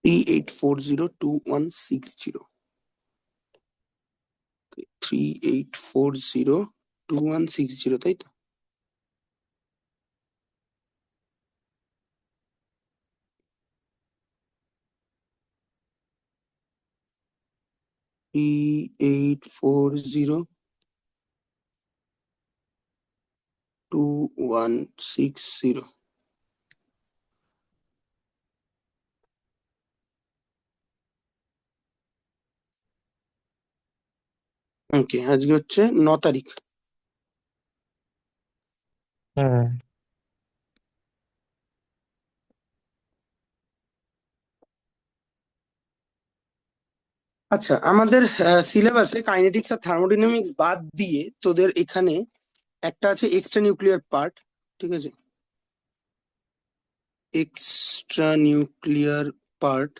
38402160 38402160 তাই তো? Three eight four zero 2160 ওকে, আজকে হচ্ছে 9 তারিখ। হ্যাঁ। আচ্ছা, আমাদের সিলেবাসে কাইনেটিক্স আর থার্মোডাইনামিক্স বাদ দিয়ে তোদের এখানে একটা আছে এক্সট্রা নিউক্লিয়ার পার্ট, ঠিক আছে? এক্সট্রা নিউক্লিয়ার পার্ট,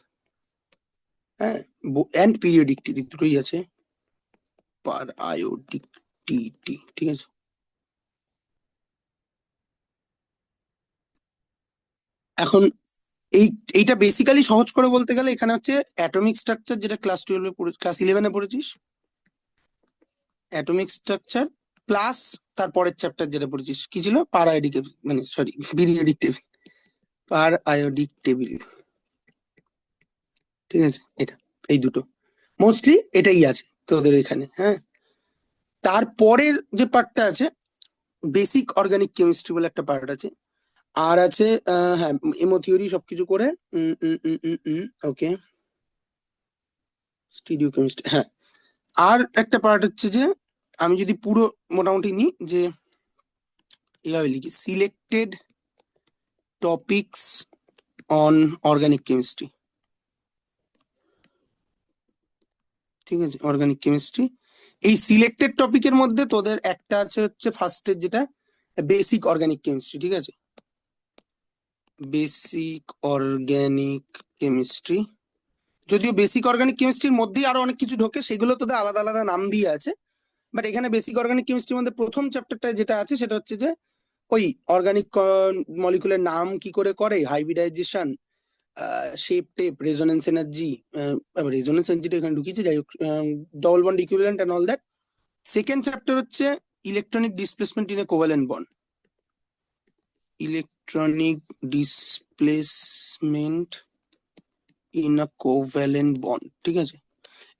হ্যাঁ, অ্যান্ড পিরিয়ডিকটি দুটোই আছে, পার আয়োডিক টি, ঠিক আছে? এখন এইটা বেসিক্যালি সহজ করে বলতে গেলে এখানে হচ্ছে অ্যাটমিক স্ট্রাকচার, যেটা ক্লাস 11-এ পড়েছিস, অ্যাটমিক স্ট্রাকচার প্লাস তারপরের চ্যাপ্টার যেটা পড়েছিস কি ছিল, পার আয়োডিক, মানে সরি, পিরিয়ডিক টেবিল, পার আয়োডিক টেবিল, ঠিক আছে? এটা, এই দুটো মোস্টলি এটাই আছে তোদের এখানে, হ্যাঁ। তারপরের যে পার্টটা আছে, বেসিক অর্গানিক কেমিস্ট্রি বলে একটা পার্ট আছে, আর আছে হ্যাঁ, এমো থিওরি সবকিছু করে, ওকে, স্টিরিও কেমিস্ট্রি, হ্যাঁ। আর একটা পার্ট হচ্ছে যে, আমি যদি পুরো মোটামুটি নিই, যে এভাবে লিখি, selected topics on organic chemistry, ঠিক আছে? অর্গানিক কেমিস্ট্রি, এই সিলেক্টেড টপিকের মধ্যে তোদের একটা আছে হচ্ছে ফার্স্টের, যেটা বেসিক অর্গানিক কেমিস্ট্রি, ঠিক আছে? বেসিক অর্গানিক কেমিস্ট্রি, যদিও বেসিক অর্গানিক কেমিস্ট্রির মধ্যেই আরো অনেক কিছু ঢোকে, সেগুলো তোদের আলাদা আলাদা নাম দিয়ে আছে, বাট এখানে বেসিক অর্গানিক কেমিস্ট্রির মধ্যে প্রথম চ্যাপ্টারটা যেটা আছে সেটা হচ্ছে যে ওই অর্গানিক মলিকুলের নাম কি করে হাইব্রিডাইজেশন, শেপ টেপ, রেজোনেন্স এনার্জি, রেজোনেন্স এনার্জিটা এখানে ঢুকিয়েছে, যাই হোক, double bond equivalent and all that. Second chapter হচ্ছে electronic displacement in a covalent bond, electronic displacement in a covalent bond, ঠিক আছে?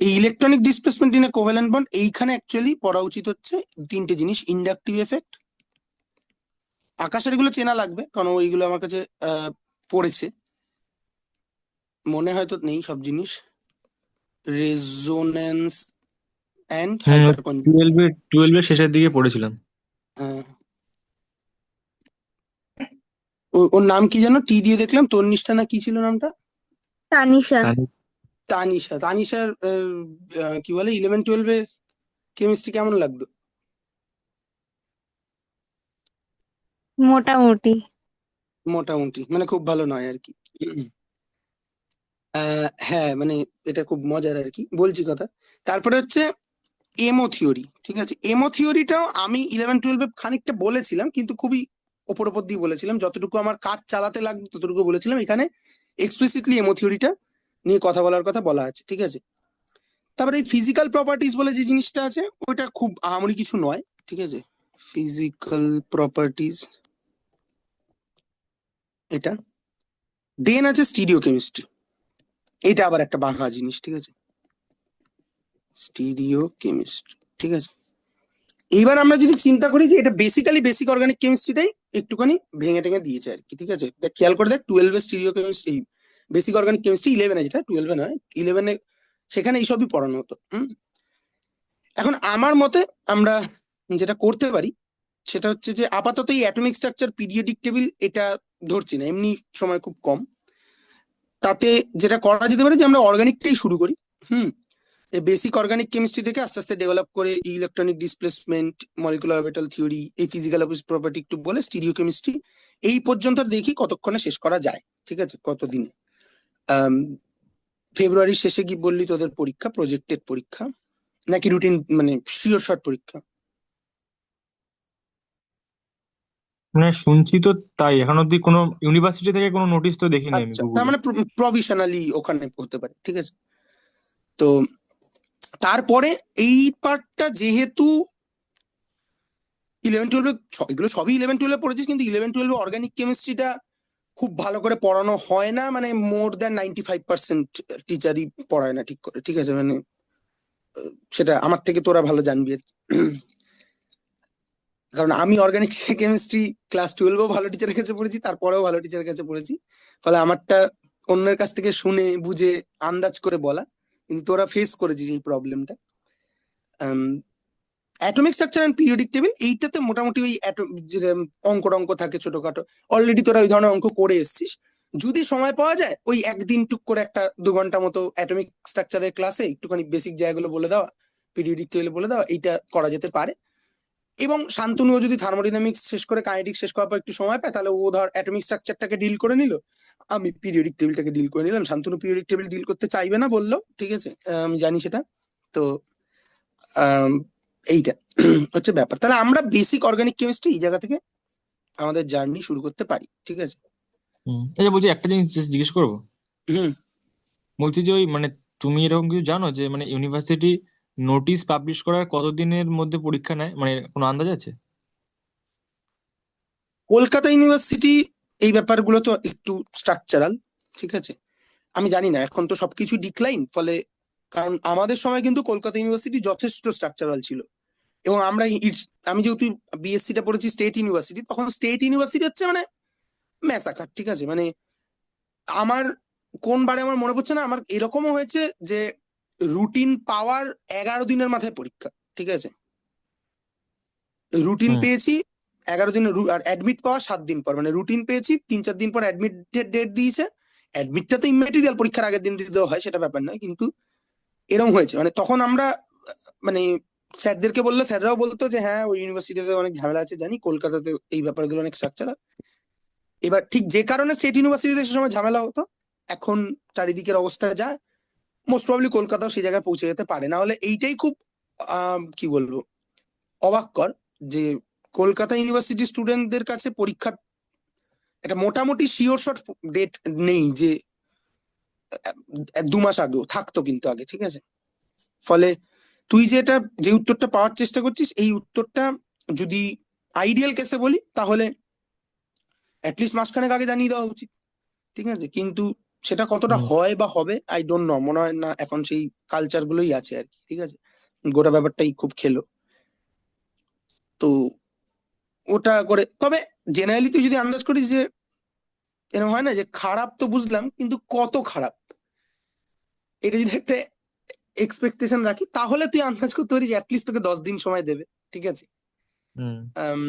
এই electronic displacement in a covalent bond, এইখানে অ্যাকচুয়ালি পড়া উচিত হচ্ছে তিনটে জিনিস: ইন্ডাকটিভ এফেক্ট, আকাশের এগুলো চেনা লাগবে কারণ ওইগুলো আমার কাছে পড়েছে, মনে হয়তো নেই সব জিনিস, রেজোনেন্স অ্যান্ড হুম, হাইপার, টুয়েলভের শেষের দিকে পড়েছিলাম। ওর নাম কি যেন, টি দিয়ে দেখলাম, তন্নিষ্ঠা না কি ছিল নামটা? তানিশা। তানি- তানিশার কি বলে 11-12-এ কেমিস্ট্রি কেমন লাগতো? মোটামুটি। মোটামুটি, মানে খুব ভালো নয় আর কি। হ্যাঁ, মানে এটা খুব মজার আর কি, বলছি কথা। তারপরে হচ্ছে এমও থিওরি, ঠিক আছে? এমও থিওরিটাও আমি 11-12-এ খানিকটা বলেছিলাম, কিন্তু খুবই ওপর ওপর দিয়ে বলেছিলাম, যতটুকু আমার কাজ চালাতে লাগতো ততটুকু বলেছিলাম। এখানে এক্সপ্লিসিটলি এমও থিওরিটা নিয়ে কথা বলার কথা বলা আছে, ঠিক আছে? তারপরে এই ফিজিক্যাল প্রপার্টিজ বলে যে জিনিসটা আছে, ওটা খুব আহামরি কিছু নয়, ঠিক আছে? ফিজিক্যাল প্রপার্টিজ, এটা। দেন আছে স্টিরিও কেমিস্ট্রি, এটা আবার একটা বাঁকা জিনিস, ঠিক আছে? স্টিরিও কেমিস্ট্রি, ঠিক আছে? এইবার আমরা যদি চিন্তা করি যে এটা বেসিক্যালি বেসিক অর্গানিক কেমিস্ট্রিটাই একটুখানি ভেঙে টেঙে দিয়েছে আর কি, ঠিক আছে? দেখ, খেয়াল করে দেখ, 12-এ stereochemistry, basic organic chemistry, 11-এ, যেটা 12-এ নয়, 11-এ সেখানে এইসবই পড়ানো হতো। এখন আমার মতে আমরা যেটা করতে পারি সেটা হচ্ছে যে আপাতত এই অ্যাটমিক স্ট্রাকচার, পিরিয়ডিক টেবিল এটা ধরছি না, এমনি সময় খুব কম। তাতে যেটা করা যেতে পারে যে আমরা অর্গানিকটাই শুরু করি, হুম। বেসিক অর্গানিক কেমিস্ট্রি থেকে আস্তে আস্তে ডেভেলপ করে electronic displacement, molecular orbital theory, এই ফিজিক্যাল প্রপার্টি একটু বলে স্টিরিও কেমিস্ট্রি, এই পর্যন্ত দেখি কতক্ষণে শেষ করা যায়, ঠিক আছে? কতদিনে? আম, ফেব্রুয়ারির শেষে কি বললি তোদের পরীক্ষা, প্রজেক্টেড পরীক্ষা নাকি রুটিন, মানে শিওর শর্ট পরীক্ষা? মানে শুনছি তো, তাই এখন অব্দি কোনো ইউনিভার্সিটি থেকে কোনো নোটিশ তো দেখিনি আমি আচ্ছা, তার গুগলে। মানে প্রভিশনালি ওখানে হতে পারে, ঠিক আছে। তো তারপরে এই পার্টটা যেহেতু ইলেভেন টুয়েলভে, এগুলো সবই ইলেভেন টুয়েলভে পড়েছিস, কিন্তু ইলেভেন টুয়েলভে অর্গানিক কেমিস্ট্রিটা খুব ভালো করে পড়ানো হয় না, মানে মোর দ্যান 95% টিচারই পড়ায় না ঠিক করে, ঠিক আছে, মানে সেটা আমার থেকে তোরা ভালো জানবি আর কি। কারণ আমি অর্গানিক কেমিস্ট্রি ক্লাস টুয়েলভেও ভালো টিচারের কাছে পড়েছি, তারপরেও ভালো টিচারের কাছে পড়েছি, ফলে আমারটা অন্যের কাছ থেকে শুনে বুঝে আন্দাজ করে বলা। কিন্তু তোরা ফেস করেছিস এই প্রবলেমটা। Atomic structure and periodic table এইটাতে মোটামুটি ওই যে অঙ্ক টঙ্ক থাকে ছোটখাটো, অলরেডি তোরা ওই ধরনের অঙ্ক করে এসেছিস। যদি সময় পাওয়া যায় ওই একদিন টুক করে একটা 2 ঘন্টা মতো অ্যাটমিক স্ট্রাকচারের ক্লাসে একটুখানি বেসিক জায়গাগুলো বলে দেওয়া, পিরিয়ডিক টেবিল বলে দেওয়া, এইটা করা যেতে পারে। এবং শান্তনুও যদি থার্মোডাইনামিক্স শেষ করে কাইনেটিক্স শেষ করার পর একটু সময় পায়, তাহলে ও ধর অ্যাটমিক স্ট্রাকচারটাকে ডিল করে নিল, আমি পিরিয়ডিক টেবিলটাকে ডিল করে নিলাম। শান্তনু পিরিয়ডিক টেবিল ডিল করতে চাইবে না বললো, ঠিক আছে, আমি জানি সেটা। তো আম, এইটা হচ্ছে ব্যাপার। তাহলে আমরা বেসিক অর্গানিক কেমিস্ট্রি এই জায়গা থেকে আমাদের জার্নি শুরু করতে পারি, ঠিক আছে। এই যে বলছি, একটা জিনিস just জিজ্ঞেস করবো। হুম। বলছি যে ওই মানে তুমি এরকম কিছু জানো যে মানে ইউনিভার্সিটি নোটিশ পাবলিশ করার কতদিনের মধ্যে পরীক্ষা নেয়, মানে কোনো আন্দাজ আছে? কলকাতা ইউনিভার্সিটি এই ব্যাপারগুলো তো একটু স্ট্রাকচারাল, ঠিক আছে। আমি জানি না, এখন তো সবকিছু ডিক্লাইন, ফলে কারণ আমাদের সময় কিন্তু কলকাতা ইউনিভার্সিটি যথেষ্ট স্ট্রাকচারাল ছিল। এবং আমরা আমি যেহেতু বিএসসি টা পড়েছি স্টেট ইউনিভার্সিটি, তখন স্টেট ইউনিভার্সিটি হচ্ছে মানে ম্যাসাকার, ঠিক আছে। মানে আমার কোন বারে আমার মনে পড়ছে না, আমার এরকমও হয়েছে যে রুটিন পাওয়ার 11 দিনের মাথায় পরীক্ষা, ঠিক আছে। রুটিন হুম। পেয়েছি 11 দিনের, আর অ্যাডমিট পাওয়া 7 দিন পর, মানে রুটিন পেয়েছি 3-4 দিন পর অ্যাডমিট ডেট দিয়েছে। অ্যাডমিটটা তো ইমেটেরিয়াল, পরীক্ষার আগের দিন দিতে দেওয়া হয়, সেটা ব্যাপার নয়, কিন্তু এরকম হয়েছে। মানে তখন আমরা মানে স্যারদেরকে বললে স্যাররাও বলতো যে হ্যাঁ ওই ইউনিভার্সিটিতে অনেক ঝামেলা আছে, জানি কলকাতাতে এই ব্যাপারগুলো অনেক স্ট্রাকচার। এবার ঠিক যে কারণে স্টেট ইউনিভার্সিটিতে সে সময় ঝামেলা হতো, এখন চারিদিকের অবস্থা যা, মোস্ট প্রবাবলি কলকাতাও সেই জায়গায় পৌঁছে যেতে পারে। না হলে এইটাই খুব কি বলবো, অবাককর যে কলকাতা ইউনিভার্সিটি স্টুডেন্টদের কাছে পরীক্ষার একটা মোটামুটি শিওর শট ডেট নেই, যে 2 মাস আগেও থাকতো কিন্তু আগে, ঠিক আছে। ফলে তুই যে উত্তরটা পাওয়ার চেষ্টা করছিস, এই উত্তরটা যদি আইডিয়াল কেসে বলি, তাহলে অ্যাটলিস্ট মাসখানেক আগে জানিয়ে দেওয়া উচিত, ঠিক আছে। কিন্তু সেটা কতটা হুম। হয় বা হবে আই ডোন্ট নো, মনে হয় না এখন সেই কালচার গুলোই আছে আর কি, ঠিক আছে। গোটা ব্যাপারটাই খুব খেলো। তো ওটা করে তবে জেনারেলি তুই যদি আন্দাজ করিস যে এরকম হয় না যে খারাপ তো বুঝলাম, কিন্তু কত খারাপ, এটা যদি একটা এক্সপেকটেশন রাখি, তাহলে তুই আন্দাজ করতে পারিস অ্যাটলিস্ট তোকে 10 দিন সময় দেবে, ঠিক আছে। হুম। আম,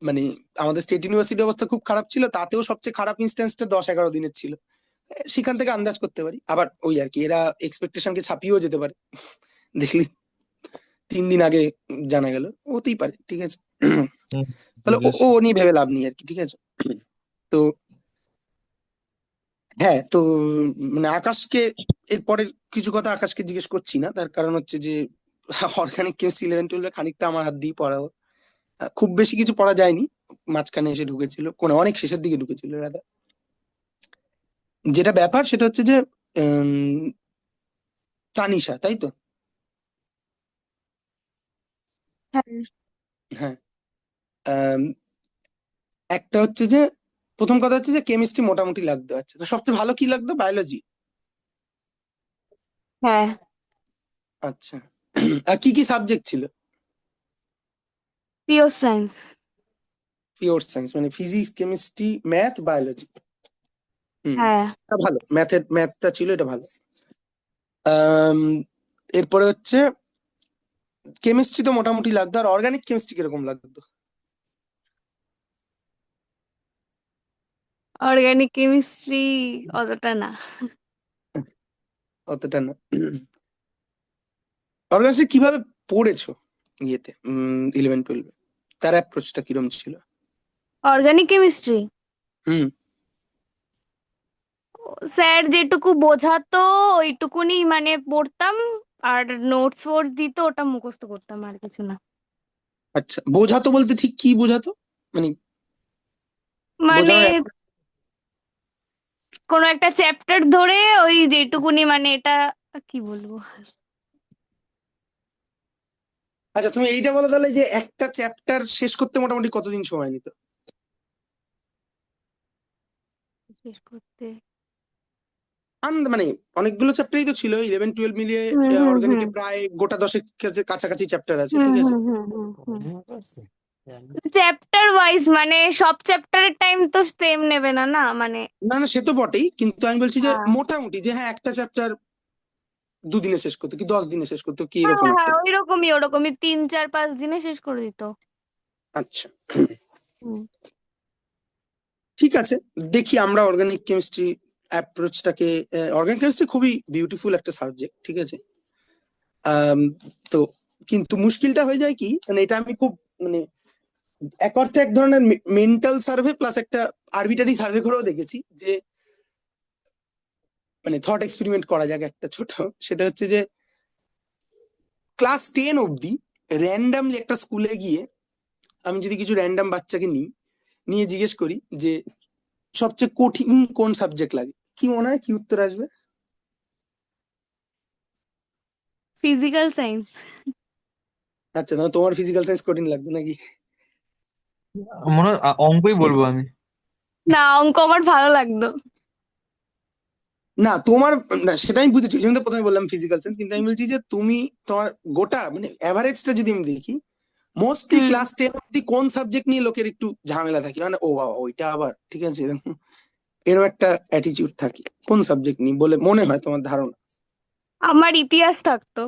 মানে আমাদের স্টেট ইউনিভার্সিটির অবস্থা খুব খারাপ ছিল, তাতেও সবচেয়ে খারাপ ইনস্ট্যান্সটা 10-11 দিনের ছিল। সেখান থেকে আন্দাজ করতে পারি। আবার ওই আর কি, এরা এক্সপেকটেশনকে ছাপিয়েও যেতে পারে, দেখলি 3 দিন আগে জানা গেল, হতেই পারে, ঠিক আছে। হুম। তাহলে ও ও বুঝেছি। নিয়ে ভেবে লাভ নেই আর কি, ঠিক আছে। তো হ্যাঁ, তো মানে আকাশকে এরপরে কিছু কথা আকাশকে জিজ্ঞেস করছি না, তার কারণ হচ্ছে যে অর্গানিক কেমিস্ট্রি 11-12 খানিকটা আমার হাত দিয়ে পড়াও, খুব বেশি কিছু পড়া যায়নি, মাঝখানে এসে ঢুকেছিল, কোন অনেক শেষের দিকে ঢুকেছিল রাধা। যেটা ব্যাপার সেটা হচ্ছে যে উম, তানিশা, তাই তো? হ্যাঁ। হ্যাঁ। আম, একটা হচ্ছে যে প্রথম কথা হচ্ছে যে কেমিস্ট্রি মোটামুটি লাগতো, আচ্ছা তো সবচেয়ে ভালো কি লাগতো? বায়োলজি? হ্যাঁ। আচ্ছা। আর কি কি সাবজেক্ট ছিল? Pure science. পিওর সায়েন্স মানে ফিজিক্স, কেমিস্ট্রি, ম্যাথ, বায়োলজি। হুম, হ্যাঁ। এটা ভালো, ম্যাথটা ছিল, এটা ভালো। আম, এরপরে হচ্ছে কেমিস্ট্রি তো মোটামুটি লাগতো, আর অর্গানিক কেমিস্ট্রি কিরকম লাগতো? অর্গানিক কেমিস্ট্রি অতটা না। অতটা না। অর্গানিক কিভাবে পড়েছো ইয়েতে 11-12? তার অ্যাপ্রোচটা কিরম ছিল? অর্গানিক কেমিস্ট্রি হুম। স্যার যেটুকু বোঝাতো ওইটুকুনি মানে পড়তাম, আর নোটস ফোটস দিত ওটা মুখস্থ করতাম, আর কিছু না। আচ্ছা, বোঝাতো বলতে ঠিক কি বোঝাতো, মানে মানে বোঝানোর কোনো একটা চ্যাপ্টার ধরে ওই যেটুকুনি মানে এটা কি বলবো, আচ্ছা তুমি এইটা বলো তাহলে যে একটা চ্যাপ্টার শেষ করতে মোটামুটি কতদিন সময় নিত? শেষ করতে। মানে অনেকগুলো চ্যাপ্টারই তো ছিল, 11-12 মিলিয়ে হুম হুম অর্গানিকে হুম প্রায় গোটা 10 কাছাকাছি চ্যাপ্টার আছে, হুম ঠিক আছে? হুম হুম হুম চ্যাপ্টার ওয়াইজ মানে সব চ্যাপ্টারের টাইম তো সেম নেবে না না মানে। না না, সে তো বটেই, কিন্তু আমি বলছি যে হ্যাঁ মোটামুটি যে হ্যাঁ একটা চ্যাপ্টার 2 দিনে শেষ করতো কি 10 দিনে শেষ করতো কি হ্যাঁ এরকম একটা। হ্যাঁ ওইরকমই ওরকমই 3 4 5 দিনে শেষ করে দিত। আচ্ছা, হুম। ঠিক আছে। দেখি আমরা অর্গানিক কেমিস্ট্রি অ্যাপ্রোচটাকে, অর্গানিক কেমিস্ট্রি খুবই বিউটিফুল একটা সাবজেক্ট, ঠিক আছে। আম, তো কিন্তু মুশকিলটা হয়ে যায় কি, মানে এটা আমি খুব মানে এক অর্থে এক ধরনের মেন্টাল সার্ভে প্লাস একটা আরবিটারি সার্ভে করেও দেখেছি যে মানে থট এক্সপেরিমেন্ট করা যাক একটা ছোট। সেটা হচ্ছে যে ক্লাস 10 অবধি র্যান্ডামলি একটা স্কুলে গিয়ে আমি যদি কিছু র্যান্ডাম বাচ্চাকে নিই, নিয়ে জিজ্ঞেস করি যে সবচেয়ে কঠিন কোন সাবজেক্ট লাগে, কি মনে হয় কি উত্তর আসবে? Physical science. আচ্ছা, তাহলে তোমার ফিজিক্যাল সায়েন্স কঠিন লাগবে নাকি? মনে হয় অঙ্কই বলবো আমি। না অঙ্ক আমার ভালো লাগতো। না তোমার, না সেটা আমি বুঝেছি, ওই জন্য তো প্রথমে বললাম ফিজিক্যাল সায়েন্স, কিন্তু আমি বলছি যে তুমি তোমার গোটা মানে অ্যাভারেজটা যদি আমি দেখি, মোস্টলি হুম। ক্লাস 10 অব্দি কোন সাবজেক্ট নিয়ে লোকের একটু ঝামেলা থাকে, মানে ও বাবা ওইটা আবার, ঠিক আছে, এরকম এরকম একটা অ্যাটিটিউড থাকে কোন সাবজেক্ট নিয়ে বলে মনে হয় তোমার ধারণা? আমার ইতিহাস থাকতো।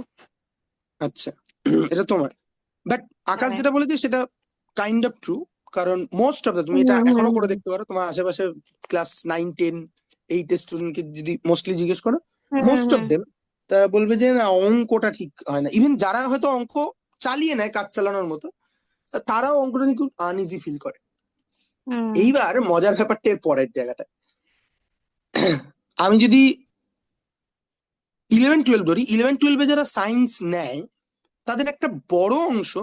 আচ্ছা, এটা তোমার। বাট আকাশ হ্যাঁ। যেটা বলেছে সেটা কাইন্ড অফ ট্রু, কারণ মোস্ট অফ দ্য তুমি হুম এটা হুম এখনো করে হুম দেখতে পারো, তোমার আশেপাশে ক্লাস 9, 10, 8 স্টুডেন্টকে যদি মোস্টলি জিজ্ঞেস করো, হুম হুম মোস্ট অফ হুম দেম তারা বলবে যে না অঙ্কটা ঠিক হয় না। ইভেন যারা হয়তো অঙ্ক চালিয়ে নেয় কাজ চালানোর মতো, তারাও অঙ্কটা নিয়ে খুব আনইজি ফিল করে। হুম। এইবার মজার ব্যাপারটা এর পরের জায়গাটা, আমি যদি 11-12 ধরি, 11-12 যারা সায়েন্স নেয় তাদের একটা বড় অংশ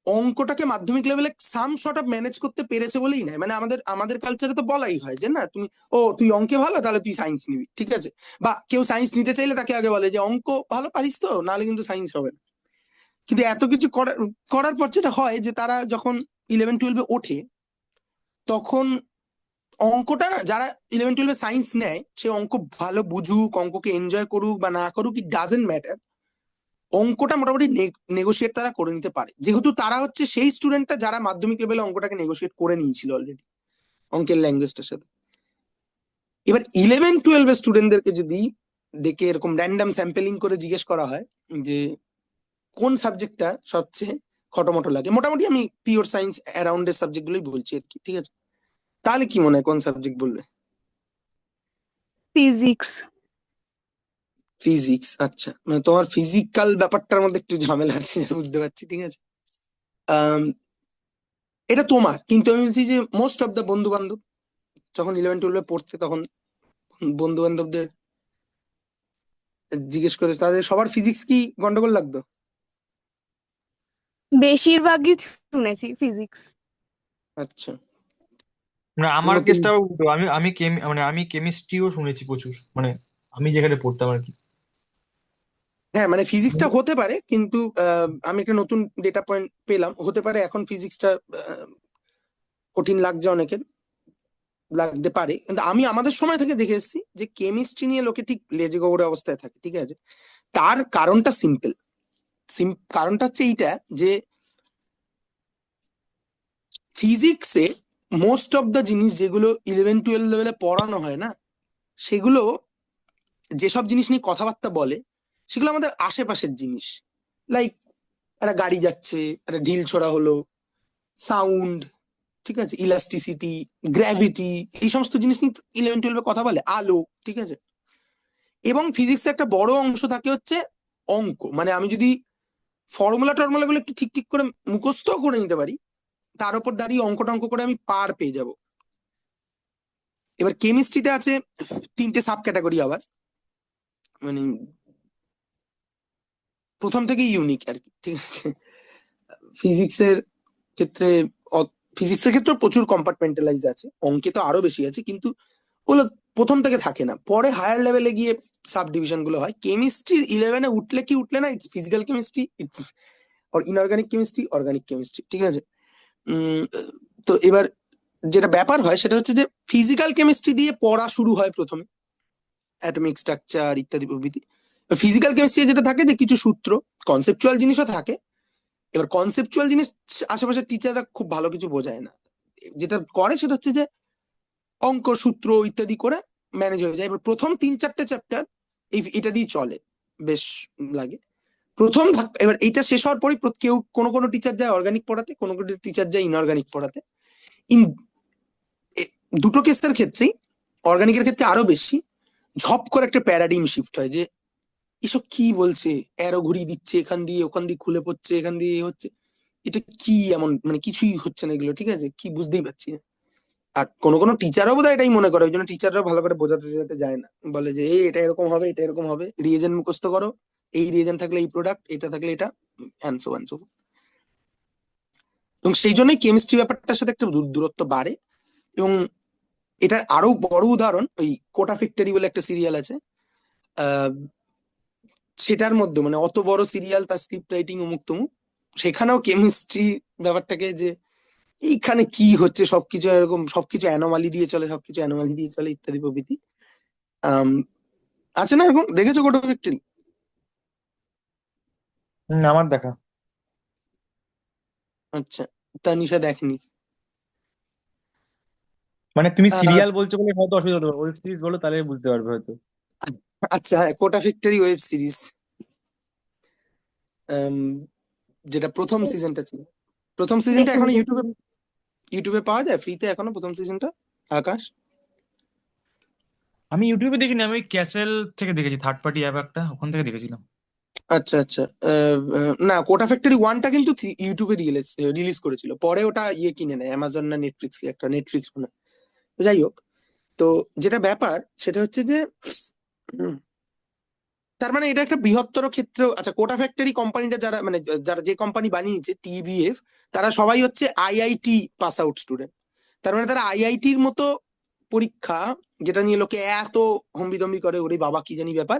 অঙ্কটাকে মাধ্যমিক লেভেলে সাম শর্ট অফ ম্যানেজ করতে পেরেছে বলেই নেয়। মানে আমাদের আমাদের কালচারে তো বলাই হয় যে না তুমি, ও তুই অঙ্কে ভালো তাহলে তুই সায়েন্স নিবি, ঠিক আছে। বা কেউ সায়েন্স নিতে চাইলে তাকে আগে বলে যে অঙ্ক ভালো পারিস তো, নাহলে কিন্তু সায়েন্স হবে না। কিন্তু এত কিছু করার করার পর যেটা হয় যে তারা যখন 11-12 ওঠে, তখন অঙ্কটা না, যারা 11-12 সায়েন্স নেয় সে অঙ্ক ভালো বুঝুক, অঙ্ককে এনজয় করুক বা না করুক, ইট ডাজেন্ট ম্যাটার, অঙ্কটা মোটামুটি নেগোশিয়েট তারা করে নিতে পারে, যেহেতু তারা হচ্ছে সেই স্টুডেন্টটা যারা মাধ্যমিক লেভেলে অঙ্কটাকে নেগোশিয়েট করে নিয়েছিল অলরেডি অঙ্কের ল্যাঙ্গুয়েজটার সাথে। এবার 11-12 স্টুডেন্টদেরকে যদি ডেকে এরকম র্যান্ডাম স্যাম্পলিং করে জিজ্ঞেস করা হয় যে কোন সাবজেক্টটা সবচেয়ে খটোমটো লাগে, মোটামুটি আমি পিওর সায়েন্স অ্যারাউন্ডের সাবজেক্ট গুলোই বলছি আর কি, ঠিক আছে, তাহলে কি মনে হয় কোন সাবজেক্ট বলবে? ফিজিক্স। ফিজিক্স, আচ্ছা, মানে তোমার ফিজিক্যাল ব্যাপারটার মধ্যে একটু ঝামেলা আছে বুঝতে পারছি, ঠিক আছে। আম, এটা তোমার, কিন্তু আমি বলছি যে মোস্ট অফ দ্য বন্ধু বান্ধব যখন 11-12 পড়তে, তখন বন্ধু বান্ধবদের জিজ্ঞেস করে তাদের সবার ফিজিক্স কি গন্ডগোল লাগতো? বেশিরভাগই শুনেছি ফিজিক্স। আচ্ছা, মানে আমার নতুন। কেসটাও উল্টো। আমি কেমিস্ট্রিও শুনেছি প্রচুর, মানে আমি যেখানে পড়তাম আর কি। হ্যাঁ মানে ফিজিক্সটা হতে পারে, কিন্তু আমি একটা নতুন ডেটা পয়েন্ট পেলাম, হতে পারে এখন ফিজিক্সটা কঠিন লাগছে অনেকের, লাগতে পারে, কিন্তু আমি আমাদের সময় থেকে দেখে এসেছি যে কেমিস্ট্রি নিয়ে লোকে ঠিক লেজে গোবরে অবস্থায় থাকে, ঠিক আছে। তার কারণটা সিম্পল, কারণটা হচ্ছে এইটা যে ফিজিক্সে মোস্ট অফ দ্য জিনিস যেগুলো 11-12 লেভেলে পড়ানো হয় না, সেগুলো যেসব জিনিস নিয়ে কথাবার্তা বলে সেগুলো আমাদের আশেপাশের জিনিস। লাইক একটা গাড়ি যাচ্ছে, একটা ঢিল ছোড়া হলো, সাউন্ড, ঠিক আছে, ইলাস্টিসিটি, গ্র্যাভিটি, এই সমস্ত জিনিস নিয়ে 11-12 কথা বলে, আলো, ঠিক আছে। এবং ফিজিক্সের একটা বড় অংশ থাকে হচ্ছে অঙ্ক, মানে আমি যদি ফর্মুলা টর্মুলা গুলো একটু ঠিক ঠিক করে মুখস্থ করে নিতে পারি, তার উপর দাঁড়িয়ে অঙ্ক টঙ্ক করে আমি পার পেয়ে যাব। এবার কেমিস্ট্রিতে আছে 3টে সাব ক্যাটাগরি আবার, মানে প্রথম থেকেই ইউনিক আর কি, ঠিক আছে। ফিজিক্সের ক্ষেত্রে ফিজিক্সের ক্ষেত্রে প্রচুর কম্পার্টমেন্টালাইজ আছে, অঙ্কে তো আরো বেশি আছে, কিন্তু ওগুলো প্রথম থেকে থাকে না, পরে হায়ার লেভেলে গিয়ে সাব ডিভিশন গুলো হয়। কেমিস্ট্রি 11-এ উঠলে কি উঠলে না, it's physical chemistry, it's inorganic chemistry, organic chemistry, ঠিক আছে। উম, তো এবার যেটা ব্যাপার হয় সেটা হচ্ছে যে ফিজিক্যাল কেমিস্ট্রি দিয়ে পড়া শুরু হয় প্রথমে, অ্যাটমিক স্ট্রাকচার ইত্যাদি প্রভৃতি। ফিজিক্যাল কেমিস্ট্রি যেটা থাকে যে কিছু সূত্র, কনসেপচুয়াল জিনিসও থাকে। এবার কনসেপচুয়াল জিনিস আশেপাশের টিচাররা খুব ভালো কিছু বোঝায় না, যেটা করে সেটা হচ্ছে যে অঙ্ক সূত্র ইত্যাদি করে ম্যানেজ হয়ে যায়। এবার প্রথম 3-4টে চ্যাপ্টার এটা দিয়ে চলে, বেশ লাগে। এবার এটা শেষ হওয়ার পরই কেউ কোনো কোনো টিচার যায় অর্গানিক পড়াতে, কোনো কোনো টিচার যায় ইনঅর্গানিক পড়াতে। ইন দুটো কেসের ক্ষেত্রেই, অর্গানিকের ক্ষেত্রে আরো বেশি, ঝপ করে একটা প্যারাডিম শিফট হয় যে এসব কি বলছে, অ্যারো ঘুরিয়ে দিচ্ছে, এখান দিয়ে ওখান দিয়ে খুলে পড়ছে, এখান দিয়ে হচ্ছে, এটা কি এমন, মানে কিছুই হচ্ছে না এগুলো, ঠিক আছে, কি বুঝতেই পারছি না। আর কোনো কোনো টিচারও বোধহয় এটাই মনে করে, ওই জন্য টিচাররাও ভালো করে বোঝাতে বোঝাতে যায় না, বলে যে এই এটা এরকম হবে, এটা এরকম হবে, রিয়েজেন্ট মুখস্থ করো, এই রিয়েজেন্ট থাকলে এই প্রোডাক্ট, এটা থাকলে এটা, অ্যান্ড সো। এবং সেই জন্যই কেমিস্ট্রি ব্যাপারটার সাথে একটা দূরত্ব বাড়ে। এবং এটা আরো বড় উদাহরণ ওই কোটা ফ্যাক্টরি বলে একটা সিরিয়াল আছে, আহ সেটার মধ্যে মানে অত বড় সিরিয়াল, তার স্ক্রিপ্ট রাইটিং অমুক তমুক, সেখানেও কেমিস্ট্রি ব্যাপারটাকে যে এইখানে কি হচ্ছে, সবকিছু এরকম, সবকিছু অ্যানোমালি দিয়ে চলে, সবকিছু অ্যানোমালি দিয়ে চলে ইত্যাদি প্রভৃতি। আম, আছে না এরকম, দেখেছো কোটা ফ্যাক্টরি? আমার দেখা। আচ্ছা, তানিশা দেখনি। মানে তুমি আহ, সিরিয়াল বলছো বলে হয়তো অসুবিধা হতো, ওয়েব সিরিজ বলো তাহলে বুঝতে পারবে হয়তো। আচ্ছা, হ্যাঁ, কোটা ফ্যাক্টরি ওয়েব সিরিজ, যেটা প্রথম সিজনটা ছিল। প্রথম সিজনটা দেখিনি এখনো ইউটিউবে দেখিনি ইউটিউবে পাওয়া যায় ফ্রিতে এখনো, প্রথম সিজনটা, আকাশ। আমি ইউটিউবে দেখিনি, আমি ওই ক্যাসেল থেকে দেখেছি, থার্ড পার্টি অ্যাপ একটা, ওখান থেকে দেখেছিলাম। আচ্ছা আচ্ছা, না, কোটা ফ্যাক্টরি ওয়ানটা কিন্তু ইউটিউবে রিলিজ রিলিজ করেছিল, পরে ওটা ইয়ে কিনে নেয় অ্যামাজন না নেটফ্লিক্স, কি একটা, নেটফ্লিক্স মনে হয়। তো যাই হোক, তো যেটা ব্যাপার সেটা হচ্ছে যে উম, তার মানে এটা একটা বৃহত্তর ক্ষেত্র। আচ্ছা, কোটা ফ্যাক্টরি কোম্পানিটা যারা, মানে যারা যে কোম্পানি বানিয়েছে টিভিএফ, তারা সবাই হচ্ছে আইআইটি পাস আউট স্টুডেন্ট। তার মানে তারা আইআইটির মতো পরীক্ষা, যেটা নিয়ে লোকে এত হম্বিদম্বি করে, ওরে বাবা কি জানি ব্যাপার,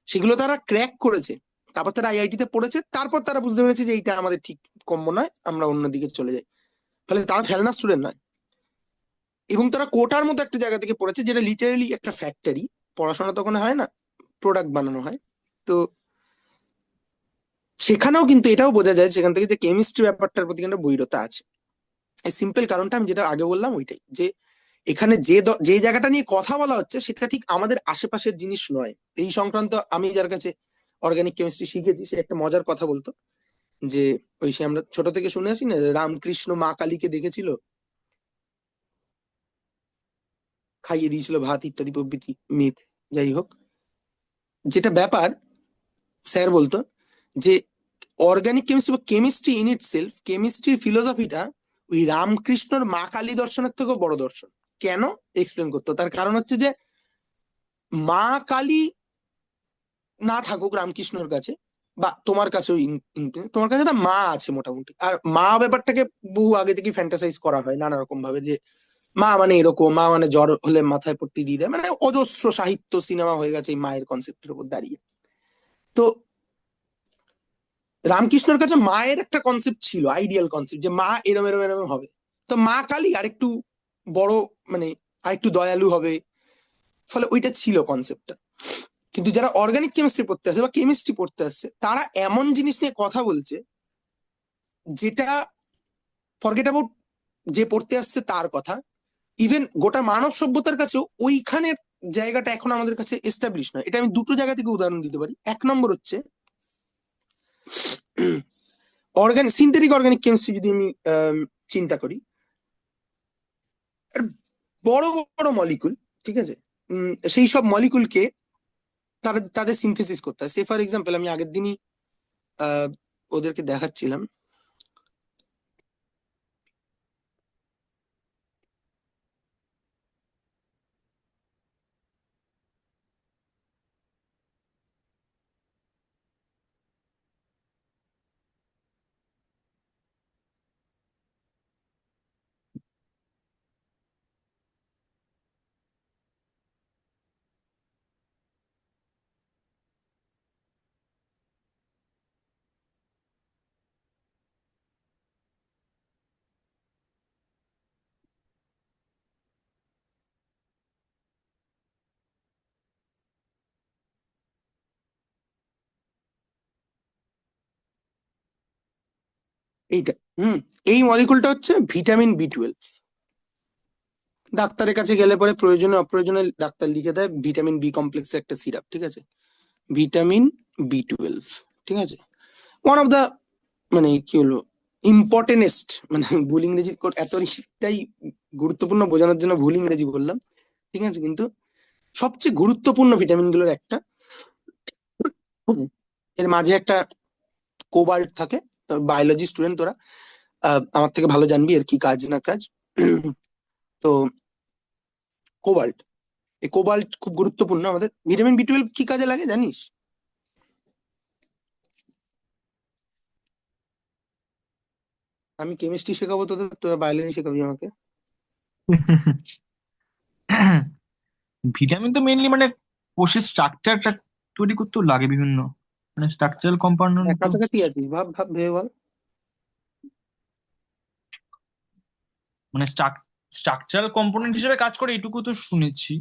সেগুলো তারা ক্র্যাক করেছে। তারপর তারা আইআইটি তে পড়েছে, তারপর তারা বুঝতে পেরেছে যে এইটা আমাদের ঠিক কম্য নয়, আমরা অন্যদিকে চলে যাই। ফলে তারা ফেলনা স্টুডেন্ট নয়, এবং তারা কোটার মতো একটা জায়গা থেকে পড়েছে, যেটা লিটারেলি একটা ফ্যাক্টরি। পড়াশোনা তো ওখানে হয় না, প্রোডাক্ট বানানো হয়। তো সেখানেও কিন্তু এটাও বোঝা যায় সেখান থেকে যে কেমিস্ট্রি ব্যাপারটার প্রতি একটা বৈরতা আছে। এই সিম্পল কারণটা আমি যেটা আগে বললাম ওইটাই, যে এখানে যে জায়গাটা নিয়ে কথা বলা হচ্ছে সেটা ঠিক আমাদের আশেপাশের জিনিস নয়। এই সংক্রান্ত আমি যার কাছে অর্গানিক কেমিস্ট্রি শিখেছি, সে একটা মজার কথা বলতো, যে ওই সে আমরা ছোট থেকে শুনে আসি না, রামকৃষ্ণ মা কালীকে দেখেছিল, খাইয়ে দিয়েছিল ভাত ইত্যাদি প্রভৃতি মিথ। যাই হোক, যেটা ব্যাপার, স্যার বলতো যে অর্গানিক কেমিস্ট্রি বা কেমিস্ট্রি ইন ইট সেলফ, কেমিস্ট্রির ফিলোসফিটা ওই রামকৃষ্ণর মা কালী দর্শনের থেকেও বড় দর্শন। কেন? এক্সপ্লেন করতো। তার কারণ হচ্ছে যে মা কালী না থাকুক রামকৃষ্ণর কাছে, বা তোমার কাছেও, তোমার কাছে একটা মা আছে মোটামুটি, আর মা ব্যাপারটাকে বহু আগে থেকে ফ্যান্টাসাইজ করা হয় নানা রকম ভাবে, যে মা মানে এরকম, মা মানে জ্বর হলে মাথায় পট্টি দিয়ে দেয়, মানে অজস্র সাহিত্য সিনেমা হয়ে গেছে এই মায়ের কনসেপ্টের উপর দাঁড়িয়ে। তো রামকৃষ্ণের কাছে মায়ের একটা কনসেপ্ট ছিল, আইডিয়াল কনসেপ্ট, যে মা এরম এরম এরম হবে। তো মা কালী আরেকটু বড়, মানে আরেকটু দয়ালু হবে, ফলে ওইটা ছিল কনসেপ্টটা। কিন্তু যারা অর্গানিক কেমিস্ট্রি পড়তে আসছে বা কেমিস্ট্রি পড়তে আসছে, তারা এমন জিনিস নিয়ে কথা বলছে যেটা, ফরগেট অ্যাবাউট যে পড়তে আসছে তার কথা, ইভেন গোটা মানব সভ্যতার কাছেও ওইখানের জায়গাটা এখন আমাদের কাছে এস্টাবলিশ নয়। এটা আমি দুটো জায়গা থেকে উদাহরণ দিতে পারি। এক নম্বর হচ্ছে সিনথেটিক অর্গানিক কেমিস্ট্রি যদি আমি চিন্তা করি, বড় বড় মলিকুল, ঠিক আছে, সেই সব মলিকুলকে তাদের সিনথেসিস করতে হয়। সে ফর এক্সাম্পল, আমি আগের দিনই আহ, ওদেরকে দেখাচ্ছিলাম, এইটা, এই মলিকুলটা হচ্ছে ভিটামিন বি 12। ডাক্তারের কাছে গেলে পরে প্রয়োজনে অপ্রয়োজনে ডাক্তার লিখে দেয় ভিটামিন বি কমপ্লেক্সের একটা সিরাপ, ঠিক আছে? ভিটামিন বি 12, ঠিক আছে? ওয়ান অফ দা, মানে কি বলবো, ইম্পর্টেন্টেস্ট, মানে ভুল ইংরেজি এতটাই গুরুত্বপূর্ণ বোঝানোর জন্য ভুল ইংরেজি বললাম, ঠিক আছে? কিন্তু সবচেয়ে গুরুত্বপূর্ণ ভিটামিন গুলোর একটা। হুম, এর মাঝে একটা কোবাল্ট থাকে। বায়োলজি স্টুডেন্ট তোরা আমার থেকে ভালো জানবি এর কি কাজ না কাজ। তো কোবাল্ট, এই কোবাল্ট খুব গুরুত্বপূর্ণ আমাদের। ভিটামিন বি 12 কি কাজে লাগে জানিস? আমি কেমিস্ট্রি শেখাবো তোদের, তোরা বায়োলজি শেখাবি আমাকে। ভিটামিন তো মেইনলি মানে কোষের স্ট্রাকচারটা তৈরি করতেও লাগে বিভিন্ন, মানে স্ট্রাকচারাল কম্পাউন্ড হ্যাঁ, তো। কাছাকাছি আছিস, ভাব ভাব ভেবে বল। মানে স্ট্রাকচারাল কম্পোনেন্ট হিসেবে কাজ করে এটুকু তো শুনেছি।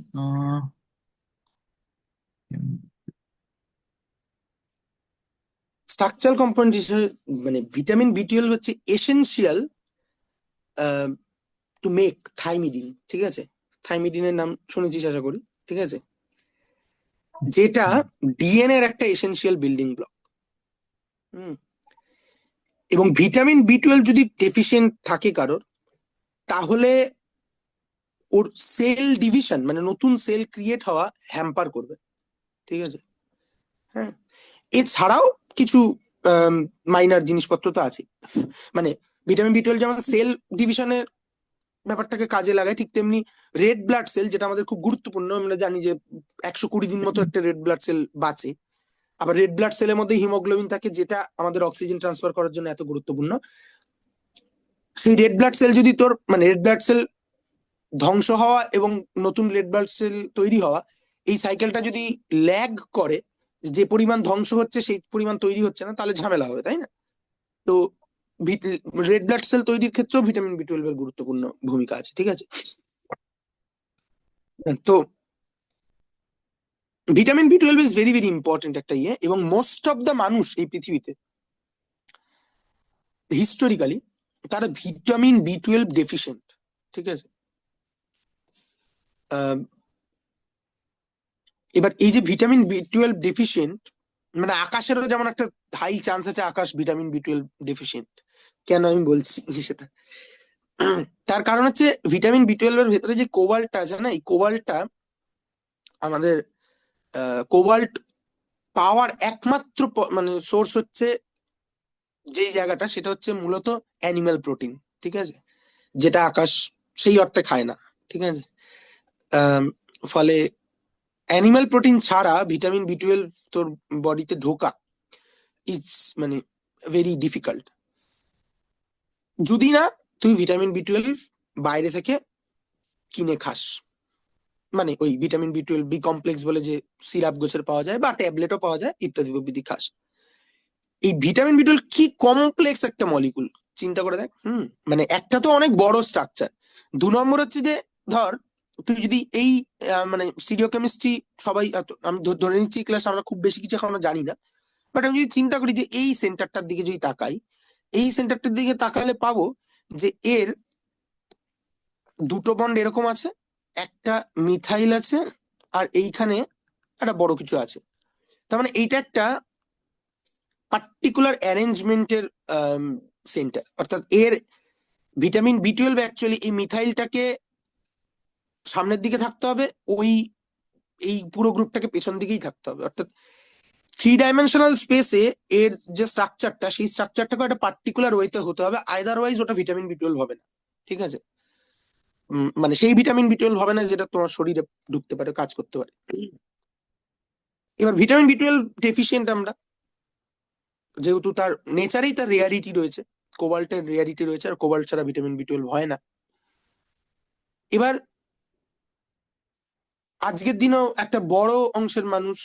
স্ট্রাকচারাল কম্পাউন্ড হিসেবে মানে ভিটামিন বি 12 হচ্ছে এসেনশিয়াল টু মেক থাইমিডিন, ঠিক আছে? থাইমিডিনের নাম শুনেছিস আশা করি, ঠিক আছে? যেটা ডিএনএ এর একটা এসেনশিয়াল বিল্ডিং ব্লক। হুম, এবং ভিটামিন বি 12 যদি ডেফিসিয়েন্ট থাকে কারোর, তাহলে ওর সেল ডিভিশন, মানে নতুন সেল ক্রিয়েট হওয়া হ্যাম্পার করবে, ঠিক আছে? হ্যাঁ, এছাড়াও কিছু মাইনার জিনিসপত্র তো আছে। মানে ভিটামিন বি 12 যেমন সেল ডিভিশনের ব্যাপারটাকে কাজে লাগায়, ঠিক তেমনি রেড ব্লাড সেল, যেটা আমাদের খুব গুরুত্বপূর্ণ, আমরা জানি যে 120 দিন মতো একটা রেড ব্লাড সেল বাঁচে। আবার রেড ব্লাড সেলের মধ্যে হিমোগ্লোবিন থাকে, যেটা আমাদের অক্সিজেন ট্রান্সফার করার জন্য এত গুরুত্বপূর্ণ। সেই রেড ব্লাড সেল যদি তোর, মানে রেড ব্লাড সেল ধ্বংস হওয়া এবং নতুন রেড ব্লাড সেল তৈরি হওয়া, এই সাইকেলটা যদি ল্যাগ করে, যে পরিমাণ ধ্বংস হচ্ছে সেই পরিমাণ তৈরি হচ্ছে না, তাহলে ঝামেলা হবে, তাই না? তো রেড ব্লাড সেল তৈরির ক্ষেত্রেও ভিটামিন বি 12 এর গুরুত্বপূর্ণ ভূমিকা আছে, ঠিক আছে? তো vitamin B 12 is very very important একটা ইয়ে, এবং মোস্ট অফ দ্য মানুষ এই পৃথিবীতে হিস্টোরিক্যালি তারা ভিটামিন বি 12 ডেফিসিয়েন্ট, ঠিক আছে? আহ, এবার এই যে ভিটামিন বি 12 ডেফিসিয়েন্ট, মানে আকাশেরও যেমন একটা হাই চান্স আছে আকাশ ভিটামিন বি 12 ডেফিসিয়েন্ট। কেন আমি বলছি সেটা, তার কারণ হচ্ছে ভিটামিন বি 12 এর ভেতরে যে কোবাল্টটা আছে না, এই কোবাল্টটা আমাদের, কোবাল্ট পাওয়ার একমাত্র মানে সোর্স হচ্ছে, যেই জায়গাটা, সেটা হচ্ছে মূলত অ্যানিমাল প্রোটিন, ঠিক আছে? যেটা আকাশ সেই অর্থে খায় না, ঠিক আছে? আম, ফলে অ্যানিমাল প্রোটিন ছাড়া ভিটামিন বি 12 তোর বডিতে ঢোকা ইজ, মানে ভেরি ডিফিকাল্ট, যদি না তুই ভিটামিন বি 12 বাইরে থেকে কিনে খাস। মানে ওই ভিটামিন বি 12 বি কমপ্লেক্স বলে যে সিরাপ গোছের পাওয়া যায় বা ট্যাবলেটও পাওয়া যায় ইত্যাদি প্রভৃতি খাস। এই ভিটামিন বি 12 কি কমপ্লেক্স একটা মলিকুল, চিন্তা করে দেখ। মানে একটা তো অনেক বড় স্ট্রাকচার, 2 নম্বর হচ্ছে যে, ধর তুই যদি এই মানে স্টিরিওকেমিস্ট্রি, সবাই আমি ধরে নিচ্ছি ক্লাস আমরা খুব বেশি কিছু এখনো জানি না, বাট আমি যদি চিন্তা করি যে এই সেন্টারটার দিকে যদি তাকাই, এই সেন্টারটার দিকে তাকালে পাবো যে এর দুটো বন্ড এরকম আছে, একটা মিথাইল আছে, আর এইখানে একটা বড় কিছু আছে। তার মানে এইটা একটা পার্টিকুলার অ্যারেঞ্জমেন্টের সেন্টার, অর্থাৎ এর ভিটামিন বি 12 অ্যাকচুয়ালি এই মিথাইলটাকে সামনের দিকে থাকতে হবে, ওই এই পুরো গ্রুপটাকে পেছন দিকেই থাকতে হবে, অর্থাৎ 3 ডাইমেনশনাল স্পেসে এর যে স্ট্রাকচারটা, সেই স্ট্রাকচারটাকে একটা পার্টিকুলার ওয়েতে হতে হবে, আদারওয়াইজ ওটা ভিটামিন বি 12 হবে না, ঠিক আছে? মানে সেই ভিটামিন বি 12 হবে না যেটা তোমার শরীরে ঢুকতে পারে, কাজ করতে পারে। এবার ভিটামিন বি 12 ডেফিসিয়েন্ট আমরা, যেহেতু তার নেচারেই তার রেয়ারিটি রয়েছে, কোবাল্টের রেয়ারিটি রয়েছে, আর কোবাল্ট ছাড়া ভিটামিন বি 12 হয় না। এবার আজকের দিনেও একটা বড় অংশের মানুষ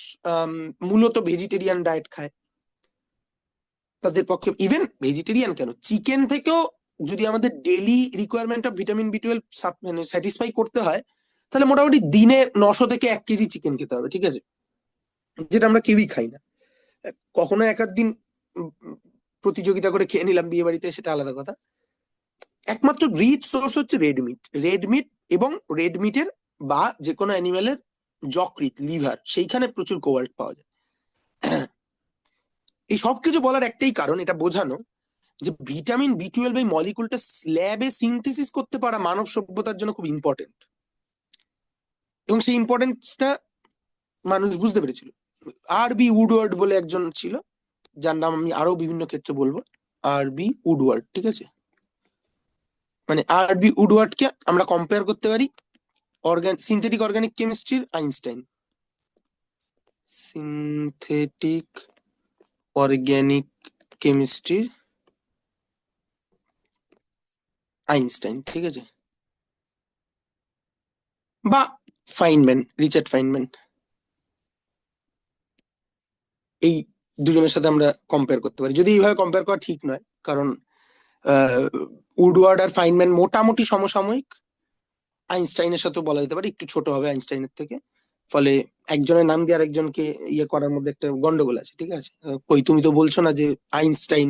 মূলত ভেজিটেরিয়ান ডায়েট খায়। তাদের পক্ষে ইভেন ভেজিটেরিয়ান কেন, চিকেন থেকেও যদি আমাদের daily requirement of vitamin B 12 মানে স্যাটিসফাই করতে হয়, তাহলে মোটামুটি দিনে 900 থেকে 1 কেজি চিকেন খেতে হবে, ঠিক আছে? যেটা আমরা কেউই খাই না। কখনো এক আধ দিন প্রতিযোগিতা করে খেয়ে নিলাম বিয়ে বাড়িতে, সেটা আলাদা কথা। একমাত্র রিচ সোর্স হচ্ছে রেড মিট। রেড মিট এবং রেড মিটের বা যে কোনো অ্যানিমেলের যকৃৎ, লিভার, সেইখানে প্রচুর কোবাল্ট পাওয়া যায়। এই সবকিছু বলার একটাই কারণ, এটা বোঝানো যে ভিটামিন বি টুয়েলভ এই মলিকুলটা স্ল্যাবে সিনথেসিস করতে পারা মানব সভ্যতার জন্য খুব ইম্পর্টেন্ট, এবং সেই ইম্পর্টেন্সটা মানুষ বুঝতে পেরেছিল। আর বি উডওয়ার্ড বলে একজন ছিল, যার নাম আমি আরো বিভিন্ন ক্ষেত্রে বলবো। আর বি উডওয়ার্ড, ঠিক আছে? মানে আর বি উডওয়ার্ডকে আমরা কম্পেয়ার করতে পারি সিনথেটিক অর্গানিক কেমিস্ট্রির আইনস্টাইন। সিনথেটিক অর্গানিক কেমিস্ট্রির আইনস্টাইন, ঠিক আছে? বা ফাইনম্যান, রিচার্ড ফাইনম্যান। এই দুজনের সাথে আমরা কম্পেয়ার করতে পারি, যদি এইভাবে কম্পেয়ার করা ঠিক নয়, কারণ উডওয়ার্ড আর ফাইনম্যান মোটামুটি সমসাময়িক। আইনস্টাইনের সাথেও বলা যেতে পারে একটু ছোট হবে আইনস্টাইনের থেকে, ফলে একজনের নাম দিয়ে আরেকজনকে ইয়ে করার মধ্যে একটা গন্ডগোল আছে, ঠিক আছে? কই তুমি তো বলছো না যে আইনস্টাইন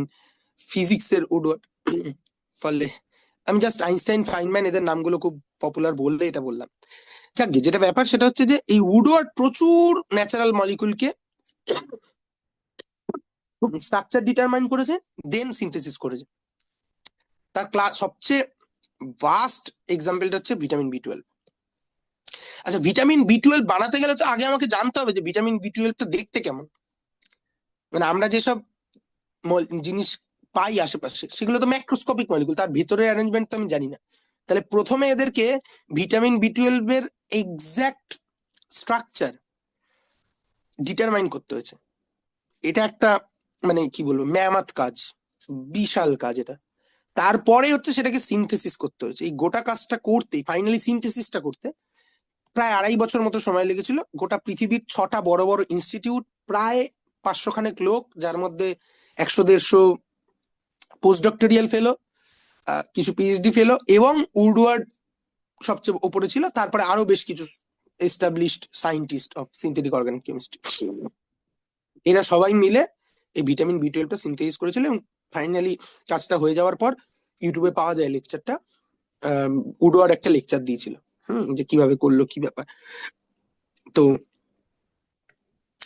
ফিজিক্সের উডওয়ার্ড। ফলে আমি জাস্ট আইনস্টাইন, ফাইনম্যান এদের নামগুলো খুব পপুলার বললে এটা বললাম। যাক গে, যেটা ব্যাপার সেটা হচ্ছে যে এই উডওয়ার্ড প্রচুর ন্যাচারাল মলিকুলকে স্ট্রাকচার ডিটারমাইন করেছে, দেন সিনথেসিস করেছে। তার সবচেয়ে ভাস্ট এক্সাম্পলটা হচ্ছে ভিটামিন বি টুয়েলভ। আচ্ছা, ভিটামিন বি টুয়েলভ বানাতে গেলে তো আগে আমাকে জানতে হবে যে ভিটামিন বি টুয়েলভটা দেখতে কেমন। মানে আমরা যেসব জিনিস পাই আশেপাশে, সেগুলো তো ম্যাক্রোস্কোপিক মলিকুল, তার ভিতরের অ্যারেঞ্জমেন্ট তো আমি জানি না। তাহলে প্রথমে এদেরকে ভিটামিন বি টুয়েলভের এক্সাক্ট স্ট্রাকচার ডিটারমাইন করতে হয়েছে। এটা একটা মানে কি বলবো, ম্যামাত কাজ, বিশাল কাজ এটা। তারপরে হচ্ছে সেটাকে সিনথেসিস করতে হয়েছে। এই গোটা কাজটা করতে, ফাইনালি সিনথেসিসটা করতে প্রায় 2.5 বছর মতো সময় লেগেছিল। গোটা পৃথিবীর 6টা বড় বড় ইনস্টিটিউট, প্রায় 500 খানেক লোক, যার মধ্যে 100-150 পোস্ট ডক্টরিয়াল ফেলো, কিছু পিএইচডি ফেলো, এবং উডওয়ার্ড সবচেয়ে ওপরে ছিল। তারপরে আরো বেশ কিছু established scientist of synthetic organic chemistry, এরা সবাই মিলে এই ভিটামিন বি টুয়েলভটা সিনথেসিস করেছিল। এবং ফাইনালি কাজটা হয়ে যাওয়ার পর ইউটিউবে পাওয়া যায় লেকচারটা। উডওয়ার্ড একটা লেকচার দিয়েছিল, যে কিভাবে করলো, কি ব্যাপার। তো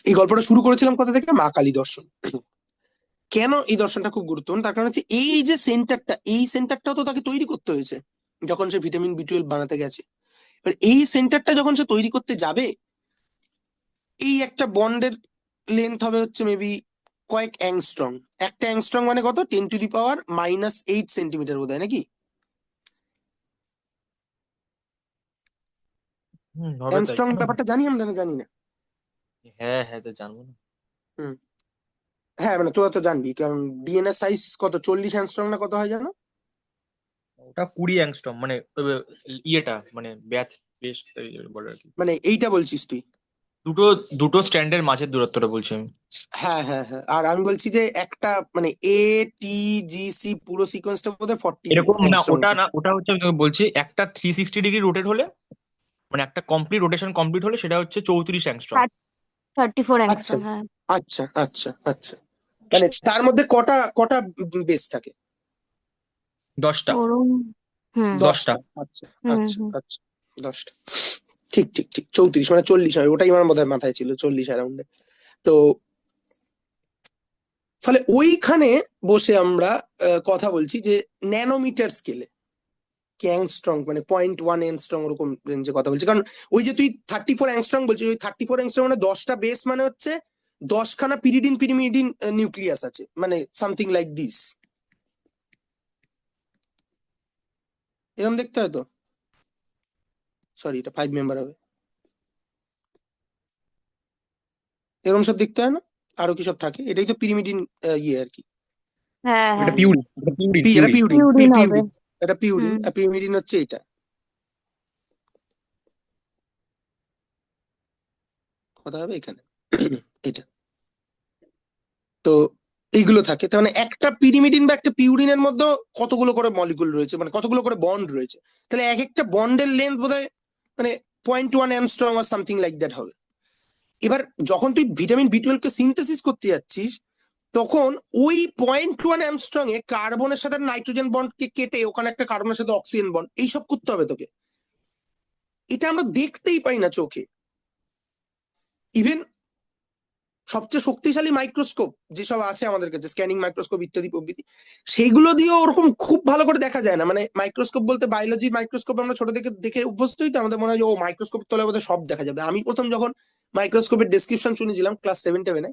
এই গল্পটা শুরু করেছিলাম কোথা থেকে, মা কালী দর্শন। কেন এই দর্শনটা খুব গুরুত্বপূর্ণ, তার কারণ হচ্ছে এই যে সেন্টারটা, এই সেন্টারটাও তো তাকে তৈরি করতে হয়েছে যখন সে ভিটামিন বি টুয়েলভ বানাতে গেছে। এবার এই সেন্টারটা যখন সে তৈরি করতে যাবে, এই একটা বন্ডের লেন্থ হবে হচ্ছে মেবি কয়েক অ্যাংস্ট্রং। একটা অ্যাংস্ট্রং মানে কত, 10⁻⁻8 সেন্টিমিটার বোধ হয়, নাকি? হবে তাই। অ্যাংস্ট্রং ব্যাপারটা জানি আমরা, না জানি না? হ্যাঁ হ্যাঁ, তো জানবো না। হুম, হ্যাঁ মানে তোরা তো জানবি, কারণ ডিএনএ সাইজ কত, 40 অ্যাংস্ট্রং না কত হয় জানো? ওটা 20 অ্যাংস্ট্রম, মানে ইয়েটা মানে ব্যাথ বেশ বলে আর কি। মানে এইটা বলছিস তুই? দুটো দুটো স্ট্যান্ডের মাঝের দূরত্বটা বলছি আমি। হ্যাঁ হ্যাঁ হ্যাঁ, আর আমি বলছি যে একটা মানে ATGC পুরো সিকোয়েন্সটা বোধহয় 40 এরকম না, অ্যাংস্ট্রং। ওটা না, ওটা হচ্ছে আমি তোকে বলছি একটা 360 ডিগ্রি রোটেট হলে, মানে একটা কমপ্লিট রোটেশন কমপ্লিট হলে সেটা হচ্ছে 34 অ্যাংস্ট্রম। 34 আচ্ছা অ্যাংস্ট্রম, হ্যাঁ। আচ্ছা আচ্ছা আচ্ছা, মানে তার মধ্যে কটা কটা বেস থাকে? 10টা। ওরম। হুম 10টা। আচ্ছা হুম আচ্ছা হুম। আচ্ছা, 10টা। ঠিক ঠিক ঠিক, 34 মানে 40 হয়, ওটাই আমার বোধহয় মাথায় ছিল, 40 অ্যারাউন্ডে। তো ফলে ওইখানে বসে আমরা কথা বলছি যে ন্যানোমিটার স্কেলে, অ্যাংস্ট্রং মানে 0.1 অ্যাংস্ট্রং, ওরকম রেঞ্জে কথা বলছি। কারণ ওই যে তুই 34 অ্যাংস্ট্রং বলছিস, ওই 34 অ্যাংস্ট্রং মানে 10টা বেস, মানে হচ্ছে 10খানা পিরিডিন পিরিমিডিন নিউক্লিয়াস আছে, মানে সামথিং লাইক দিস। এরকম দেখতে হয় তো, সরি এটা 5 মেম্বার হবে, এরকম সব দেখতে হয় না? আরো কি সব থাকে, এটাই তো পিরিমিডিন ইয়ে আর কি। হ্যাঁ এটা হ্যাঁ। পিউরিন, এটা পিউরিন এটা পিউরিন। পিউরিন, পিউরিন হবে। পিউরিন, এটা পিউরিন, হুম। আর পিরিমিডিন হচ্ছে এটা। কথা হবে এখানে। এটা তো এইগুলো থাকে, তার মানে একটা পিরিমিডিন বা একটা পিউরিনের মধ্যে কতগুলো করে মলিকুল রয়েছে, মানে কতগুলো করে বন্ড রয়েছে। তাহলে এক একটা বন্ডের লেন্থ বোধহয় মানে 0.1 অ্যামস্ট্রং আর সামথিং লাইক দ্যাট হবে। এবার যখন তুই ভিটামিন বি টুয়েলভ কে সিনথেসিস করতে যাচ্ছিস, তখন ওই 0.1 অ্যামস্ট্রং এ কার্বনের সাথে নাইট্রোজেন বন্ডকে কেটে ওখানে একটা কার্বনের সাথে অক্সিজেন বন্ড এইসব করতে হবে তোকে। এটা আমরা দেখতেই পাই না চোখে। ইভেন সবচেয়ে শক্তিশালী মাইক্রোস্কোপ যেসব আছে আমাদের কাছে, স্ক্যানিং মাইক্রোস্কোপ ইত্যাদি প্রভৃতি, সেইগুলো দিয়েও ওরকম খুব ভালো করে দেখা যায় না। মানে মাইক্রোস্কোপ বলতে বায়োলজি মাইক্রোস্কোপ আমরা ছোট থেকে দেখে অভ্যস্ত হই, তো আমাদের মনে হয় যে ও মাইক্রোস্কোপ তলে বোধহয় সব দেখা যাবে। আমি প্রথম যখন মাইক্রোস্কোপের ডেসক্রিপশন শুনেছিলাম ক্লাস 7-8-এ,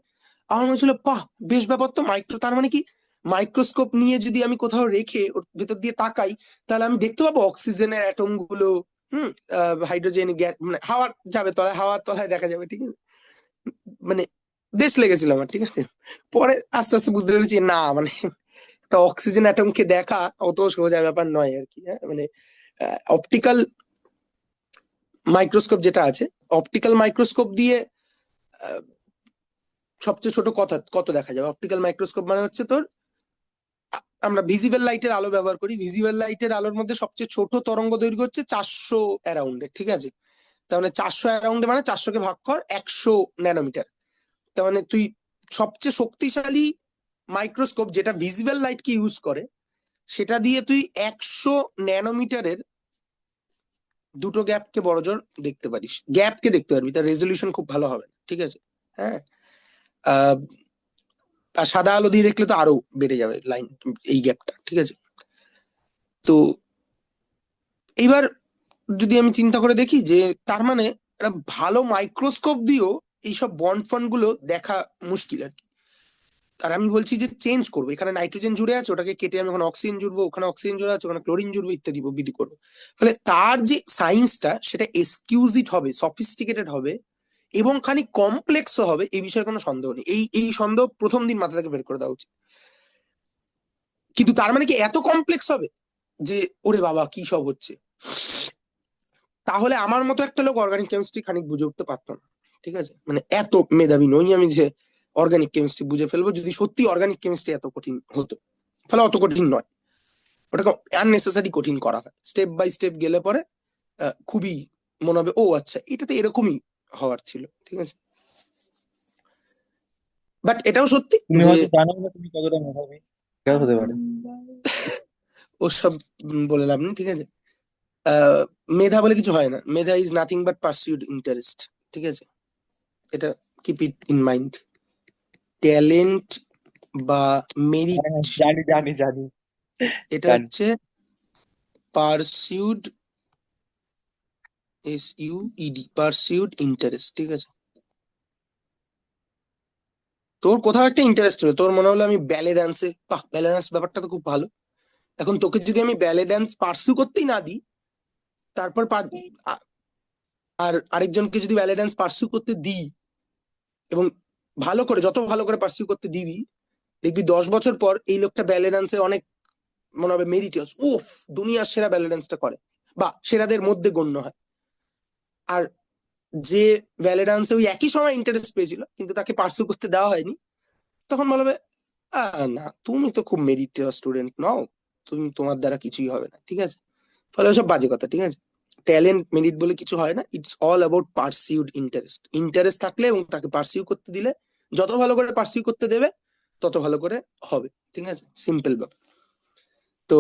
আমার মনে হচ্ছিল বাহ বেশ ব্যাপার তো, তার মানে কি মাইক্রোস্কোপ নিয়ে যদি আমি কোথাও রেখে ওর ভেতর দিয়ে তাকাই, তাহলে আমি দেখতে পাবো অক্সিজেনের অ্যাটম গুলো, হাইড্রোজেন গ্যাস, মানে হাওয়ার যাবে তলায়, হাওয়ার তলায় দেখা যাবে, ঠিক আছে। মানে বেশ লেগেছিল আমার, ঠিক আছে। পরে আস্তে আস্তে বুঝতে পেরেছি না, মানে একটা অক্সিজেন অ্যাটমকে দেখা অত সোজা ব্যাপার নয় আর কি। হ্যাঁ, মানে অপটিক্যাল মাইক্রোস্কোপ যেটা আছে, অপটিক্যাল মাইক্রোস্কোপ দিয়ে আহ, সবচেয়ে ছোট কত দেখা যাবে। অপটিক্যাল মাইক্রোস্কোপ মানে হচ্ছে তোর, আমরা ভিজিবল লাইটের আলো ব্যবহার করি, ভিজিবল লাইটের আলোর মধ্যে সবচেয়ে ছোট তরঙ্গ দৈর্ঘ্য হচ্ছে 400 অ্যারাউন্ডে, ঠিক আছে। তার মানে 400 অ্যারাউন্ডে মানে 400 কে ভাগ কর 100 ন্যানোমিটার। তার মানে তুই সবচেয়ে শক্তিশালী মাইক্রোস্কোপ যেটা ভিজিবল লাইট কে ইউজ করে, সেটা দিয়ে তুই 100 ন্যানোমিটারের দুটো গ্যাপকে বড়জোর দেখতে পারিস, গ্যাপকে দেখতে পারবি, তার রেজলিউশন খুব ভালো হবে, ঠিক আছে। হ্যাঁ, আহ, আর সাদা আলো দিয়ে দেখলে তো আরো বেড়ে যাবে লাইন, এই গ্যাপটা, ঠিক আছে। তো এইবার যদি আমি চিন্তা করে দেখি যে তার মানে একটা ভালো মাইক্রোস্কোপ দিয়েও এইসব বন্ড ফন্ড গুলো দেখা মুশকিল আর কি। আর আমি বলছি যে চেঞ্জ করবো, এখানে নাইট্রোজেন জুড়ে আছে, ওটাকে কেটে আমি ওখানে অক্সিজেন জুড়বো, ওখানে অক্সিজেন জুড়ে আছে, ওখানে ক্লোরিন জুড়বো, ইত্যাদি প্রভৃতি করবো। ফলে তার যে সায়েন্সটা সেটা এক্সকিউজিট হবে, সফিস্টিকেটেড হবে, এবং খানিক কমপ্লেক্সও হবে, এই বিষয়ে কোনো সন্দেহ নেই। এই সন্দেহ প্রথম দিন মাথা থেকে বের করে দেওয়া উচিত। কিন্তু তার মানে কি এত কমপ্লেক্স হবে যে ওরে বাবা কি সব হচ্ছে? তাহলে আমার মতো একটা লোক অর্গানিক কেমিস্ট্রি খানিক বুঝে উঠতে পারতো না, ঠিক আছে। মানে এত মেধাবী নই আমি যে অর্গানিক কেমিস্ট্রি বুঝে ফেলবো, যদি সত্যি অর্গানিক কেমিস্ট্রি এত কঠিন হতো। ফলে অত কঠিন নয়, ওটাকে আননেসেসারি কঠিন করা হয়। স্টেপ বাই স্টেপ গেলে পরে খুবই মনে হবে ও আচ্ছা এটা তো এরকমই হওয়ার ছিল, ঠিক আছে। বাট এটাও সত্যি তুমি যে হয়তো জানো না তুমি কতটা মেধাবী, এটাও হতে পারে। ওসব বলে লাভ নেই, ঠিক আছে। আহ, মেধা বলে কিছু হয় না, মেধা ইজ নাথিং বাট পারসিউড ইন্টারেস্ট, ঠিক আছে। এটা keep it in mind. Talent বা মেরিট, হ্যাঁ, জানি জানি জানি এটা জানি। হচ্ছে পারসিউড, পারসিউড ইন্টারেস্ট, ঠিক আছে। তোর কোথাও একটা ইন্টারেস্ট হলো, তোর মনে হলো আমি ব্যালে ডান্সে, বাহ ব্যালে ডান্স ব্যাপারটা তো খুব ভালো। এখন তোকে যদি আমি ব্যালে ডান্স পার্সিউ করতেই না দিই, তারপর আ- আর আরেকজনকে যদি ব্যালে ডান্স পার্সিউ করতে দিই, এবং ভালো করে, যত ভালো করে পার্সিউ করতে দিবি, দেখবি 10 বছর পর এই লোকটা ব্যালে ডান্সে অনেক মনে হবে মেরিটিয়াস, উফ দুনিয়ার সেরা ব্যালে ডান্সটা করে, বা সেরাদের মধ্যে গণ্য হয়। আর যে ব্যালে ডান্সে ওই একই সময় ইন্টারেস্ট পেয়েছিল কিন্তু তাকে পার্সিউ করতে দেওয়া হয়নি, তখন বলবে না তুমি তো খুব মেরিটিয়াস স্টুডেন্ট নও, তুমি, তোমার দ্বারা কিছুই হবে না, ঠিক আছে। ফলে ওসব বাজে কথা, ঠিক আছে। ট্যালেন্ট মেরিট বলে কিছু হয় না, it's all about pursued interest. Interest থাকলে এবং তাকে পারসিউ করতে দিলে, যত ভালো করে পারসিউ করতে দেবে তত ভালো করে হবে, ঠিক আছে। সিম্পল ব্যাপার। তো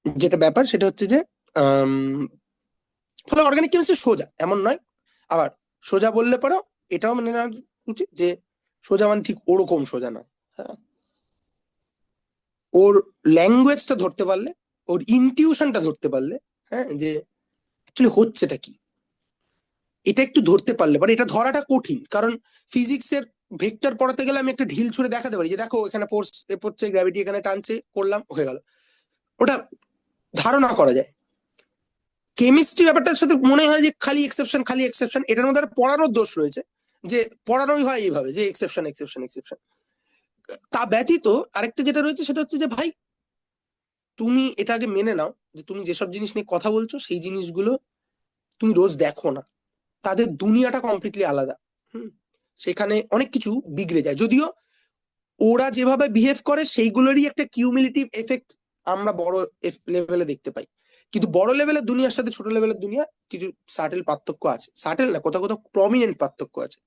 যেটা ব্যাপার সেটা হচ্ছে যে ফলে অর্গানিক কেমিস্ট্রি সোজা এমন নয়। আবার সোজা বললে পরেও এটাও মেনে নেওয়া উচিত যে সোজা মানে ঠিক ওরকম সোজা নয়। হ্যাঁ, ওর ল্যাঙ্গুয়েজটা ধরতে পারলে, ওর ইনটিউশনটা ধরতে পারলে, হ্যাঁ, যে অ্যাকচুয়ালি হচ্ছেটা কি, এটা একটু ধরতে পারলে পরে, এটা ধরাটা কঠিন, কারণ ফিজিক্সের ভেক্টর পড়াতে গেলে আমি একটা ঢিল ছুঁড়ে দেখাতে পারি যে দেখো এখানে ফোর্স এ পড়ছে, গ্র্যাভিটি এখানে টানছে, করলাম, হয়ে গেল, ওটা ধারণা করা যায়। কেমিস্ট্রি ব্যাপারটার সাথে মনে হয় যে খালি এক্সেপশন, খালি এক্সেপশন, এটার মধ্যে একটা পড়ানোর দোষ রয়েছে, যে পড়ানোই হয় এইভাবে যে এক্সেপশন এক্সেপশন এক্সেপশন। তা ব্যতীত আরেকটা যেটা রয়েছে সেটা হচ্ছে যে ভাই তুমি এটা আগে মেনে নাও যে তুমি যেসব জিনিস নিয়ে কথা বলছো সেই জিনিসগুলো তুমি রোজ দেখো না, তাদের দুনিয়াটা কমপ্লিটলি আলাদা। হুম, সেখানে অনেক কিছু বিগড়ে যায়, যদিও ওরা যেভাবে বিহেভ করে সেইগুলোরই একটা কিউমুলেটিভ এফেক্ট আমরা বড় লেভেলে দেখতে পাই। কিন্তু বড় লেভেলের দুনিয়ার সাথে ছোট লেভেলের দুনিয়া কিছু সাটেল পার্থক্য আছে, সাটেল না, কোথাও কোথাও প্রমিনেন্ট পার্থক্য আছে।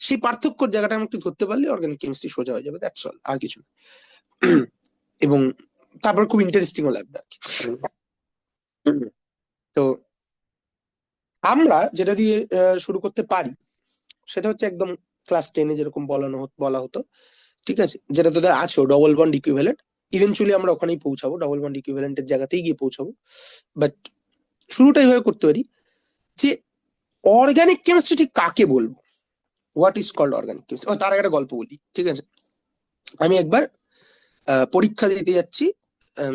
সেই পার্থক্যর জায়গাটা আমি একটু ধরতে পারলে অর্গানিক কেমিস্ট্রি সোজা হয়ে যাবে, দ্যাটস অল, আর কিছু না। এবং তারপর খুব ইন্টারেস্টিংও লাগবে আর কি। তো আমরা যেটা দিয়ে শুরু করতে পারি সেটা হচ্ছে একদম ক্লাস 10-এ যেরকম বলা হতো, ঠিক আছে, যেটা তোদের আছে ডবল বন্ড ইকুইভ্যালেন্ট। ইভেনচুয়ালি আমরা ওখানেই পৌঁছাবো, ডবল বন্ড ইকুইভ্যালেন্টের জায়গাতেই গিয়ে পৌঁছাবো। বাট শুরুটাই হয়ে করতে পারি যে অর্গানিক কেমিস্ট্রি ঠিক কাকে বলবো, what is called organic chemistry. তার আগে একটা গল্প বলি, ঠিক আছে। আমি একবার পরীক্ষা দিতে যাচ্ছি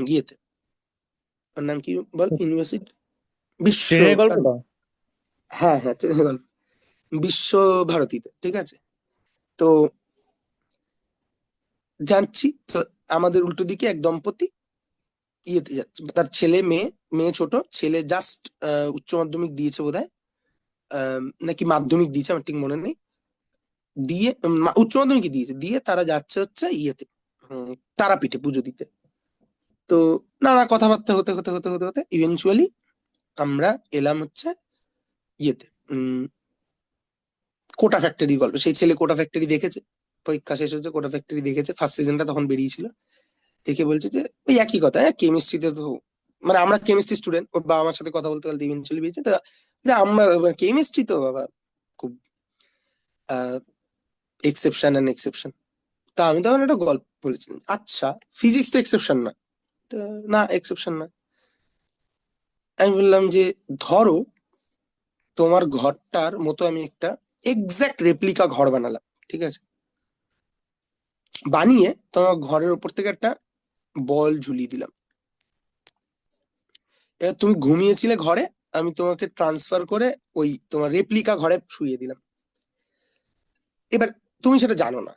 গিয়েতে, ওর নাম কি বল, ইউনিভার্সিটি, বিশ্ব, ট্রেনের গল্পটা? হ্যাঁ হ্যাঁ ট্রেনের গল্প, বিশ্ব ভারতীতে, ঠিক আছে। তো যাচ্ছি, তো আমাদের উল্টো দিকে এক দম্পতি ইয়েতে যাচ্ছে, তার ছেলে মেয়ে, মেয়ে ছোট, ছেলে জাস্ট উচ্চ মাধ্যমিক দিয়েছে বোধহয়, নাকি মাধ্যমিক দিয়েছে আমার ঠিক মনে নেই, দিয়ে উচ্চ মাধ্যমিক দিয়েছে, দিয়ে তারা যাচ্ছে হচ্ছে ইয়েতে তারাপীঠে পুজো দিতে। তো নানা কথাবার্তা হতে হতে হতে হতে হতে ইভেনচুয়ালি আমরা এলাম হচ্ছে ইয়েতে, কোটা ফ্যাক্টরি গল্প। সেই ছেলে কোটা ফ্যাক্টরি দেখেছে, পরীক্ষা শেষ হচ্ছে, কোটা ফ্যাক্টরি দেখেছে, ফার্স্ট সিজনটা তখন বেরিয়েছিল, দেখে বলছে যে ওই একই কথা, হ্যাঁ কেমিস্ট্রিতে তো, মানে আমরা কেমিস্ট্রি স্টুডেন্ট, ওর বাবা আমার সাথে কথা বলতে বলতে ইভেন্চুয়ালি বেরিয়েছে, তো যে আমরা কেমিস্ট্রি তো বাবা খুব এক্সেপশন অ্যান্ড এক্সেপশন। তা আমি তখন একটা গল্প বলেছিলাম, আচ্ছা ফিজিক্স তো এক্সেপশন না? তো না এক্সেপশন না। আমি বললাম যে ধরো তোমার ঘরটার মতো আমি একটা এক্সাক্ট রেপ্লিকা ঘর বানালাম, ঠিক আছে, বানিয়ে তোমার ঘরের উপর থেকে একটা বল ঝুলিয়ে দিলাম, এবার তুমি ঘুমিয়েছিলে ঘরে, আমি তোমাকে ট্রান্সফার করে ওই তোমার রেপ্লিকা ঘরে শুইয়ে দিলাম। এবার তুমি সেটা জানো না,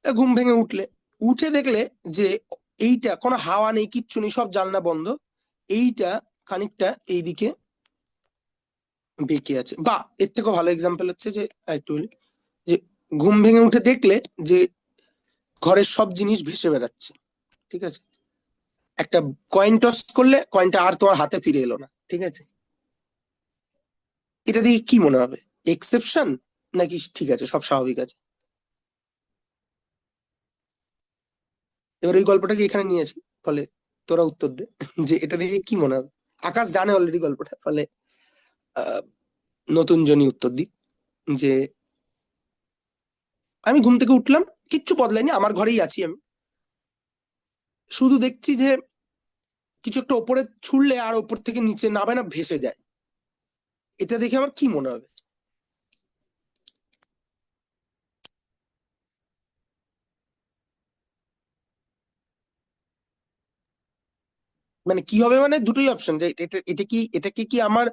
ঘুম ভেঙে উঠলে, উঠে দেখলে যে এইটা কোনো হাওয়া নেই, কিচ্ছু নেই, সব জানলা বন্ধ, এইটা খানিকটা এইদিকে বেঁকে আছে। বা এর থেকেও ভালো এক্সাম্পল হচ্ছে যে একটু বলি, যে ঘুম ভেঙে উঠে দেখলে যে ঘরের সব জিনিস ভেসে বেড়াচ্ছে, ঠিক আছে, একটা কয়েন টস করলে কয়েনটা আর তোমার হাতে ফিরে এলো না, ঠিক আছে, এটা দিয়ে কি মনে হবে, এক্সেপশন নাকি ঠিক আছে সব স্বাভাবিক আছে? এবার এই গল্পটাকে এখানে নিয়েছি, ফলে তোরা উত্তর দে যে এটা দিয়ে কি মনে হবে। আকাশ জানে অলরেডি গল্পটা, ফলে আহ, নতুন জনই উত্তর দিক। যে আমি ঘুম থেকে উঠলাম, কিচ্ছু বদলায়নি, আমার ঘরেই আছি আমি, শুধু দেখছি যে কিছু একটা ওপরে ছুড়লে আর ওপর থেকে নিচে নামে না, ভেসে যায়। এটা দেখে আমার কি মনে হবে? মানে কি হবে, মানে দুটোই অপশন, যে এটাকে কি আমার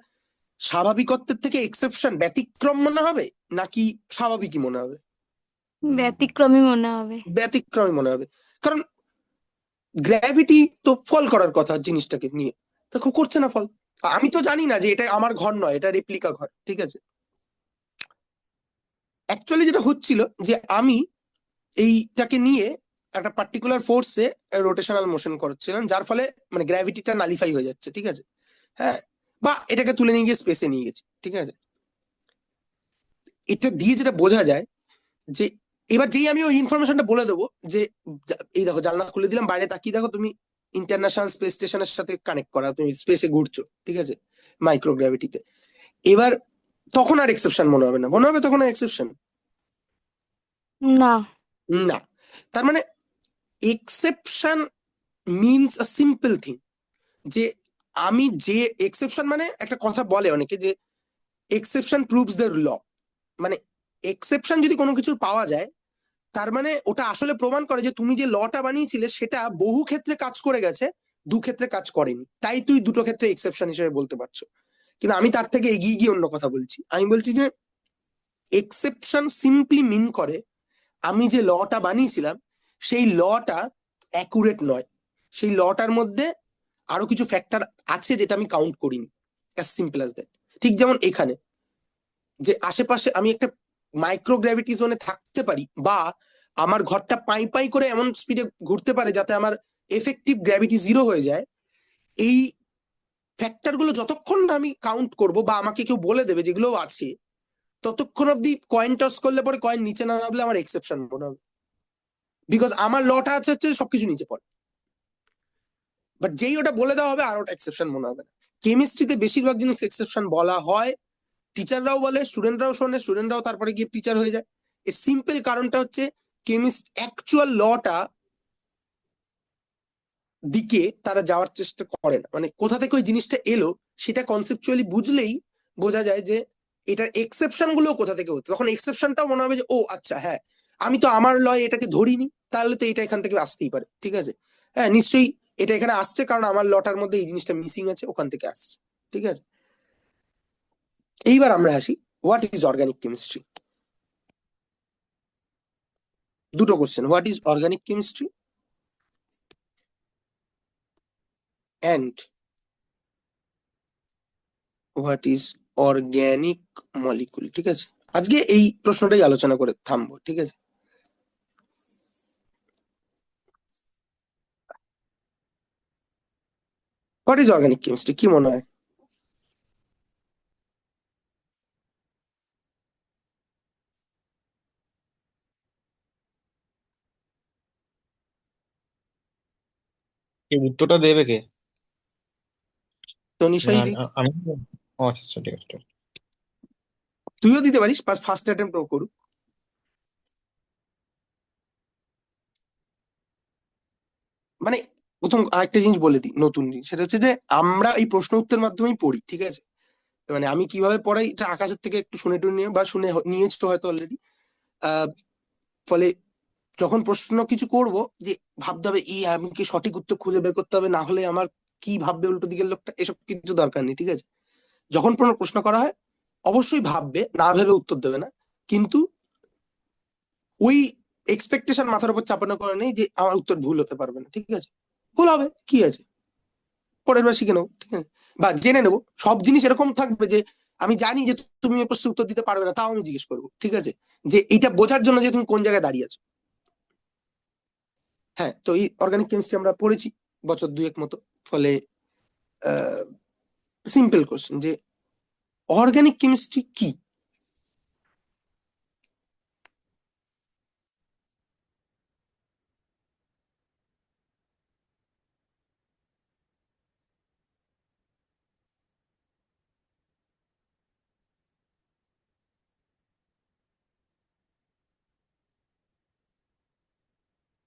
স্বাভাবিকত্বের থেকে এক্সেপশন, ব্যতিক্রম মনে হবে, নাকি স্বাভাবিকই মনে হবে? ব্যতিক্রমী মনে হবে। ব্যতিক্রমী মনে হবে, কারণ গ্র্যাভিটি তো ফল করার কথা জিনিসটাকে নিয়ে, দেখো করছে না ফল। আমি তো জানি না যে এটা আমার ঘর নয়, এটা রেপ্লিকা ঘর, ঠিক আছে। অ্যাকচুয়ালি যেটা হচ্ছিল যে আমি এইটাকে নিয়ে একটা পার্টিকুলার ফোর্সে রোটেশনাল মোশন করছিলাম, যার ফলে মানে গ্র্যাভিটিটা নালিফাই হয়ে যাচ্ছে, ঠিক আছে, হ্যাঁ, বা এটাকে তুলে নিয়ে গিয়ে স্পেসে নিয়ে গেছি, ঠিক আছে। এটা দিয়ে যেটা বোঝা যায় যে এবার যেই আমি ওই ইনফরমেশনটা বলে দেবো যে এই দেখো জানলা খুলে দিলাম, বাইরে তাকিয়ে দেখো তুমি ইন্টারন্যাশনাল স্পেস স্টেশনের সাথে কানেক্ট করা, তুমি স্পেসে ঘুরছো, ঠিক আছে, মাইক্রোগ্র্যাভিটিতে। এবার তখন আর এক্সেপশন মনে হবে না, মনে হবে তখন আর এক্সেপশন না। না। তার মানে exception means a simple thing, যে আমি যে এক্সেপশন মানে একটা কথা বলে অনেকে যে এক্সেপশন প্রুভস দ্য ল, মানে এক্সেপশন যদি কোনো কিছু পাওয়া যায় তার মানে ওটা আসলে প্রমাণ করে যে তুমি যে লটা বানিয়েছিলে সেটা বহু ক্ষেত্রে কাজ করে গেছে, দু ক্ষেত্রে কাজ করেনি, তাই তুই দুটো ক্ষেত্রে এক্সেপশন হিসেবে বলতে পারছো। কিন্তু আমি তার থেকে এগিয়ে গিয়ে অন্য কথা বলছি, আমি বলছি যে এক্সেপশন সিম্পলি মিন করে আমি যে লটা বানিয়েছিলাম সেই লটা অ্যাকুরেট নয়, সেই লটার মধ্যে আরো কিছু ফ্যাক্টর আছে যেটা আমি কাউন্ট করিনি, অ্যাজ সিম্পল অ্যাজ দ্যাট। ঠিক যেমন এখানে যে আশেপাশে আমি একটা মাইক্রোগ্র্যাভিটি জোনে থাকতে পারি, বা আমার ঘরটা পাই পাই করে এমন স্পিডে ঘুরতে পারে যাতে আমার এফেক্টিভ গ্র্যাভিটি জিরো হয়ে যায়, এই ফ্যাক্টর গুলো যতক্ষণ না আমি কাউন্ট করব বা আমাকে কেউ বলে দেবে যেগুলো আছে, ততক্ষণ অব্দি কয়েন টস করলে পরে কয়েন নিচে না নামলে আমার এক্সেপশন মনে হবে, বিকজ আমার লটা আছে হচ্ছে সবকিছু নিচে পড়ে। বাট যেই ওটা বলে দেওয়া হবে আর ওটা এক্সেপশন মনে হবে না। কেমিস্ট্রিতে বেশিরভাগ জিনিস এক্সেপশন বলা হয়, টিচাররাও বলে, স্টুডেন্টরাও শোনে, স্টুডেন্টরাও তারপরে গিয়ে টিচার হয়ে যায়। এর সিম্পল কারণটা হচ্ছে কেমিস্ট অ্যাকচুয়াল লটা দিকে তারা যাওয়ার চেষ্টা করে না, মানে কোথা থেকে ওই জিনিসটা এলো সেটা কনসেপচুয়ালি বুঝলেই বোঝা যায় যে এটার এক্সেপশন গুলো কোথা থেকে হতো, তখন এক্সেপশনটাও মনে হবে যে ও আচ্ছা হ্যাঁ, আমি তো আমার লয় এটাকে ধরিনি, তাহলে তো এটা এখান থেকে আসতেই পারে, ঠিক আছে, হ্যাঁ নিশ্চয়ই এটা এখানে আসছে কারণ আমার লটার মধ্যে এই জিনিসটা মিসিং আছে, ওখান থেকে আসছে, ঠিক আছে। এইবার আমরা আসি, হোয়াট ইজ অর্গানিক কেমিস্ট্রি। দুটো question, what is organic chemistry and what is organic molecule, ঠিক আছে। আজকে এই প্রশ্নটাই আলোচনা করে থামবো, ঠিক আছে। হোয়াট ইজ অর্গানিক কেমিস্ট্রি, কি মনে হয়? এই উত্তরটা দেবে কে? তো মানে নিশ্চয়ই দিই, আমি ও আচ্ছা আচ্ছা, ঠিক আছে ঠিক আছে। তুইও দিতে পারিস, ফার্স্ট অ্যাটেম্প করুক। মানে প্রথম আরেকটা জিনিস বলে দিই, নতুন জিনিস, সেটা হচ্ছে যে আমরা এই প্রশ্ন উত্তরের মাধ্যমেই পড়ি, ঠিক আছে। মানে আমি কিভাবে পড়াই এটা আকাশের থেকে একটু শুনে টুনে নিয়ে বা শুনে নিয়েছো হয়তো অলরেডি। ফলে যখন প্রশ্ন কিছু করব, যে ভাবতে হবে এই আমি কি সঠিক উত্তর খুঁজে বের করতে হবে, না হলে আমার কি ভাববে উল্টো দিকের লোকটা, এসব কিছু দরকার নেই, ঠিক আছে। যখন কোনো প্রশ্ন করা হয় অবশ্যই ভাববে, না ভেবে উত্তর দেবে না, কিন্তু ওই এক্সপেকটেশন মাথার উপর চাপানো করে নেই যে আমার উত্তর ভুল হতে পারবে না, ঠিক আছে। ভুল হবে কি আছে, পরের বার শিখে নেবো, ঠিক আছে, বা জেনে নেবো। সব জিনিস এরকম থাকবে যে আমি জানি যে তুমি এই প্রশ্নের উত্তর দিতে পারবে না, তাও আমি জিজ্ঞেস করবো, ঠিক আছে, যে এটা বোঝার জন্য যে তুমি কোন জায়গায় দাঁড়িয়ে আছো। হ্যাঁ, তো এই অর্গানিক কেমিস্ট্রি আমরা পড়েছি বছর দুয়েক মতো। ফলে সিম্পল কোশ্চেন যে অর্গানিক কেমিস্ট্রি কি।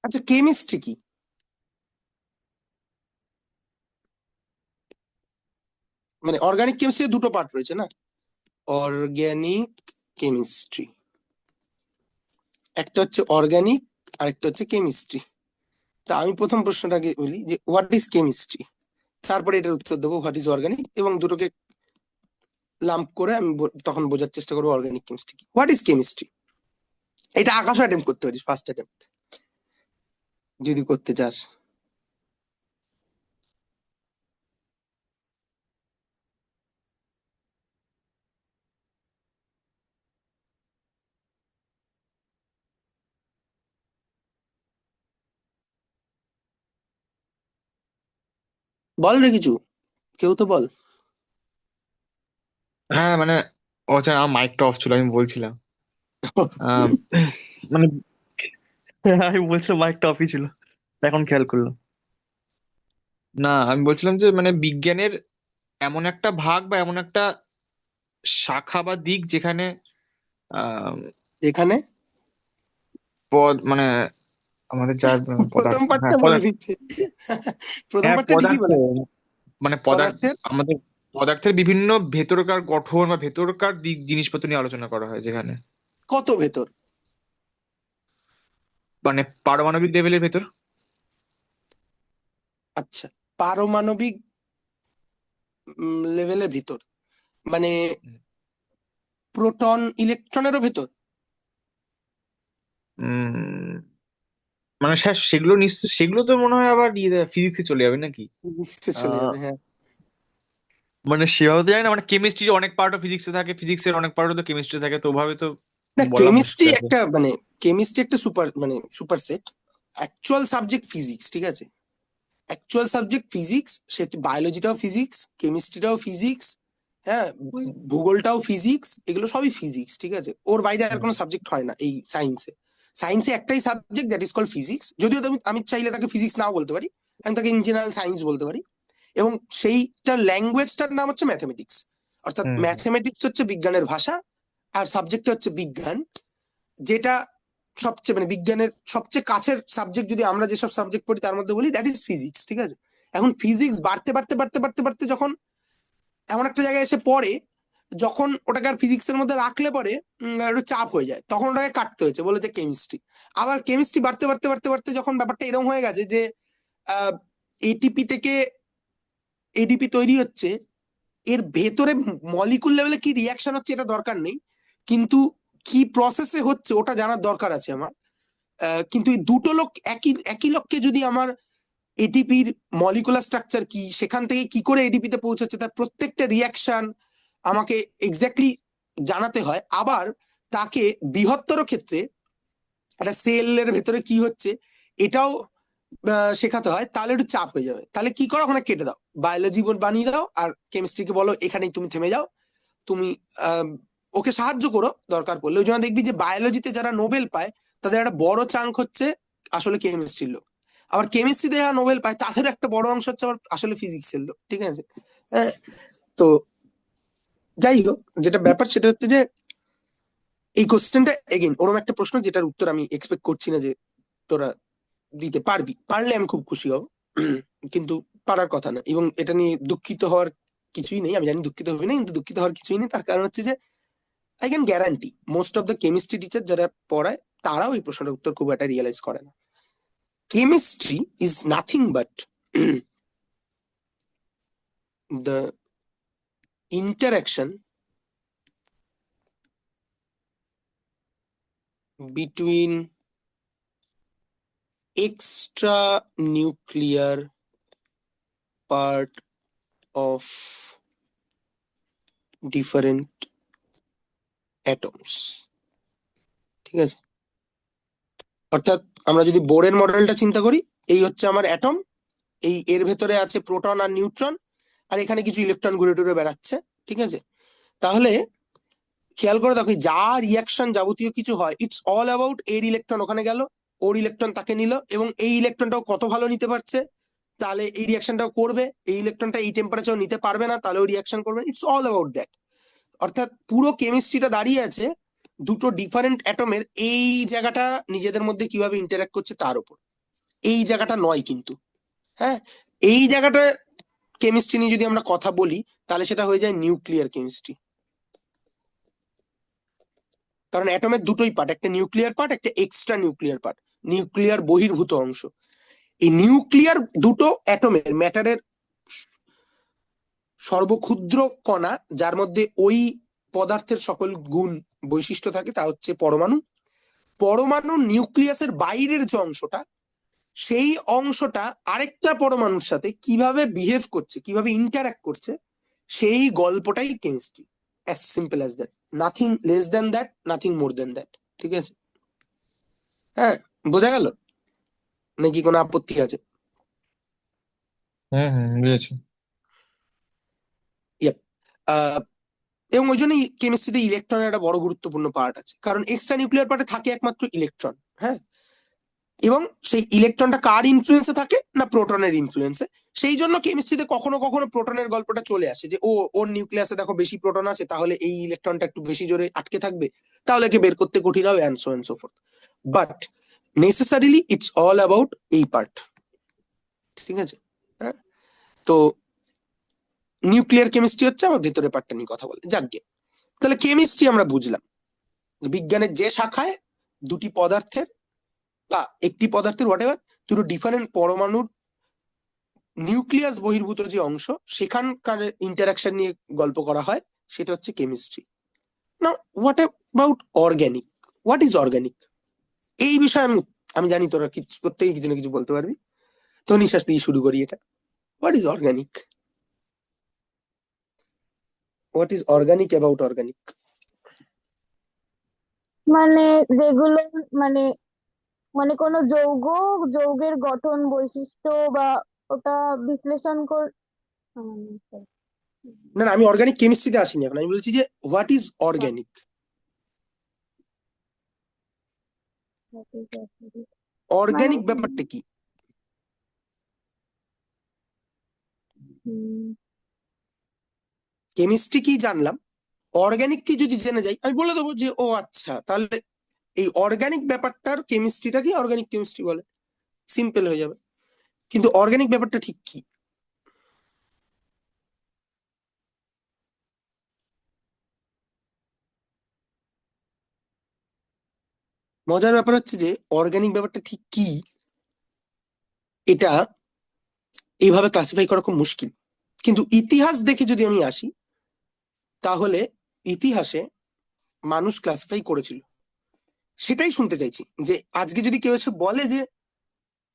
আচ্ছা, কেমিস্ট্রি কি? মানে অর্গানিক কেমিস্ট্রি দুটো পার্ট রয়েছে না, অর্গানিক কেমিস্ট্রি, একটা হচ্ছে অর্গানিক আর একটা হচ্ছে কেমিস্ট্রি। তা আমি প্রথম প্রশ্নটাকে বলি যে হোয়াট ইজ কেমিস্ট্রি, তারপরে এটার উত্তর দেবো হোয়াট ইজ অর্গানিক, এবং দুটোকে লাম্প করে আমি তখন বোঝার চেষ্টা করবো অর্গানিক কেমিস্ট্রি কি। হোয়াট ইজ কেমিস্ট্রি, এটা আকাশও অ্যাটেম্প করতে পারিস ফার্স্ট অ্যাটেম্প যদি করতে চাস। বল রে কিছু, কেউ তো বল। হ্যাঁ মানে ও আচ্ছা, আমার মাইকটা অফ ছিল, আমি বলছিলাম আহ, মানে আমি বলছিলাম মাইকটা অফই ছিল, এখন খেয়াল করলাম। না আমি বলছিলাম যে মানে বিজ্ঞানের এমন একটা ভাগ বা এমন একটা শাখা বা দিক যেখানে আহ এখানে মানে আমাদের যার প্রথম পদার্থ, পার্টটা হ্যাঁ বলে পদার্থ, দিচ্ছে, প্রথম হ্যাঁ পার্টটা ঠিকই পদার্থ, বলে। মানে পদার্থ, পদার্থের আমাদের পদার্থের বিভিন্ন ভেতরকার গঠন বা ভেতরকার দিক জিনিসপত্র নিয়ে আলোচনা করা হয়, যেখানে কত ভেতর? মানে পারমাণবিক লেভেলের ভেতর। আচ্ছা, পারমাণবিক লেভেলের ভিতর, মানে প্রোটন ইলেকট্রনেরও ভেতর। উম মানে সেগুলো নিশ্চয়, সেগুলো তো মনে হয় আবার ফিজিক্সে চলে যাবে নাকি? নিশ্চয় চলে আহ যাবে, হ্যাঁ। মানে সেভাবে তো জানি না, মানে কেমিস্ট্রি অনেক পার্টও ফিজিক্সে থাকে, ফিজিক্সের অনেক পার্টও তো কেমিস্ট্রি থাকে, তো ওভাবে তো না, বলা কেমিস্ট্রি মুশকিল আছে। একটা কেমিস্ট্রি একটা super super set, actual subject physics, ঠিক আছে। অ্যাকচুয়াল সাবজেক্ট ফিজিক্স, সে বায়োলজিটাও ফিজিক্স, কেমিস্ট্রিটাও ফিজিক্স, হ্যাঁ, ভূগোলটাও ফিজিক্স, এগুলো সবই ফিজিক্স, ঠিক আছে? ওর বাইরে আর কোনো সাবজেক্ট হয় না এই সায়েন্সে। সায়েন্সে একটাই subject that is call physics, যদিও আমি চাইলে তাকে ফিজিক্স নাও বলতে পারি, আমি তাকে ইন জেনারেল সায়েন্স বলতে পারি। এবং সেইটার ল্যাঙ্গুয়েজটার নাম হচ্ছে ম্যাথমেটিক্স। অর্থাৎ হুম ম্যাথমেটিক্স হচ্ছে বিজ্ঞানের ভাষা, আর সাবজেক্ট হচ্ছে বিজ্ঞান, যেটা সবচেয়ে মানে বিজ্ঞানের সবচেয়ে কাছের সাবজেক্ট যদি আমরা যেসব সাবজেক্ট পড়ি তার মধ্যে বলি দ্যাট ইজ ফিজিক্স, ঠিক আছে? এখন ফিজিক্স বাড়তে বাড়তে বাড়তে বাড়তে বাড়তে যখন এমন একটা জায়গায় এসে পড়ে, যখন ওটাকে আর ফিজিক্সের মধ্যে রাখলে পরে একটু চাপ হয়ে যায়, তখন ওটাকে কাটতে হয়েছে, বলেছে কেমিস্ট্রি। আবার কেমিস্ট্রি বাড়তে বাড়তে বাড়তে বাড়তে যখন ব্যাপারটা এরকম হয়ে গেছে যে এটিপি থেকে এডিপি তৈরি হচ্ছে, এর ভেতরে মলিকুল লেভেলে কি রিয়াকশন হচ্ছে এটা দরকার নেই, কিন্তু কি প্রসেসে হচ্ছে ওটা জানার দরকার আছে আমার। কিন্তু এই দুটো লোক একই একই লক্ষ্যে যদি আমার এটিপির মলিকুলার স্ট্রাকচার কি, সেখান থেকে কি করে এডিপি তে পৌঁছাচ্ছে, তার প্রত্যেকটা রিয়াকশন আমাকে এক্স্যাক্টলি জানাতে হয়। আবার তাকে বৃহত্তর ক্ষেত্রে একটা সেলের ভেতরে কি হচ্ছে এটাও শেখাতে হয়, তাহলে একটু চাপ হয়ে যাবে। তাহলে কি করো, ওখানে কেটে দাও, বায়োলজি বানিয়ে দাও, আর কেমিস্ট্রিকে বলো এখানেই তুমি থেমে যাও। তুমি আহ, ওকে সাহায্য করো দরকার পড়লে। ওই জন্য দেখবি যে বায়োলজিতে যারা নোবেল পায় তাদের একটা বড় চাঙ্ক হচ্ছে আসলে কেমিস্ট্রির লোক। আবার কেমিস্ট্রিতে যারা নোবেল পায় তাদের একটা বড় অংশ হচ্ছে আবার আসলে ফিজিক্সের লোক, ঠিক আছে? হ্যাঁ, তো যাই হোক, যেটা ব্যাপার সেটা হচ্ছে যে এই কোশ্চেনটা এগেইন ওরকম একটা প্রশ্ন যেটার উত্তর আমি এক্সপেক্ট করছি না যে তোরা দিতে পারবি। পারলে আমি খুব খুশি হব, কিন্তু পারার কথা না। এবং এটা নিয়ে দুঃখিত হওয়ার কিছুই নেই, আমি জানি দুঃখিত হবি না, কিন্তু দুঃখিত হওয়ার কিছুই নেই। তার কারণ হচ্ছে যে I can guarantee most of the chemistry teacher যারা পড়ায় তারাও এই প্রশ্নটার উত্তর খুব একটা রিয়েলাইজ করে না। Chemistry is nothing but the interaction between extra nuclear part of different atoms, ঠিক আছে? অর্থাৎ আমরা যদি বোরের মডেলটা চিন্তা করি, এই হচ্ছে আমার অ্যাটম, এই এর ভেতরে আছে প্রোটন আর নিউট্রন, আর এখানে কিছু ইলেকট্রন ঘুরে টুরে বেড়াচ্ছে, ঠিক আছে? তাহলে খেয়াল করে দেখো, যা রিয়াকশন যাবতীয় কিছু হয় ইটস অল অ্যাবাউট এর ইলেকট্রন ওখানে গেল, ওর ইলেকট্রন তাকে নিল, এবং এই ইলেকট্রনটাও কত ভালো নিতে পারছে, তাহলে এই রিয়াকশনটাও করবে। এই ইলেকট্রনটা এই টেম্পারেচার নিতে পারবে না, তাহলে ওই রিয়াকশন করবে। It's all about that. অর্থাৎ পুরো কেমিস্ট্রিটা দাঁড়িয়ে আছে দুটো ডিফারেন্ট অ্যাটমের এই জায়গাটা নিজেদের মধ্যে কিভাবে ইন্টারঅ্যাক্ট করছে তার উপর। এই জায়গাটা নয় কিন্তু, হ্যাঁ, এই জায়গাটা কেমিস্ট্রি নিয়ে যদি আমরা কথা বলি তাহলে সেটা হয়ে যায় নিউক্লিয়ার কেমিস্ট্রি। কারণ অ্যাটমের দুটোই পার্ট, একটা নিউক্লিয়ার পার্ট, একটা এক্সট্রা নিউক্লিয়ার পার্ট, নিউক্লিয়ার বহির্ভূত অংশ। এই নিউক্লিয়ার দুটো অ্যাটমের ম্যাটারের সর্বক্ষুদ্র কণা, যার মধ্যে ওই পদার্থের সকল গুণ বৈশিষ্ট্য থাকে, তা হচ্ছে পরমাণু। পরমাণু নিউক্লিয়াসের বাইরের যে অংশটা, সেই অংশটা আরেকটা পরমাণুর সাথে কিভাবে বিহেভ করছে, কিভাবে ইন্টারঅ্যাক্ট করছে, সেই গল্পটাই chemistry. As simple as that, nothing less than that, nothing more than that, ঠিক আছে? হ্যাঁ, বোঝা গেল নাকি কোনো আপত্তি আছে? বুঝেছি। Yep. এবং ওই জন্যই কেমিস্ট্রিতে ইলেকট্রনের একটা বড় গুরুত্বপূর্ণ পার্ট আছে, কারণ এক্সট্রা নিউক্লিয়ার পার্টে থাকে একমাত্র ইলেকট্রন। হ্যাঁ, এবং সেই ইলেকট্রনটা কার ইনফ্লুয়েন্সে থাকে না, প্রোটনের ইনফ্লুয়েন্সে। সেই জন্য কেমিস্ট্রিতে কখনো কখনো প্রোটনের গল্পটা চলে আসে, যে ওর নিউক্লিয়াসে দেখো বেশি প্রোটন আছে, তাহলে এই ইলেকট্রনটা একটু বেশি জোরে আটকে থাকবে, তাহলে একে বের করতে কঠিন হবে, and so and so fourth. But necessarily it's all about এই পার্ট, ঠিক আছে? হ্যাঁ, তো নিউক্লিয়ার কেমিস্ট্রি হচ্ছে আমার ভেতরে পার্টটা নিয়ে কথা বলে। যাকগে, তাহলে কেমিস্ট্রি আমরা বুঝলাম, বিজ্ঞানের যে শাখায় দুটি পদার্থের বা একটি পদার্থের হোয়াট, দুটো ডিফারেন্ট পরমাণুর নিউক্লিয়াস বহির্ভূত যে অংশ, সেখানকার ইন্টারাকশন নিয়ে গল্প করা হয়, সেটা হচ্ছে কেমিস্ট্রি। না, what about organic? What is organic? এই বিষয়ে আমি আমি জানি তোরা কিছু প্রত্যেকে কিছু না কিছু বলতে পারবি, তো নিঃশ্বাস দিয়ে শুরু করি এটা। What is organic? What is organic about organic? মানে যেগুলো মানে মানে কোনো যৌগের গঠন বৈশিষ্ট্য বা ওটা বিশ্লেষণ কর। না না, আমি অর্গানিক কেমিস্ট্রিতে আসিনি এখন, আমি বলছি যে হোয়াট ইজ অর্গানিক। মানে অর্গানিক ব্যাপারটা কি? উম, কেমিস্ট্রি কি জানলাম, অর্গানিক কি যদি জেনে যাই আমি বলে দেবো যে ও আচ্ছা, তাহলে এই অর্গানিক ব্যাপারটার কেমিস্ট্রিটা কি অর্গানিক কেমিস্ট্রি বলে, সিম্পল হয়ে যাবে। কিন্তু অর্গানিক ব্যাপারটা ঠিক কি? মজার ব্যাপার হচ্ছে যে অর্গানিক ব্যাপারটা ঠিক কি, এটা এইভাবে ক্লাসিফাই করা খুব মুশকিল। কিন্তু ইতিহাস দেখে যদি আমি আসি, তাহলে ইতিহাসে মানুষ ক্লাসিফাই করেছিল। সেটাই শুনতে চাইছি, যে আজকে যদি কেউ এসে বলে যে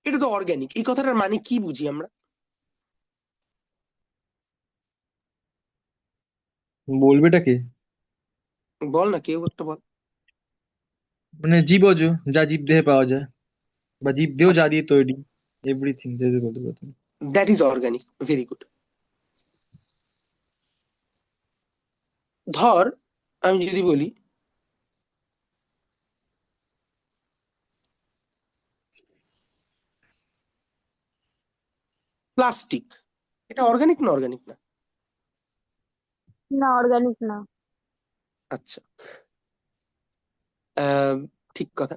এটা তো অর্গানিক, এই কথাটার মানে কি বুঝি আমরা? বলবেটা কে? বল না, কেউ একটা বল। মানে জীবজ, যা জীবদেহে পাওয়া যায়, বা জীবদেহ যা দিয়ে তৈরি, এভরিথিং যদি বলতে পারতাম। That is organic, very good. ধর, আমি যদি বলি প্লাস্টিক, এটা অর্গানিক না অর্গানিক না? না, অর্গানিক না। আচ্ছা, আহ, ঠিক কথা,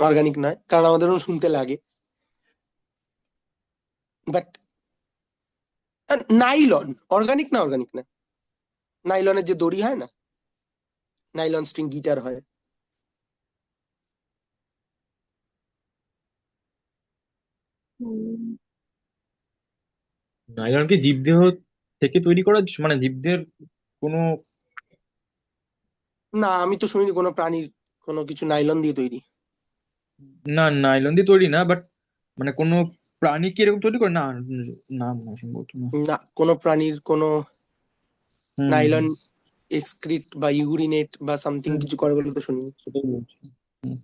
অর্গানিক নয়, কারণ আমাদেরও শুনতে লাগে। বাট নাইলন অর্গানিক না অর্গানিক না? নাইলনের যে দড়ি হয় না, নাইলন স্ট্রিং গিটার হয়। হুম, নাইলন কি জীবদেহ থেকে তৈরি করা, মানে জীবদেহের কোনো? না, আমি তো শুনিনি কোনো প্রাণীর কোনো কিছু নাইলন দিয়ে তৈরি। না, নাইলন দিয়ে তৈরি না, বাট মানে কোনো প্রাণী কি এরকম তৈরি করে না? না না, সম্ভবত না। না, কোনো প্রাণীর কোনো হুম হুম নাইলন হুম। এক্সক্রিট বা ইউরিনেট বা সামথিং হুম, কিছু করে বলে তো শুনিনি। সেটাই বলছি। হুম।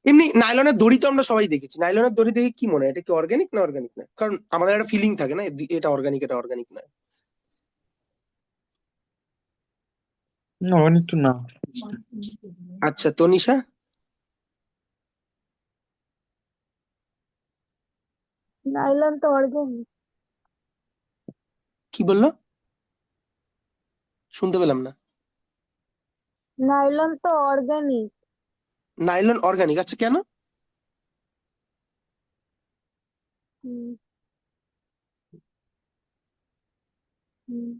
এমনি নাইলনের দড়ি তো আমরা সবাই দেখেছি, নাইলনের দড়ি দেখে কি মনে হয় এটা কি অর্গানিক না অর্গানিক না? কারণ আমাদের একটা ফিলিং থাকে না, এটা অর্গানিক এটা অর্গানিক না। না, অনেক তো না। আচ্ছা, তনিশা, নাইলন তো অর্গানিক। কি বললো? শুনতে পেলাম না। নাইলন তো অর্গানিক। নাইলন অর্গানিক, আচ্ছা কেন? হুম, হুম।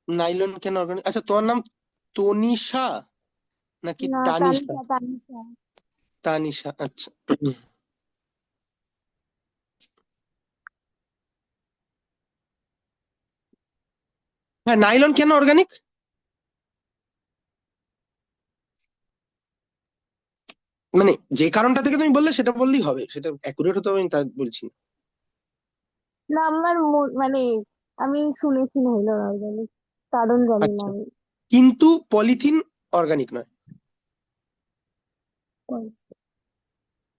নাইলন কেন অর্গানিক? আচ্ছা, তোমার নাম তনিশা নাকি না, তানিশা? তানিশা, তানিশা। তানিশা, আচ্ছা। হ্যাঁ, নাইলন কেন অর্গানিক? মানে যে কারণটা থেকে তুমি বললে সেটা বললেই হবে, সেটা অ্যাকুরেট হতে হবে আমি তা বলছি না। না, মানে আমি শুনেছি নাইলন অর্গানিক, কারণ জানি না আচ্ছা, আমি। কিন্তু পলিথিন অর্গানিক নয়,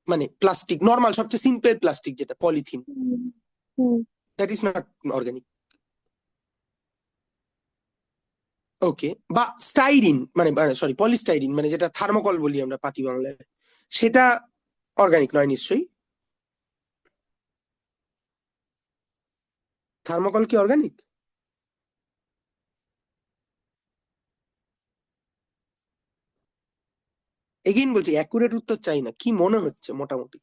মানে প্লাস্টিক নর্মাল সবচেয়ে সিম্পল প্লাস্টিক যেটা polythene, hmm, hmm. That is not organic. Okay, বা স্টাইরিন মানে সরি পলিস্টাইরিন, মানে যেটা থার্মোকল বলি আমরা পাতি বাংলায়, সেটা অর্গানিক নয় নিশ্চয়ই? থার্মোকল কি অর্গানিক? এগেইন বলছি, অ্যাকুরেট উত্তর চাই না, কি মনে হচ্ছে মোটামুটি?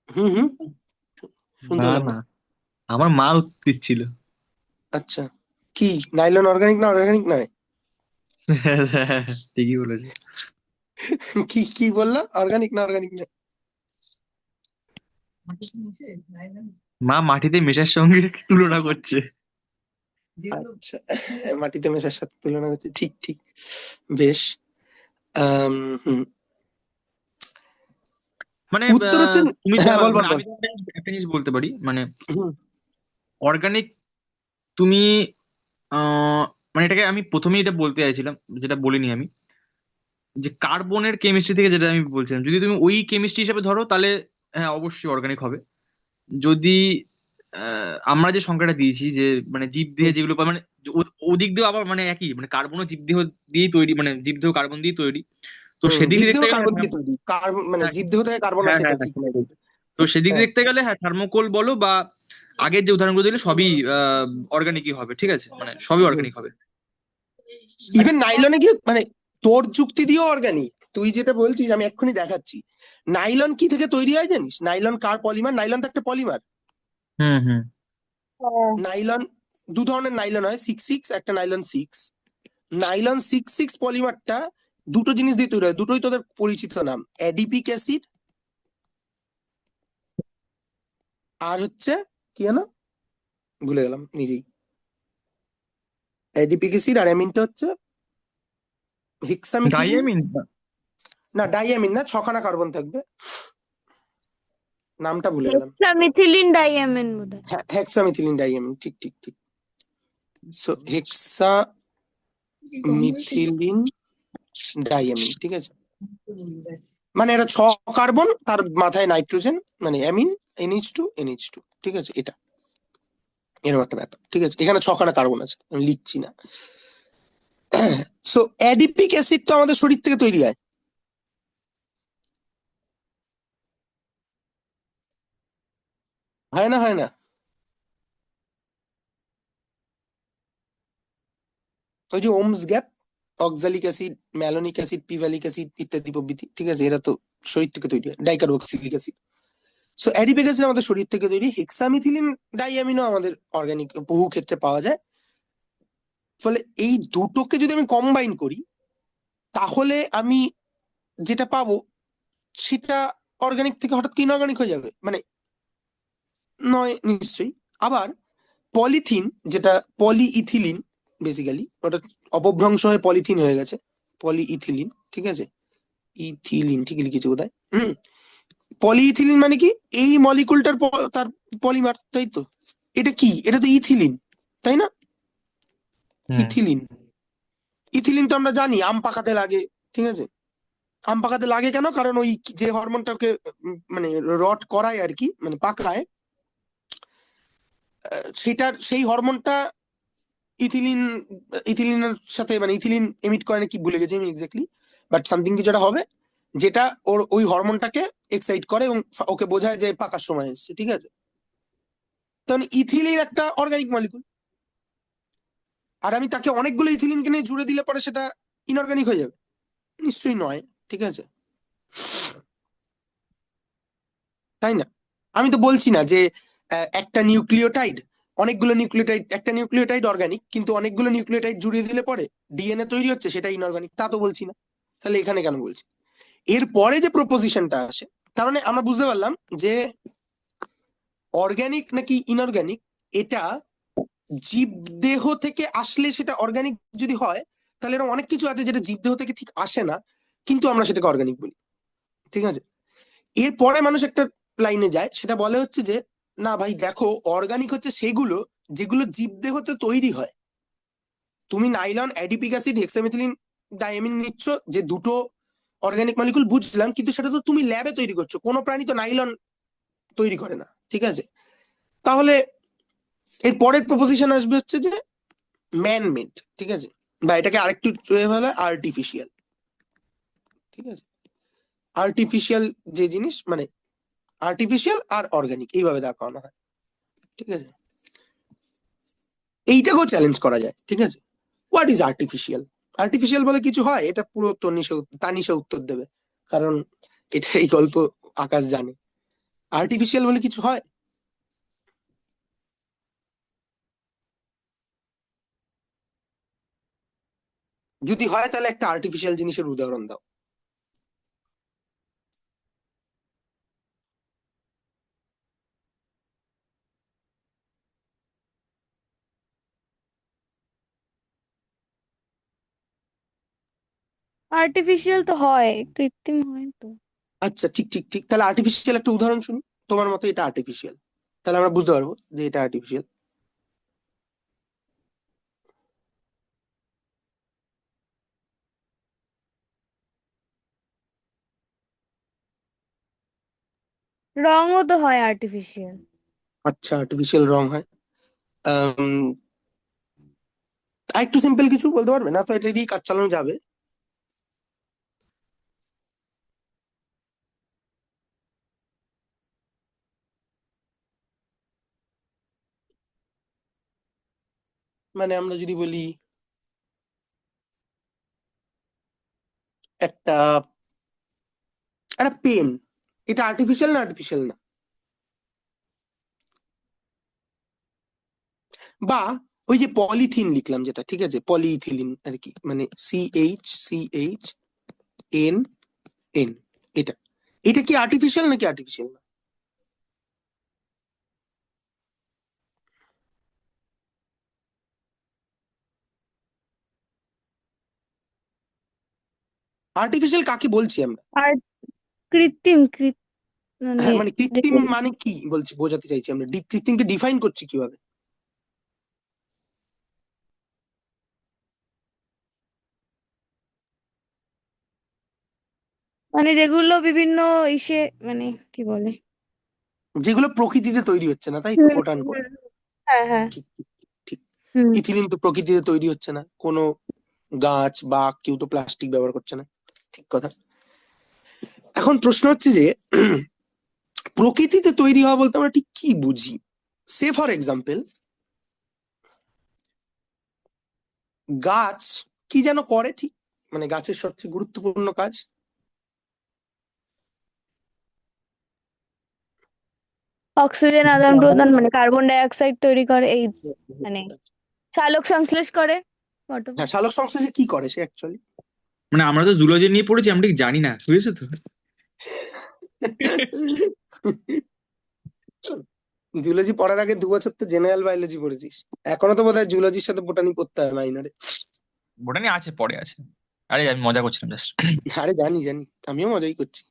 হুম হুম, শুনতে না পেলাম না, না। আমার মা উত্তর দিচ্ছিল। আচ্ছা, কি নাইলন অর্গানিক না অর্গানিক নয়? ঠিকই বলেছো। কি কি বললা, অর্গানিক না অর্গানিক না? মা মাটিতে মেশার সঙ্গে তুলনা করছে। আচ্ছা, মাটিতে মেশার সাথে তুলনা করছে, ঠিক ঠিক, বেশ। আম, হুম, মানে উত্তর হচ্ছে, তুমি হ্যাঁ বল বল মানে বল। আমি তোমাকে একটা জিনিস বলতে পারি, মানে হুম, অর্গানিক, তুমি মানে এটাকে আমি প্রথমেই এটা বলতে চাইছিলাম, যেটা বলিনি আমি, যে কার্বনের কেমিস্ট্রি থেকে যেটা আমি বলছিলাম, যদি তুমি ওই কেমিস্ট্রি হিসেবে ধরো তাহলে হ্যাঁ অবশ্যই অর্গানিক হবে। যদি আমরা যে সংখ্যাটা দিয়েছি যে মানে জীব দিয়ে যেগুলো মানে ওদিক দিয়েও আবার মানে একই, মানে কার্বনও জীবদেহ দিয়েই তৈরি, মানে জীবদেহ কার্বন দিয়ে তৈরি। তো সেদিক দিয়ে জীবদেহ দেখতে গেলে কার্বন দিয়ে তৈরি, কার্বন মানে হ্যাঁ জীবদেহ থেকে কার্বন হ্যাঁ আসে, হ্যাঁ এটা হ্যাঁ ঠিক নয় সেটাই। কিন্তু। তো সেদিক দিয়ে হ্যাঁ, দেখতে গেলে হ্যাঁ থার্মোকোল বলো বা আগের যে উদাহরণগুলো দিলে সবই অর্গানিকই হবে, ঠিক আছে, মানে সবই অর্গানিক হবে। ইভেন নাইলনে কি মানে তোর যুক্তি দিয়েও অর্গানিক, তুই যেটা বলছিস আমি এক্ষুনি দেখাচ্ছি। নাইলন কি থেকে তৈরি হয় জানিস? নাইলন কার পলিমার? নাইলন তো একটা পলিমার। হুম হুম। হ্যাঁ, নাইলন দু ধরনের নাইলন হয়, 6-6, একটা নাইলন 6। নাইলন 6-6 পলিমারটা দুটো জিনিস দিয়ে তৈরি হয়, দুটোই তোদের পরিচিত নাম, অ্যাডিপিক অ্যাসিড আর হচ্ছে কি জানো, ভুলে গেলাম নিজেই। অ্যাডিপিক অ্যাসিড আর অ্যামিনটা হচ্ছে হেক্সামিথিলিন। ডাইয়ামিন। না ডাইঅ্যামিন না, ছখানা কার্বন থাকবে, নামটা ভুলে গেলাম। হেক্সামিথিলিন ডাইঅ্যামিন বোধহয়। হ্যাঁ, হেক্সামিথিলিন ডাইঅ্যামিন, ঠিক ঠিক ঠিক। সো হেক্সামিথিলিন ডাইঅ্যামিন, ঠিক আছে। মানে এটা 6 কার্বন, তার মাথায় নাইট্রোজেন, মানে অ্যামিন, NH2 ঠিক আছে, এটা এরকম একটা ব্যাপার, ঠিক আছে। এখানে 6খানা কার্বন আছে, আমি লিখছি না। সো অ্যাডিপিক অ্যাসিড তো আমাদের শরীর থেকে তৈরি হয়, হয় না? হয় না? ওই যে ওমস গ্যাপ, oxalic acid, malonic acid, pivalic acid ইত্যাদি প্রভৃতি, ঠিক আছে, এরা তো শরীর থেকে তৈরি হয়, ডাইকার্বক্সিলিক অ্যাসিড। সো অ্যাডিপিক অ্যাসিড আমাদের শরীর থেকে তৈরি, হেক্সামিথিলিন ডাইঅ্যামিনও আমাদের অর্গানিক বহু ক্ষেত্রে পাওয়া যায়। ফলে এই দুটোকে যদি আমি কম্বাইন করি, তাহলে আমি যেটা পাবো সেটা অর্গানিক থেকে হঠাৎ কি ইনঅর্গানিক হয়ে যাবে? মানে নয় নিশ্চয়ই। আবার পলিথিন, যেটা পলিইথিলিন, বেসিক্যালি ওটা অপভ্রংশ হয়ে পলিথিন হয়ে গেছে, পলিইথিলিন, ঠিক আছে। ইথিলিন ঠিকই লিখেছি বোধহয়। পলিইথিলিন মানে কি, এই মলিকুলটার তার পলিমার, তাই তো? এটা কি? এটা তো ইথিলিন, তাই না? হুম ইথিলিন, ইথিলিন তো আমরা জানি আম পাকাতে লাগে, ঠিক আছে। আম পাকাতে লাগে কেন? কারণ ওই যে হরমোনটাকে মানে রট করায় আর কি, মানে পাকায়, সেটার সেই হরমোনটা ইথিলিন, ইথিলিনের সাথে মানে ইথিলিন এমিট করে না কি ভুলে গেছি আমি এক্স্যাক্টলি, বাট সামথিং কিছু একটা হবে, যেটা ওর ওই হরমোনটাকে এক্সাইট করে এবং ওকে বোঝায় যে পাকার সময় এসেছে, ঠিক আছে। তখন ইথিলিন একটা অর্গানিক মলিকুল, আর আমি তাকে অনেকগুলো ইথিলিনকে নিয়ে জুড়ে দিলে পরে সেটা ইনঅর্গানিক হয়ে যাবে? নিশ্চয়ই নয়, ঠিক আছে, তাই না? আমি তো বলছি না যে একটা নিউক্লিওটাইড, অনেকগুলো নিউক্লিওটাইড, একটা নিউক্লিওটাইড অর্গানিক কিন্তু অনেকগুলো নিউক্লিওটাইড জুড়ে দিলে পরে ডিএনএ তৈরি হচ্ছে, সেটা ইনঅর্গানিক, তা তো বলছি না। তাহলে এখানে কেন বলছি? এরপরে যে প্রপোজিশনটা আসে, তার মানে আমরা বুঝতে পারলাম যে অর্গানিক নাকি ইনঅর্গানিক, এটা জীবদেহ থেকে আসলে সেটা অর্গানিক যদি হয়, তাহলে এরকম অনেক কিছু আছে যেটা জীবদেহ থেকে ঠিক আসে না, কিন্তু আমরা সেটাকে অর্গানিক বলি, ঠিক আছে। এরপরে মানুষ একটা লাইনে যায়, সেটা বলে হচ্ছে যে না ভাই দেখো, অর্গানিক হচ্ছে সেগুলো যেগুলো জীবদেহতে তৈরি হয়। তুমি nylon, adipic acid, hexamethylene diamine নিচ্ছ, যে দুটো অর্গানিক মলিকুল বুঝলাম, কিন্তু সেটা তো তুমি ল্যাবে তৈরি করছো, কোনো প্রাণী তো নাইলন তৈরি করে না, ঠিক আছে। তাহলে এর পরের প্রপোজিশন আসবে হচ্ছে যে ম্যান মেড, ঠিক আছে, বা এটাকে আরেকটু বলা আর্টিফিশিয়াল, ঠিক আছে। আর্টিফিশিয়াল যে জিনিস, মানে আর্টিফিশিয়াল আর অর্গানিক এইভাবে দাঁড় করানো হয়, ঠিক আছে। এইটাকেও চ্যালেঞ্জ করা যায়, ঠিক আছে। What is artificial? আর্টিফিশিয়াল বলে কিছু হয়? এটা পুরো তানিশা উত্তর দেবে, কারণ এটা এই গল্প আকাশ জানে। আর্টিফিশিয়াল বলে কিছু হয়? যদি হয় তাহলে একটা আর্টিফিশিয়াল জিনিসের উদাহরণ দাও। আর্টিফিশিয়াল তো হয়, কৃত্রিম হয় তো। আচ্ছা, ঠিক ঠিক ঠিক, তাহলে আর্টিফিশিয়াল একটা উদাহরণ শুনি, তোমার মতে এটা আর্টিফিশিয়াল, তাহলে আমরা বুঝতে পারবো যে এটা আর্টিফিশিয়াল। রঙও তো হয় আর্টিফিশিয়াল। আচ্ছা, আর্টিফিশিয়াল রং হয়। আর একটু সিম্পল কিছু বলতে পারবে না তো, এটা দিয়ে কাজ চালানো যাবে? মানে আমরা যদি বলি একটা একটা পেন, এটা আর্টিফিশিয়াল না আর্টিফিশিয়াল না? বা ওই যে পলিথিন লিখলাম যেটা, ঠিক আছে, পলিইথিলিন আর কি, মানে CHCHNN, এটা এটা কি আর্টিফিশিয়াল নাকি আর্টিফিশিয়াল না? আর্টিফিশিয়াল কাকে বলছি আমরা? আর কৃত্রিম মানে হ্যাঁ, মানে যে কৃত্রিম মানে কি বলছি, বোঝাতে চাইছি আমরা, কৃত্রিমকে ডিফাইন করছি কিভাবে? মানে যেগুলো বিভিন্ন ইসে মানে কি বলে। যেগুলো প্রকৃতিতে তৈরি হচ্ছে না, তাই তো, হুম, কোট আনকোট। হুম। হ্যাঁ, হ্যাঁ। ঠিক ঠিক ঠিক। হুম। ইথিলিন তো প্রকৃতিতে তৈরি হচ্ছে না, কোনো গাছ বা কেউ তো প্লাস্টিক ব্যবহার করছে না। ঠিক কথা। এখন প্রশ্ন হচ্ছে যে প্রকৃতিতে তৈরি হওয়া বলতে আমরা ঠিক কি বুঝি? সে ফর এক্সাম্পল, গাছ কি যেন করে ঠিক, মানে গাছের সবচেয়ে গুরুত্বপূর্ণ কাজ। অক্সিজেন আদান প্রদান মানে কার্বন ডাই অক্সাইড তৈরি করে এই মানে সালোক সংশ্লেষ করে পটাম। হ্যাঁ, সালোক সংশ্লেষে কি করে সে অ্যাকচুয়ালি? মানে আমরা তো জুলজি নিয়ে পড়েছি, আমরা ঠিক জানি না, বুঝেছো তো। জুলজি পড়ার আগে 2 বছর তো জেনারেল বায়োলজি পড়েছিস। এখনো তো বোধহয় জুলজির সাথে বোটানি পড়তে হয় মাইনারে। ওটা নিয়ে আছে, পড়ে আছে। আরে আমি মজা করছিলাম জাস্ট। আরে জানি জানি, আমিও মজাই করছি।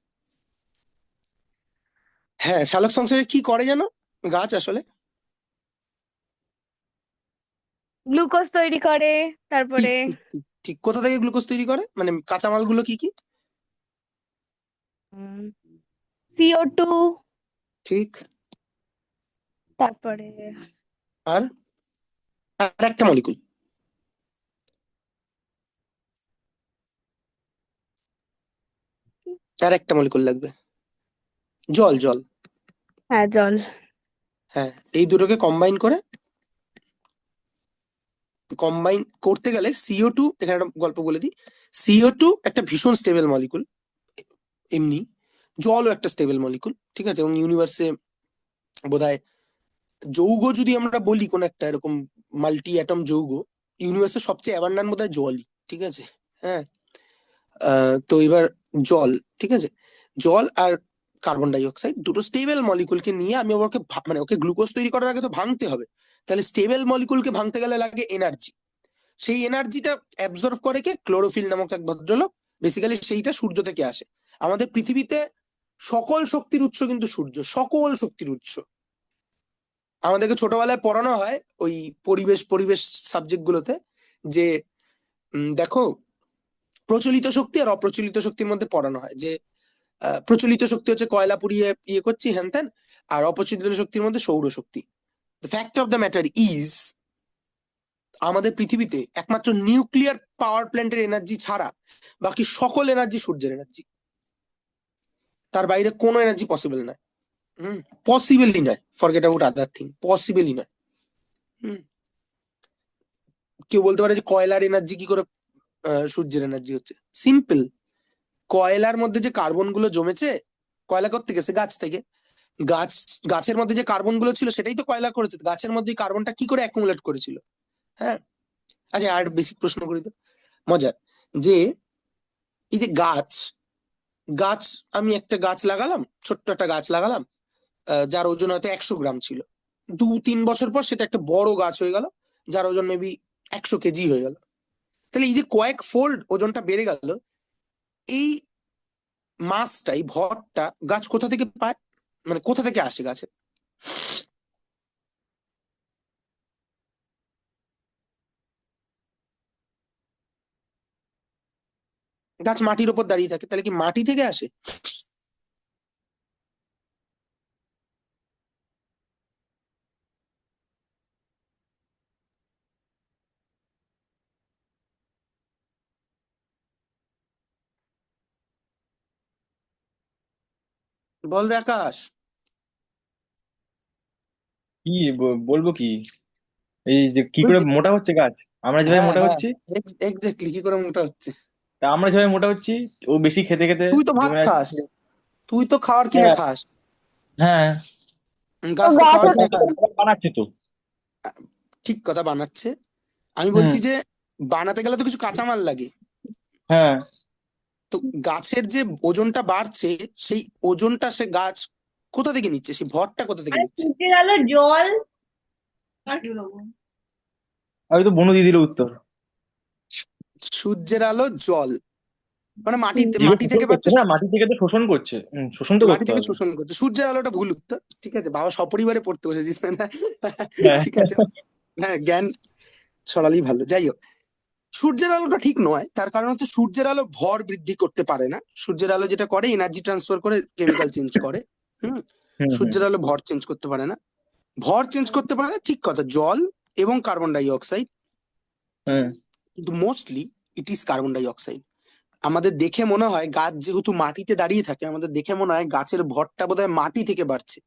হ্যাঁ, সালোক সংশ্লেষে কি করে যেন গাছ আসলে? গ্লুকোজ তৈরি করে তারপরে ঠিক ঠিক ঠিক ঠিক। কোথা থেকে গ্লুকোজ তৈরি করে, মানে কাঁচামালগুলো কি কি? CO2, ঠিক। তারপরে আর আর একটা মলিকুল, আর একটা মলিকুল লাগবে, জল জল। হ্যাঁ জল। হ্যাঁ, এই দুটোকে কম্বাইন করতে গেলে CO2, এখানে একটা গল্প বলে দিই। CO2 একটা ভীষণ স্টেবল মলিকুল, এমনি জলও একটা স্টেবল মলিকুল, ঠিক আছে, এবং ইউনিভার্সে বোধহয় যৌগ যদি আমরা বলি কোন একটা এরকম মাল্টি অ্যাটম যৌগ, ইউনিভার্সের সবচেয়ে অ্যাবান্ডান্ট বোধহয় জলই, ঠিক আছে। হ্যাঁ। তো এবার জল, ঠিক আছে, জল আর কার্বন ডাই অক্সাইড দুটো স্টেবল মলিকুলকে নিয়ে আমি ওকে মানে ওকে গ্লুকোজ তৈরি করার আগে তো ভাঙতে হবে। তাহলে স্টেবল মলিকুলকে ভাঙতে গেলে লাগে এনার্জি। সেই এনার্জিটা অ্যাবজর্ভ করে কে? ক্লোরোফিল নামক এক ভদ্রলোক। বেসিক্যালি সেইটা সূর্য থেকে আসে। আমাদের পৃথিবীতে সকল শক্তির উৎস কিন্তু সূর্য, সকল শক্তির উৎস। আমাদেরকে ছোটবেলায় পড়ানো হয় ওই পরিবেশ পরিবেশ সাবজেক্ট গুলোতে, যে দেখো, প্রচলিত শক্তি আর অপ্রচলিত শক্তির মধ্যে পড়ানো হয় যে প্রচলিত শক্তি হচ্ছে কয়লা পুড়িয়ে ইয়ে করছি হ্যান ত্যান, আর অপ্রচলিত শক্তির মধ্যে সৌরশক্তি। The fact of the matter is, আমাদের পৃথিবীতে একমাত্র নিউক্লিয়ার পাওয়ার প্ল্যান্টের এনার্জি ছাড়া বাকি সকল এনার্জি সূর্যের এনার্জি। তার বাইরে কোনো এনার্জি পসিবল নয়। পসিবলই নয়, ফরগেট অ্যাবাউট আদার থিং, পসিবলই নয়। হুম। কেউ বলতে পারে যে কয়লার এনার্জি কি করে সূর্যের এনার্জি হচ্ছে? সিম্পল, কয়লার মধ্যে যে কার্বন গুলো জমেছে, কয়লা করতে গেছে গাছ থেকে, গাছ, গাছের মধ্যে যে কার্বন গুলো ছিল সেটাই তো কয়লা করেছে, গাছের মধ্যে কার্বনটা কি করে অ্যাকুমুলেট করেছিল? হ্যাঁ। আচ্ছা, আর বেসিক প্রশ্ন করি তো, মজার, যে এই যে গাছ, গাছ, আমি একটা গাছ লাগালাম, ছোট্ট একটা গাছ লাগালাম, যার ওজন হয়তো 100 গ্রাম ছিল। 2-3 বছর পর সেটা একটা বড় গাছ হয়ে গেল, যার ওজন মেবি 100 কেজি হয়ে গেল। তাহলে এই যে কয়েক ফোল্ড ওজনটা বেড়ে গেল, এই মাসটা, এই ভরটা গাছ কোথা থেকে পায়, মানে কোথা থেকে আসে গাছে? গাছ মাটির ওপর দাঁড়িয়ে থাকে, তাহলে কি মাটি থেকে আসে? বল রে আকাশ। কি বলবো কি? এই যে কি ওই করে যে, মোটা হচ্ছে গাছ, আমরা যেভাবে হ্যাঁ মোটা হ্যাঁ, হচ্ছি, এক্স্যাক্টলি কি করে মোটা হচ্ছে। তা আমরা যেভাবে মোটা হচ্ছি, ও বেশি খেতে খেতে তুই তো ভাত জমে খাস, যাচ্ছে। তুই তো খাওয়ার কিনে হ্যাঁ। খাস, হ্যাঁ। তো গাছ তো গাছ খাওয়ার আরে কিনে হচ্ছে। খায় না। বানাচ্ছে তো। ঠিক কথা বানাচ্ছে, আমি হুম। বলছি যে বানাতে গেলে তো কিছু কাঁচামাল লাগে। হ্যাঁ। তো গাছের যে ওজনটা বাড়ছে, সেই ওজনটা সে গাছ কোথা থেকে নিচ্ছে, সেই ভরটা কোথা থেকে আরে নিচ্ছে? সূর্যের আলো, জল, আর কি বলবো? আমি তো বনু দিয়ে দিল উত্তর। সূর্যের আলো, জল, মানে মাটিতে, যেগুলো মাটি শোষণ থেকে করছে পাচ্ছে, না, মাটি থেকে তো শোষণ করছে, শোষণ তো মাটি করতে থেকে হবে। শোষণ করছে। সূর্যের আলোটা ভুল উত্তর, ঠিক আছে বাবা, সপরিবারে পড়তে বসেছিস তাই না? হ্যাঁ। ঠিক আছে, হ্যাঁ জ্ঞান ছড়ালেই ভালো। যাই হোক, সূর্যের আলোটা ঠিক নয়, তার কারণ হচ্ছে সূর্যের আলো ভর বৃদ্ধি করতে পারে না। সূর্যের আলো যেটা করে, এনার্জি ট্রান্সফার করে, কেমিক্যাল চেঞ্জ করে। হুম। হুম হুম। সূর্যের আলো ভর চেঞ্জ করতে পারে না। ভর চেঞ্জ করতে পারে, ঠিক কথা, জল এবং কার্বন ডাই অক্সাইড, হুম। কিন্তু mostly it is carbon dioxide. আমাদের দেখে মনে হয় গাছ যেহেতু মাটিতে দাঁড়িয়ে থাকে, আমাদের দেখে মনে হয় গাছের ভরটা বোধহয় মাটি থেকে বাড়ছে,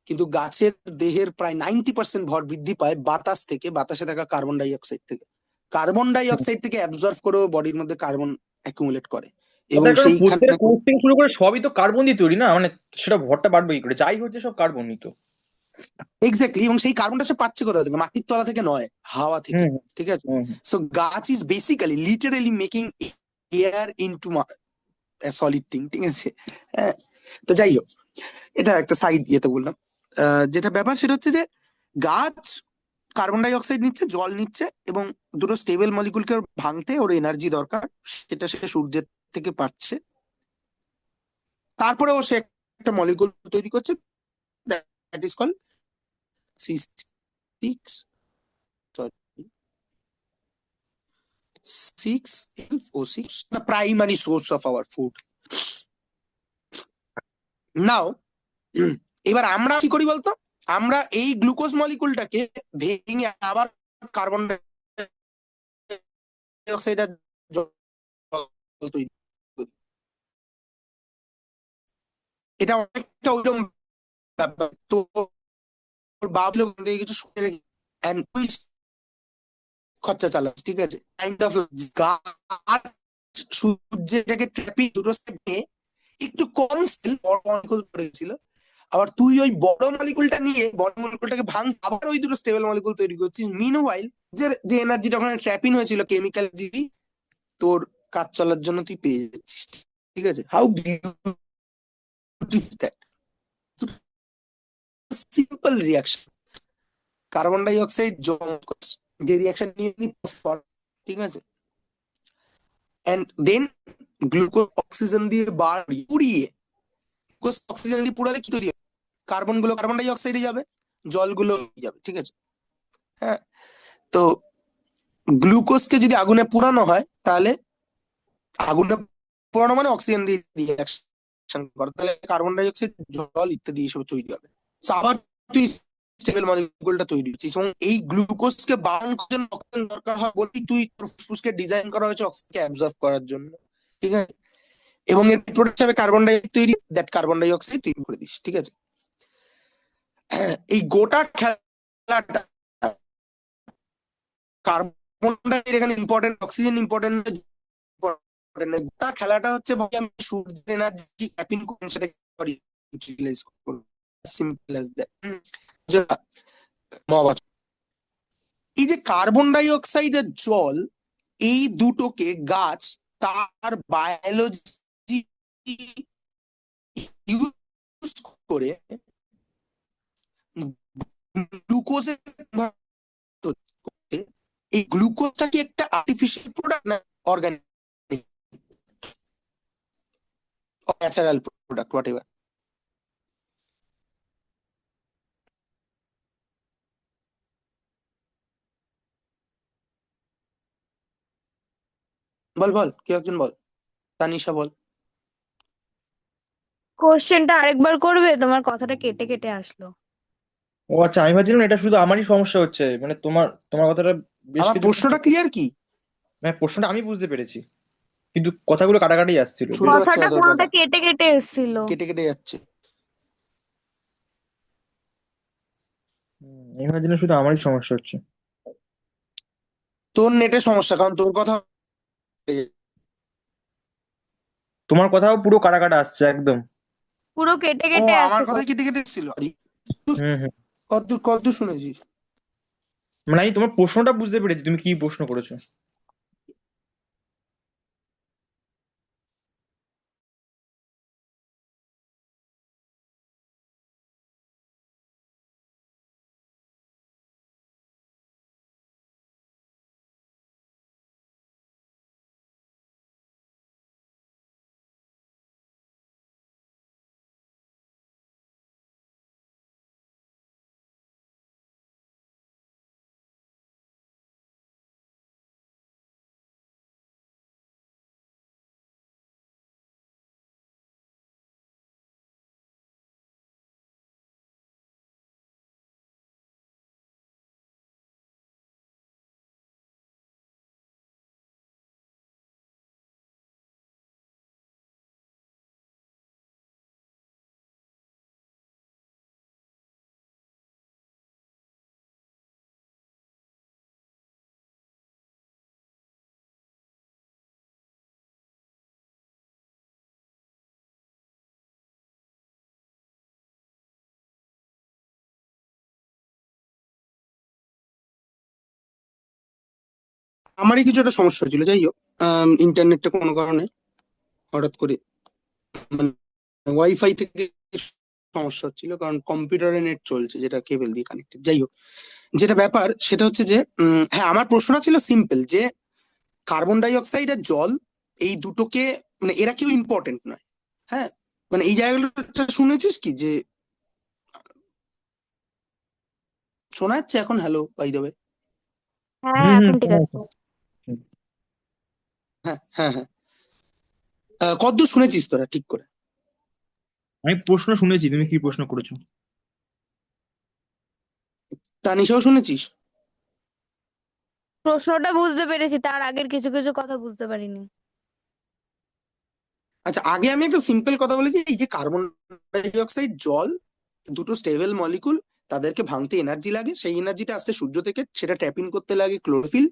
কিন্তু গাছের দেহের প্রায় 90% ভর বৃদ্ধি পায় বাতাস থেকে, বাতাসে থাকা কার্বন ডাই অক্সাইড থেকে। কার্বন ডাই অক্সাইড থেকে অ্যাবজর্ভ করেও বডির মধ্যে কার্বন অ্যাকুমুলেট করে, এবং তার কারণ সেইখানে প্রত্যেকটা কোর্স থেকে শুরু করে সবই তো কার্বন দিয়ে তৈরি না, মানে সেটা ভরটা বাড়বে কি করে? যাই হচ্ছে সব কার্বনই তো। এক্স্যাক্টলি, এবং সেই কার্বনটা সে পাচ্ছে কোথা থেকে? মাটির তলা থেকে নয়, হাওয়া থেকে। হুম ঠিক আছে, হুম। সো গাছ is basically literally making air into solid thing, ঠিক আছে। হ্যাঁ, তো যাই হোক, এটা একটা সাইড ইয়েতে বললাম। যেটা ব্যাপার সেটা হচ্ছে যে গাছ কার্বন ডাই অক্সাইড নিচ্ছে, জল নিচ্ছে, এবং দুটো স্টেবল মলিকুলকে ভাঙতে ওর এনার্জি দরকার, সেটা সে সূর্যের থেকে পাচ্ছে। তারপরে ও সে একটা মলিকুল তৈরি করছে, that is call C6, sorry, 6NO6, the primary source of our food. নাও, এবার আমরা কি করি বলতো, আমরা এই গ্লুকোজ মলিকুলটাকে ভেঙে আবার কার্বন ডাই অক্সাইড আর জল তৈরি করি। এটা অনেকটা ওইরকম ব্যাপার। তো ওর বাবলো থেকে কিছু শুনে রেখে and তুই খরচা চালাস, ঠিক আছে, কাইন্ড অফ। গাছ সূর্যটাকে ট্র্যাপিং দুটো স্টেপ নিয়ে একটু কম স্কেল বড় মলিকুল করেছিল, আবার তুই ওই বড় মলিকুলটা নিয়ে বড় মলিকুলটাকে ভাঙ, আবার ওই দুটো স্টেবল মলিকুল তৈরি করছিস। মিন ওয়াইল যে যে এনার্জিটা ওখানে ট্র্যাপিং হয়েছিল, কেমিক্যাল জিবি, তোর কাজ চলার জন্য তুই পেয়ে যাচ্ছিস। ঠিক আছে, how beautiful is that, simple reaction. Carbon dioxide যে রিয়াকশন নিয়ে নি ফসফর, ঠিক আছে, এন্ড দেন গ্লুকোজ অক্সিজেন দিয়ে পুড়িয়ে, গ্লুকোজ অক্সিজেন দিয়ে পুড়ালে কি তৈরি হবে? কার্বন গুলো কার্বন ডাই অক্সাইডে যাবে, জলগুলো যাবে, ঠিক আছে। হ্যাঁ, তো গ্লুকোজকে যদি আগুনে পোড়ানো হয়, তাহলে আগুনে পোড়ানো মানে অক্সিজেন দিয়ে রিয়াকশন করে, তাহলে কার্বন ডাই অক্সাইড, জল ইত্যাদি এসব তৈরি হবে। So আবার তুই স্টেবল মলিকুলটা তৈরি হচ্ছিস, এবং এই গ্লুকোজকে বার্ন করার জন্য অক্সিজেন দরকার হয় বলেই তুই তোর ফুসফুসকে ডিজাইন করা হয়েছে অক্সিজেনকে অ্যাবজর্ব করার জন্য, ঠিক আছে। এবং এর প্রোডাক্ট হিসেবে কার্বন ডাই তৈরি, দ্যাট কার্বন ডাই অক্সাইড তৈরি করে দিস, ঠিক আছে। এই গোটা খেলাটা, কার্বন ডাই এখানে ইম্পর্টেন্ট, অক্সিজেন ইম্পর্টেন্ট, গোটা খেলাটা হচ্ছে ভাই আমি সূর্যের এনার্জি ক্যাপিং করি, সেটা ইউটিলাইজ করবো, সিম্পল অ্যাজ দ্যাট। মহাবাচক, এই যে কার্বন ডাই অক্সাইড আর জল, এই দুটোকে গাছ তার বায়োলজি ইউজ করে গ্লুকোজে, এই গ্লুকোজটা কি একটা আর্টিফিশিয়াল প্রোডাক্ট না organic, natural product, whatever? বল বল, কেউ একজন বল, তানিশা বল। কোশ্চেনটা আরেকবার করবে, তোমার কথাটা কেটে কেটে আসলো। ও আচ্ছা, আমি ভাবছিলাম এটা শুধু আমারই সমস্যা হচ্ছে, মানে তোমার তোমার কথাটা বেশ আমার কিছু, প্রশ্নটা ক্লিয়ার কি? মানে প্রশ্নটা আমি বুঝতে পেরেছি, কিন্তু কথাগুলো কাটাকাটি আসছিল। শুনতে পাচ্ছি কথাটা না তোর কোনোটা কথা, কেটে কেটে এসেছিল। কেটে কেটে যাচ্ছে। এবার জন্য শুধু আমারই সমস্যা হচ্ছে। তোর নেটের সমস্যা, কারণ তোর কথা। তোমার কথাও পুরো কাটা কাটা আসছে একদম। পুরো কেটে ও, কেটে আমার আসছে কথাই কথা। কেটে কেটে এসেছিল। হুম হুম। কতদূর কতদূর শুনেছিস? মানে আমি তোমার প্রশ্নটা বুঝতে পেরেছি, তুমি কি প্রশ্ন করেছো। আমারই কিছু একটা সমস্যা হয়েছিল, যাই হোক। ইন্টারনেটটা কোনো কারণে হঠাৎ করে, মানে ওয়াইফাই থেকে সমস্যা হচ্ছিল, কারণ কম্পিউটারে নেট চলছে যেটা কেবল দিয়ে কানেক্টেড। যাই হোক, যেটা ব্যাপার সেটা হচ্ছে যে হ্যাঁ, আমার প্রশ্নটা ছিল সিম্পল, যে কার্বন ডাই অক্সাইড আর জল, এই দুটোকে, মানে এরা কেউ ইম্পর্টেন্ট নয়। হ্যাঁ, মানে এই জায়গাটা শুনেছিস কি, যে শোনা যাচ্ছে এখন? Hello, by the way. হ্যাঁ, হুম হুম, এখন ঠিক শোনা আছে। যাচ্ছে। হুম। হ্যাঁ হ্যাঁ হ্যাঁ। কতদূর শুনেছিস তোরা ঠিক করে? আমি প্রশ্ন শুনেছি, তুমি কি প্রশ্ন করেছো। তানিশাও শুনেছিস? প্রশ্নটা বুঝতে পেরেছি, তার আগের কিছু কিছু কথা বুঝতে পারিনি। আচ্ছা, আগে আমি একটা সিম্পল কথা বলেছি, এই যে কার্বন ডাই অক্সাইড, জল, দুটো স্টেবল মলিকুল, তাদেরকে ভাঙতে এনার্জি লাগে, সেই এনার্জিটা আসছে সূর্য থেকে, সেটা ট্যাপ ইন করতে লাগে ক্লোরোফিল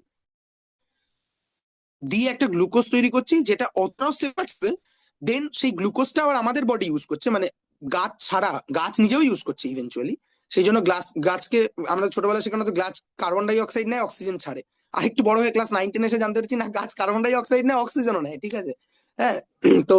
দিয়ে, একটা গ্লুকোজ তৈরি করছি, যেটা অতটাও স্টেবল। দেন সেই গ্লুকোজটা আবার আমাদের বডি ইউজ করছে, মানে গাছ ছাড়া, গাছ নিজেও ইউজ করছে ইভেনচুয়ালি। সেই জন্য গাছকে আমরা ছোটবেলায় শেখানো, তো গাছ কার্বন ডাই অক্সাইড নেয়, অক্সিজেন ছাড়ে। আর একটু বড় হয়ে ক্লাস 9-10 এসে জানতে পারছি না, গাছ কার্বন ডাই অক্সাইড নেয়, অক্সিজেনও নেয়, ঠিক আছে। হ্যাঁ। তো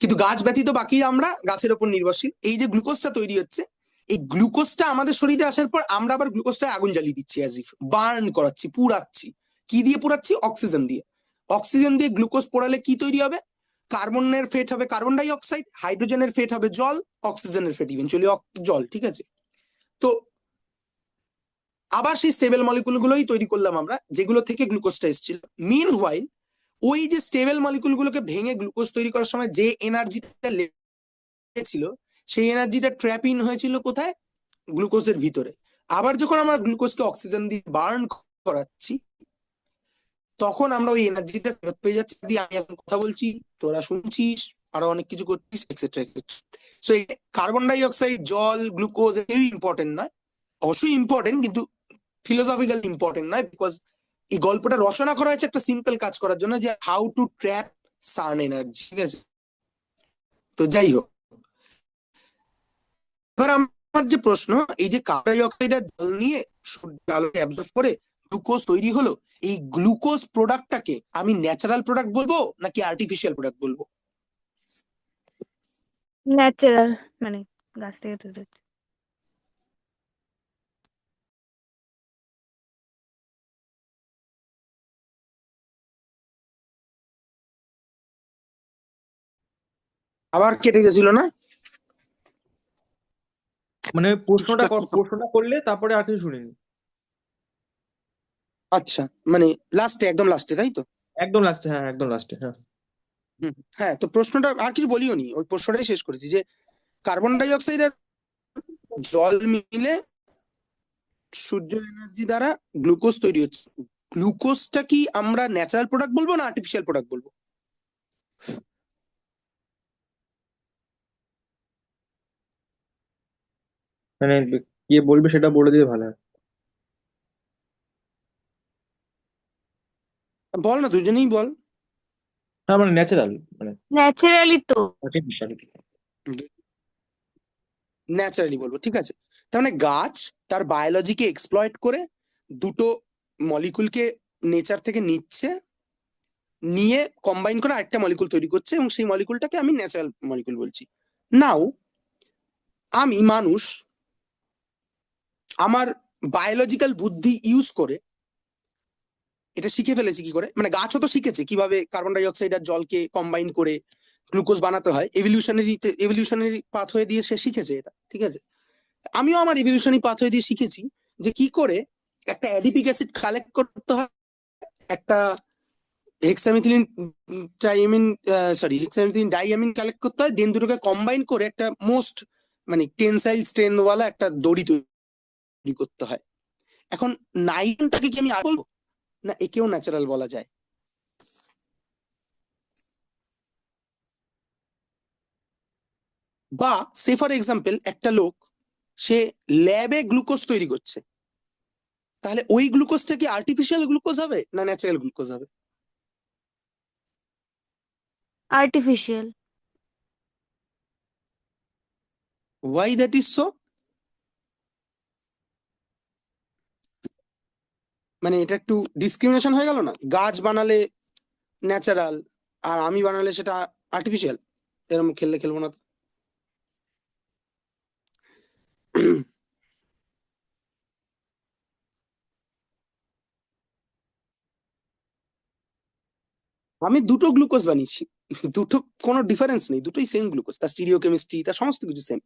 কিন্তু গাছ ব্যতীত বাকি আমরা গাছের উপর নির্ভরশীল। এই যে গ্লুকোজটা তৈরি হচ্ছে, এই গ্লুকোজটা আমাদের শরীরে আসার পর আমরা আবার গ্লুকোজটা আগুন জ্বালিয়ে দিচ্ছি, অ্যাজ ইফ বার্ন করাচ্ছি, পুড়াচ্ছি। কি দিয়ে পুড়াচ্ছি? অক্সিজেন দিয়ে। অক্সিজেন দিয়ে গ্লুকোজ পোড়ালে কি তৈরি হবে? কার্বনের ফেট হবে কার্বন ডাই অক্সাইড, হাইড্রোজেনের ফেট হবে জল, অক্সিজেনের ফেট ইভেনচুয়ালি জল, ঠিক আছে। তো আবার সেই স্টেবল মলিকুল গুলোই তৈরি করলাম আমরা, যেগুলো থেকে গ্লুকোজটা এসেছিল। মিন হোয়াইল, ওই যে স্টেবল মলিকুল গুলোকে ভেঙে গ্লুকোজ তৈরি করার সময় যে এনার্জিটা ছিল, সেই এনার্জিটা ট্র্যাপ ইন হয়েছিল কোথায়? গ্লুকোজের ভিতরে। আবার যখন আমরা গ্লুকোজকে অক্সিজেন দিয়ে বার্ন করাচ্ছি, তখন আমরা ওই এনার্জিটা ফেরত পেয়ে যাচ্ছি, দিয়ে আমি এখন কথা বলছি, তোরা শুনছিস, আরো অনেক কিছু করছিস, এক্সেট্রা এক্সেট্রা। সো এই কার্বন ডাই অক্সাইড, জল, গ্লুকোজ এগুলো ইম্পর্টেন্ট নয়। অবশ্যই ইম্পর্টেন্ট, কিন্তু ফিলোসফিক্যাল ইম্পর্টেন্ট নয়, বিকজ এই গল্পটা রচনা করা হয়েছে একটা সিম্পল কাজ করার জন্য, যে how to trap sun energy, ঠিক আছে। তো যাই হোক, এবার আমার যে প্রশ্ন, এই যে কার্বন ডাই অক্সাইড আর জল নিয়ে সূর্যের আলোকে অ্যাবজর্ব করে গ্লুকোজ তৈরি হলো, এই গ্লুকোজ প্রোডাক্টটাকে আমি ন্যাচারাল প্রোডাক্ট বলবো নাকি আর্টিফিশিয়াল প্রোডাক্ট বলবো? ন্যাচারাল, মানে গাছ থেকে তৈরি হচ্ছে। আবার কেটে গেছিল না? মানে প্রশ্নটা কিছুটা প্রশ্নটা করলে তারপরে আর কিছু শুনিনি। আচ্ছা, মানে লাস্টে, একদম লাস্টে, তাই তো? একদম লাস্টে, হ্যাঁ একদম লাস্টে, হ্যাঁ। হ্যাঁ, তো প্রশ্নটা আর কিছু বলিও নি, ওই প্রশ্নটাই শেষ করেছি, যে কার্বন ডাই অক্সাইড আর জল মিলে সূর্য এনার্জি দ্বারা গ্লুকোজ তৈরি হচ্ছে। গ্লুকোজটা কি আমরা ন্যাচারাল প্রোডাক্ট বলবো না আর্টিফিশিয়াল প্রোডাক্ট বলবো? মানে কে বলবে সেটা বলে দিয়ে ভালো হয়। বল না, দুজনেই বল। হ্যাঁ মানে ন্যাচারাল, মানে ন্যাচারালি তো। artificial। ন্যাচারালি বলবো, ঠিক আছে। তার মানে গাছ তার বায়োলজিকে এক্সপ্লয়েট করে দুটো মলিকুলকে নেচার থেকে নিচ্ছে, নিয়ে কম্বাইন করে আরেকটা মলিকুল তৈরি করছে, এবং সেই মলিকুলটাকে আমি ন্যাচারাল মলিকুল বলছি। নাও আমি মানুষ আমার বায়োলজিক্যাল বুদ্ধি ইউজ করে এটা শিখে ফেলেছি কি করে, মানে গাছও তো শিখেছে কিভাবে কার্বন ডাই অক্সাইড আর জলকে কম্বাইন করে গ্লুকোজ বানাতে হয়, এভলিউশনারি পাথওয়ে দিয়ে সে শিখেছে এটা, ঠিক আছে। আমিও আমার এভলিউশনারি পাথওয়ে দিয়ে শিখেছি যে কি করে একটা অ্যাডিপিক অ্যাসিড কালেক্ট করতে হয়, একটা হেক্সামিথিলিন ট্রাইমিন হেক্সামিথিলিন ডাইয়ামিন কালেক্ট করতে হয়, দেন দুটোকে কম্বাইন করে একটা মোস্ট মানে টেনসাইল স্ট্রেন ওয়ালা একটা দড়ি তৈরি করতে হয়। এখন নাইলনটাকে কি আমি আর বলবো, না একেও ন্যাচারাল বলা যায়? বা সে ফর এক্সাম্পল একটা লোক সে ল্যাবে গ্লুকোজ তৈরি করছে, তাহলে ওই গ্লুকোজটা কি আর্টিফিশিয়াল গ্লুকোজ হবে না ন্যাচারাল গ্লুকোজ হবে? Artificial. Why that is so? মানে এটা একটু ডিসক্রিমিনেশন হয়ে গেল না? গাছ বানালে ন্যাচারাল আর আমি বানালে সেটা আর্টিফিশিয়াল, এরকম খেললে খেলবো না তো। আমি দুটো গ্লুকোজ বানিয়েছি, দুটো কোনো ডিফারেন্স নেই, দুটোই সেম গ্লুকোজ, তার স্টিরিও কেমিস্ট্রি তার সমস্ত কিছু সেম।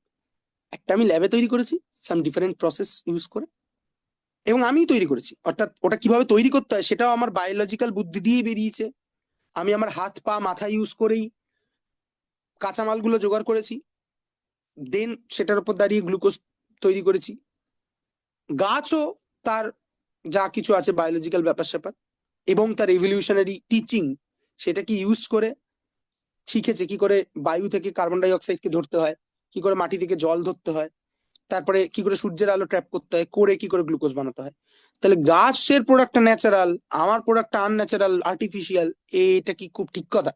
একটা আমি ল্যাবে তৈরি করেছি সাম ডিফারেন্ট প্রসেস ইউজ করে, এবং আমিই তৈরি করেছি, অর্থাৎ ওটা কিভাবে তৈরি করতে হয় সেটাও আমার বায়োলজিক্যাল বুদ্ধি দিয়েই বেরিয়েছে। আমি আমার হাত পা মাথা ইউজ করেই কাঁচামালগুলো জোগাড় করেছি, দেন সেটার উপর দাঁড়িয়ে গ্লুকোজ তৈরি করেছি। গাছও তার যা কিছু আছে বায়োলজিক্যাল ব্যাপার স্যাপার এবং তার এভলিউশনারি টিচিং সেটাকে ইউজ করে শিখেছে কি করে বায়ু থেকে কার্বন ডাই অক্সাইডকে ধরতে হয়, কি করে মাটি থেকে জল ধরতে হয়, তারপরে কি করে সূর্যের আলো ট্র্যাপ করতে হয়, করে কি করে গ্লুকোজ বানাতে হয়। তাহলে গাছের প্রোডাক্টটা ন্যাচারাল, আমার প্রোডাক্টটা আনন্যাচারাল আর্টিফিশিয়াল, এটা কি খুব ঠিক কথা?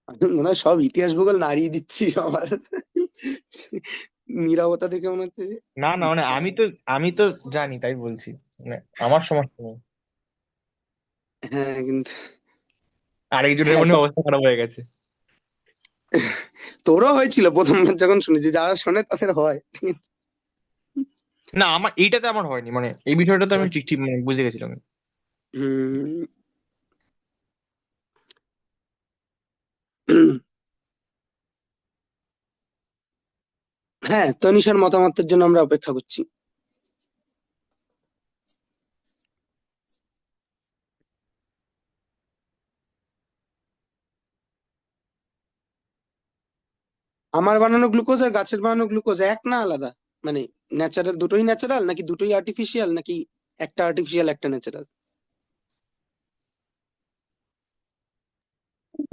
আমি মনে হয় সব ইতিহাস ভূগোল নাড়িয়ে দিচ্ছি আমার নীরবতা দেখে মনে হচ্ছে যে না না, মানে ইচ্ছা। আমি তো জানি তাই বলছি, মানে আমার সমস্যা নেই। হ্যাঁ কিন্তু আরেকজনের হ্যাঁ মনে হয় অবস্থা খারাপ হয়ে গেছে। তোরও হয়েছিল প্রথমবার যখন শুনেছি, যারা শোনে তাদের হয়, ঠিক আছে। না আমার এইটাতে আমার হয়নি, মানে এই বিষয়টা তো আমি ঠিক ঠিক মানে বুঝে গেছিলাম। হম। হ্যাঁ, তনিষার মতামতের জন্য আমরা অপেক্ষা করছি। আমার বানানো গ্লুকোজ আর গাছের বানানো গ্লুকোজ এক না আলাদা? মানে ন্যাচারাল, দুটোই ন্যাচারাল নাকি দুটোই আর্টিফিশিয়াল, নাকি একটা আর্টিফিশিয়াল একটা ন্যাচারাল?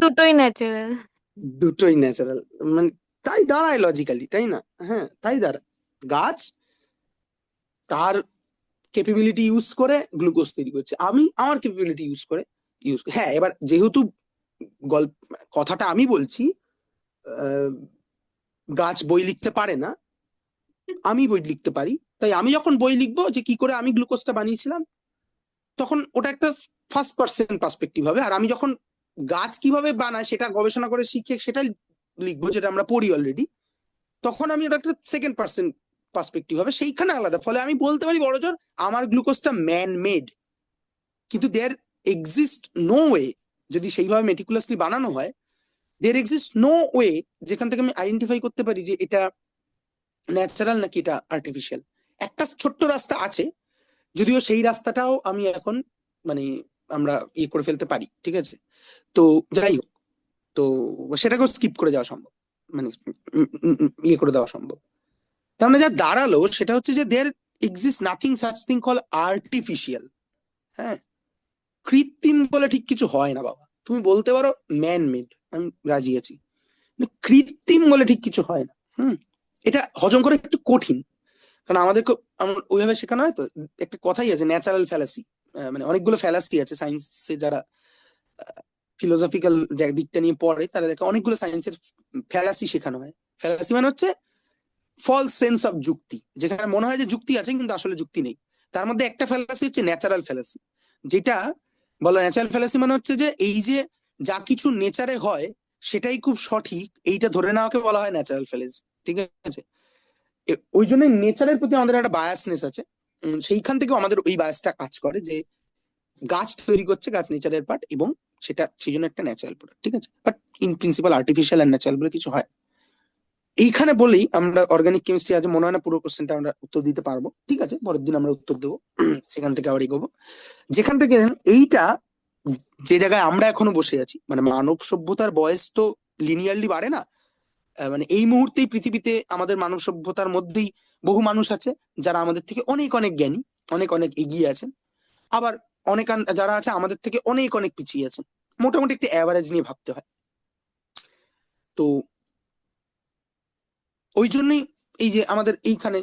দুটোই ন্যাচারাল। দুটোই ন্যাচারাল, মানে তাই দাঁড়ায় লজিক্যালি, তাই না? হ্যাঁ তাই দাঁড়ায়। গাছ তার ক্যাপাবিলিটি ইউজ করে গ্লুকোজ তৈরি করছে, আমি আমার ক্যাপাবিলিটি ইউজ হ্যাঁ, এবার যেহেতু গল্প কথাটা আমি বলছি, আহ, গাছ বই লিখতে পারে না, আমি বই লিখতে পারি, তাই আমি যখন বই লিখবো যে কি করে আমি গ্লুকোজটা বানিয়েছিলাম, তখন ওটা একটা ফার্স্ট পার্সন পার্সপেক্টিভ হবে। আর আমি যখন গাছ কিভাবে বানায় সেটা গবেষণা করে শিখে সেটা লিখবো, যেটা আমরা পড়ি অলরেডি, তখন আমি ওটা একটা সেকেন্ড পার্সন পার্সপেক্টিভ হবে, সেইখানে আলাদা। ফলে আমি বলতে পারি বড়জোর আমার গ্লুকোজটা ম্যান মেড, কিন্তু দেয়ার এক্সিস্ট নো ওয়ে, যদি সেইভাবে মেটিকুলাসলি বানানো হয়, দেয়ার এক্সিস্ট নো ওয়ে যেখান থেকে আমি আইডেন্টিফাই করতে পারি যে এটা ন্যাচারাল নাকি এটা আর্টিফিশিয়াল। একটা ছোট্ট রাস্তা আছে, যদিও সেই রাস্তাটাও আমি এখন মানে আমরা ইয়ে করে ফেলতে পারি, ঠিক আছে। তো যাই হোক, তো সেটাকেও স্কিপ করে যাওয়া সম্ভব, মানে ইয়ে করে দেওয়া সম্ভব। তার মানে যা দাঁড়ালো সেটা হচ্ছে যে there exist nothing such thing call artificial. হ্যাঁ, কৃত্রিম বলে ঠিক কিছু হয় না বাবা, তুমি বলতে পারো ম্যান মেড, আমি রাজি আছি, কিন্তু কৃত্রিম বলে ঠিক কিছু হয় না। এটা হজম করা একটু কঠিন, কারণ আমাদের ওইভাবে শেখানো হয় তো। একটা কথাই আছে ন্যাচারাল ফ্যালাসি, মানে অনেকগুলো ফ্যালাসি আছে সায়েন্সে, যারা ফিলোসফিক্যাল দিকটা নিয়ে পড়ে তারা দেখে অনেকগুলো সায়েন্সের ফ্যালাসি শেখানো হয়। ফ্যালাসি মানে হচ্ছে ফলস সেন্স অফ যুক্তি, যেখানে মনে হয় যে যুক্তি আছে কিন্তু আসলে যুক্তি নেই। তার মধ্যে একটা ফ্যালাসি হচ্ছে ন্যাচারাল ফ্যালাসি, যেটা বলো ন্যাচারাল ফ্যালাসি মানে হচ্ছে যে এই যে যা কিছু নেচারে হয় সেটাই খুব সঠিক, এইটা ধরে নেওয়াকে বলা হয় ন্যাচারাল ফ্যালাসি। ঠিক আছে? ওই জন্য নেচারের প্রতি আমাদের একটা বায়াসনেস আছে। সেইখান থেকে আমাদের ওই বায়াসটা কাজ করে যে গাছ তৈরি করছে, গাছ নেচারের পার্ট, এবং সেটা সেই জন্য একটা ন্যাচারাল প্রোডাক্ট। ঠিক আছে, but in principle artificial and natural বলে কিছু হয়। এইখানে বলেই আমরা অর্গানিক কেমিস্ট্রি আজ মনে হয় না পুরো কোশ্চেনটা আমরা উত্তর দিতে পারবো, ঠিক আছে, পরের দিন আমরা উত্তর দেবো। সেখান থেকে আবার এগোবো, যেখান থেকে এইটা যে জায়গায় আমরা এখনো বসে আছি, মানে মানব সভ্যতার বয়স তো লিনিয়ারলি বাড়ে না। মানে এই মুহূর্তেই পৃথিবীতে আমাদের মানব সভ্যতার মধ্যেই বহু মানুষ আছে যারা আমাদের থেকে অনেক অনেক জ্ঞানী, অনেক অনেক এগিয়ে আছেন। আবার অনেক যারা আছে আমাদের থেকে অনেক অনেক পিছিয়ে আছেন। মোটামুটি একটা অ্যাভারেজ নিয়ে ভাবতে হয়। তো ওই জন্যই এই যে আমাদের এইখানে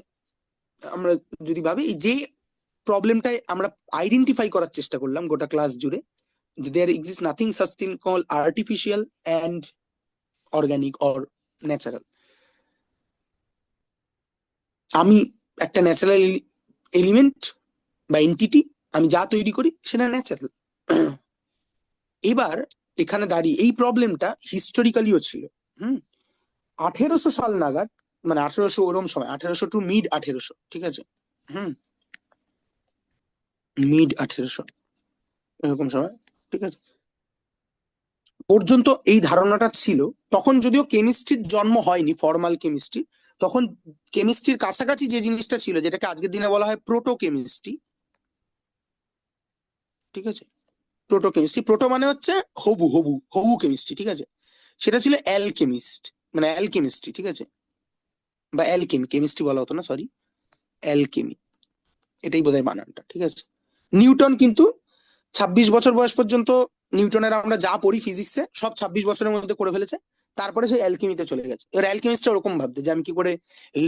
আমরা যদি ভাবি এই যে প্রবলেমটাই আমরা আইডেন্টিফাই করার চেষ্টা করলাম গোটা ক্লাস জুড়ে, যে there exist nothing such thing call artificial and organic or natural. আমি একটা ন্যাচারাল এলিমেন্ট বা এন্টিটি, আমি যা তৈরি করি সেটা ন্যাচারাল। এবার এখানে দাঁড়িয়ে এই প্রবলেমটা হিস্টোরিক্যালিও ছিল। 1800 সাল নাগাদ, মানে 1800 ওরম সময়, 1800 টু মিড 1800, ঠিক আছে, হুম, মিড 1800 এরকম সময়, ঠিক আছে, পর্যন্ত এই ধারণাটা ছিল। তখন যদিও কেমিস্ট্রির জন্ম হয়নি, ফর্মাল কেমিস্ট্রি, তখন কেমিস্ট্রির কাছাকাছি যে জিনিসটা ছিল, যেটাকে আজকের দিনে বলা হয় প্রোটো কেমিস্ট্রি, ঠিক আছে, প্রোটো কেমিস্ট্রি, প্রোটো মানে হচ্ছে হবু হবু হবু কেমিস্ট্রি, ঠিক আছে, সেটা ছিল অ্যালকেমিস্ট, মানে অ্যালকেমিস্ট্রি, ঠিক আছে, বা অ্যালকেমি, কেমিস্ট্রি বলা হতো না, সরি, অ্যালকেমি, এটাই বোধহয় বানানটা, ঠিক আছে। নিউটন কিন্তু 26 বছর বয়স পর্যন্ত নিউটনের আমরা যা পড়ি ফিজিক্সে সব 26 বছরের মধ্যে করে ফেলেছে। তারপরে সে অ্যালকেমিতে চলে গেছে। এবার অ্যালকেমিস্টটা ওরকম ভাবতে যে আমি কি করে